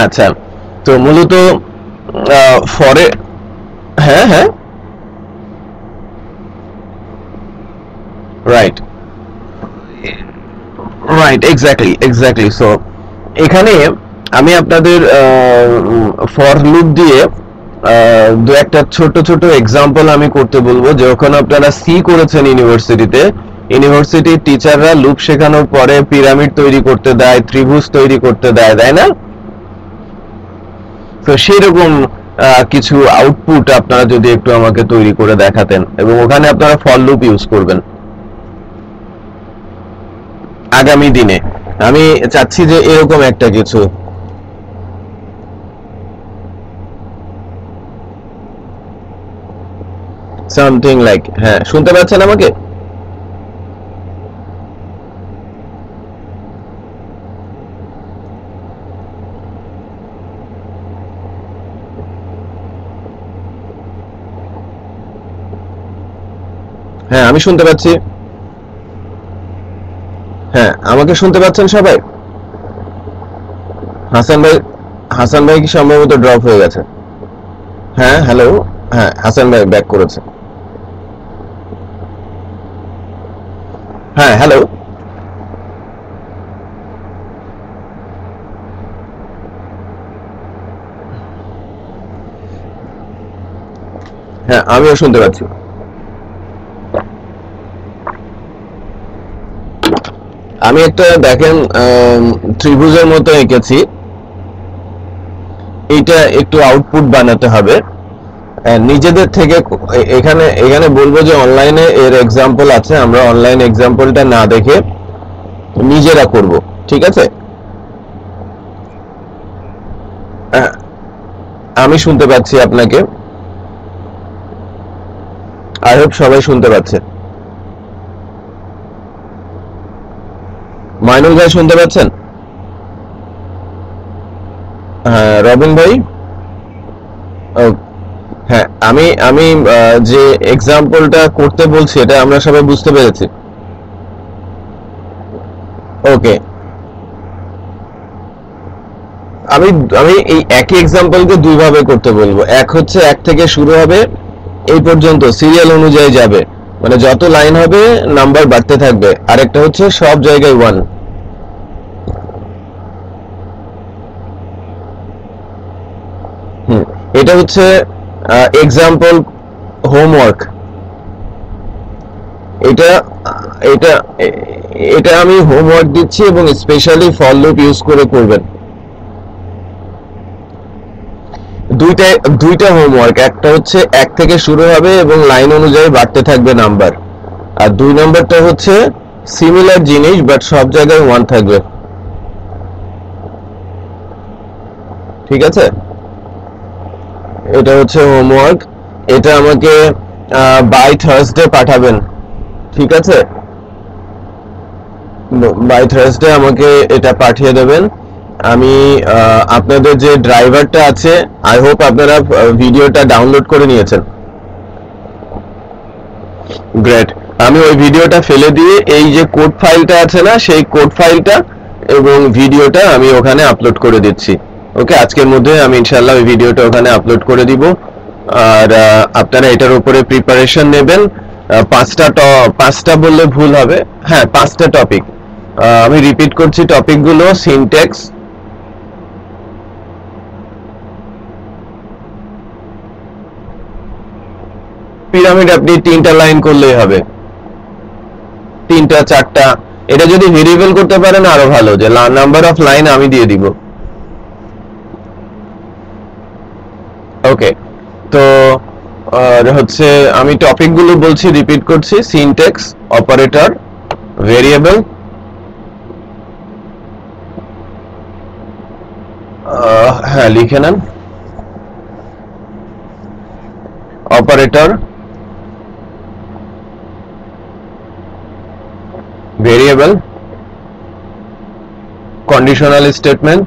আচ্ছা, তো মূলত ফরে হ্যাঁ হ্যাঁ রাইট রাইট এক্স্যাক্টলি। সো এখানে আমি আপনাদের ফর লুপ দিয়ে দু একটা ছোট ছোট এক্সাম্পল আমি করতে বলবো, যখন আপনারা সি করেছেন ইউনিভার্সিটির টিচাররা লুপ শেখানোর পরে পিরামিড তৈরি করতে দেয়, ত্রিভুজ তৈরি করতে দেয়, তাই না? তো সেরকম কিছু আউটপুট আপনারা যদি একটু আমাকে তৈরি করে দেখাতেন, এবং ওখানে আপনারা ফর লুপ ইউজ করবেন আগামী দিনে। আমি চাচ্ছি যে এরকম একটা কিছু। সামথিং লাইক, হ্যাঁ শুনতে পাচ্ছেন আমাকে? হ্যাঁ আমি শুনতে পাচ্ছি। হ্যাঁ আমাকে শুনতে পাচ্ছেন সবাই? হাসান ভাই কি সম্ভবত ড্রপ হয়ে গেছে? হ্যাঁ হ্যালো, হ্যাঁ হাসান ভাই ব্যাক করেছে। হ্যাঁ হ্যালো, হ্যাঁ আমিও শুনতে পাচ্ছি। আমি একটা দেখেন ত্রিভুজের মতো এঁকেছি, এটা একটু আউটপুট বানাতে হবে নিজেদের থেকে। এখানে এখানে বলবো যে অনলাইনে এর এক্সাম্পল আছে, আমরা অনলাইন এক্সাম্পলটা না দেখে নিজেরা করব, ঠিক আছে? আমি শুনতে পাচ্ছি আপনাকে, আই হোপ সবাই শুনতে পাচ্ছে। মাইনুল ভাই শুনতে পাচ্ছেন? হ্যাঁ রবিন ভাই, হ্যাঁ আমি আমি যে এক্সাম্পলটা করতে বলছি এটা আমরা সবাই বুঝতে পেরেছি। ওকে, আমি আমি এই একই এক্সাম্পলকে দুই ভাবে করতে বলবো। এক হচ্ছে 1 থেকে শুরু হবে, এই পর্যন্ত সিরিয়াল অনুযায়ী যাবে, মানে যত লাইন হবে নাম্বার বাড়তে থাকবে। আরেকটা হচ্ছে সব জায়গায় 1। এটা হচ্ছে এক্সাম্পল হোমওয়ার্ক। এটা এটা এটা আমি হোমওয়ার্ক দিচ্ছি এবং স্পেশালি ফর লুপ ইউজ করে করবেন। দুইটা হোমওয়ার্ক, একটা হচ্ছে 1 থেকে শুরু হবে এবং লাইন অনুযায়ী বাড়তে থাকবে নাম্বার, আর 2 নাম্বারটা হচ্ছে সিমিলার জিনিস বাট সব জায়গায় 1 থাকবে, ঠিক আছে? এটা হচ্ছে হোমওয়ার্ক। এটা আমাকে বাই থার্সডে পাঠাবেন, ঠিক আছে? বাই থার্সডে আমাকে এটা পাঠিয়ে দেবেন। আমি আপনাদের যে ড্রাইভারটা আছে, আই হোপ আপনারা ভিডিওটা ডাউনলোড করে নিয়েছেন। গ্রেট। আমি ওই ভিডিওটা ফেলে দিয়ে এই যে কোড ফাইলটা আছে না, সেই কোড ফাইলটা এবং ভিডিওটা আমি ওখানে আপলোড করে দিচ্ছি। ওকে, আজকের মধ্যে আমি ইনশাআল্লাহ ওই ভিডিওটা ওখানে আপলোড করে দিব। আর আপনারা এটার উপরে প্রিপারেশন নেবেন। পাঁচটা বললে ভুল হবে। হ্যাঁ, 5টা টপিক। আমি রিপিট করছি টপিকগুলো: সিনট্যাক্স, পিরামিড আপনি 3টা লাইন করলেই হবে, 3টা 4টা। এটা যদি ভেরিয়েবল করতে পারেন আরো ভালো, যে নাম্বার অফ লাইন আমি দিয়ে দিব। ওকে, তো হচ্ছে আমি টপিকগুলো বলছি, রিপিট করছি: সিনট্যাক্স, অপারেটর, ভেরিয়েবল, হ্যাঁ লিখে নেন, operator, variable, conditional statement,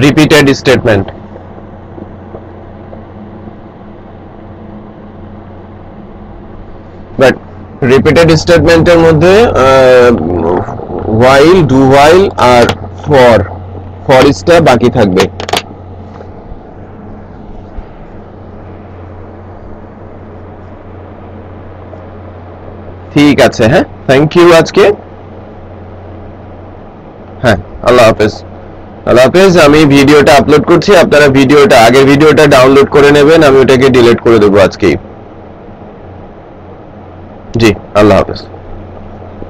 repeated statement. But repeated স্টেটমেন্টের মধ্যে while, do while R for ইসটা বাকি থাকবে। ঠিক আছে, হ্যাঁ, থ্যাংক ইউ আজকে। হ্যাঁ, আল্লাহ হাফেজ। আল্লাহ হাফেজ। আমি ভিডিওটা আপলোড করছি, আপনারা আগের ভিডিওটা ডাউনলোড করে নেবেন, আমি ওটাকে ডিলিট করে দেবো আজকেই। জি, আল্লাহ হাফেজ।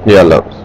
জি, আল্লাহ হাফেজ।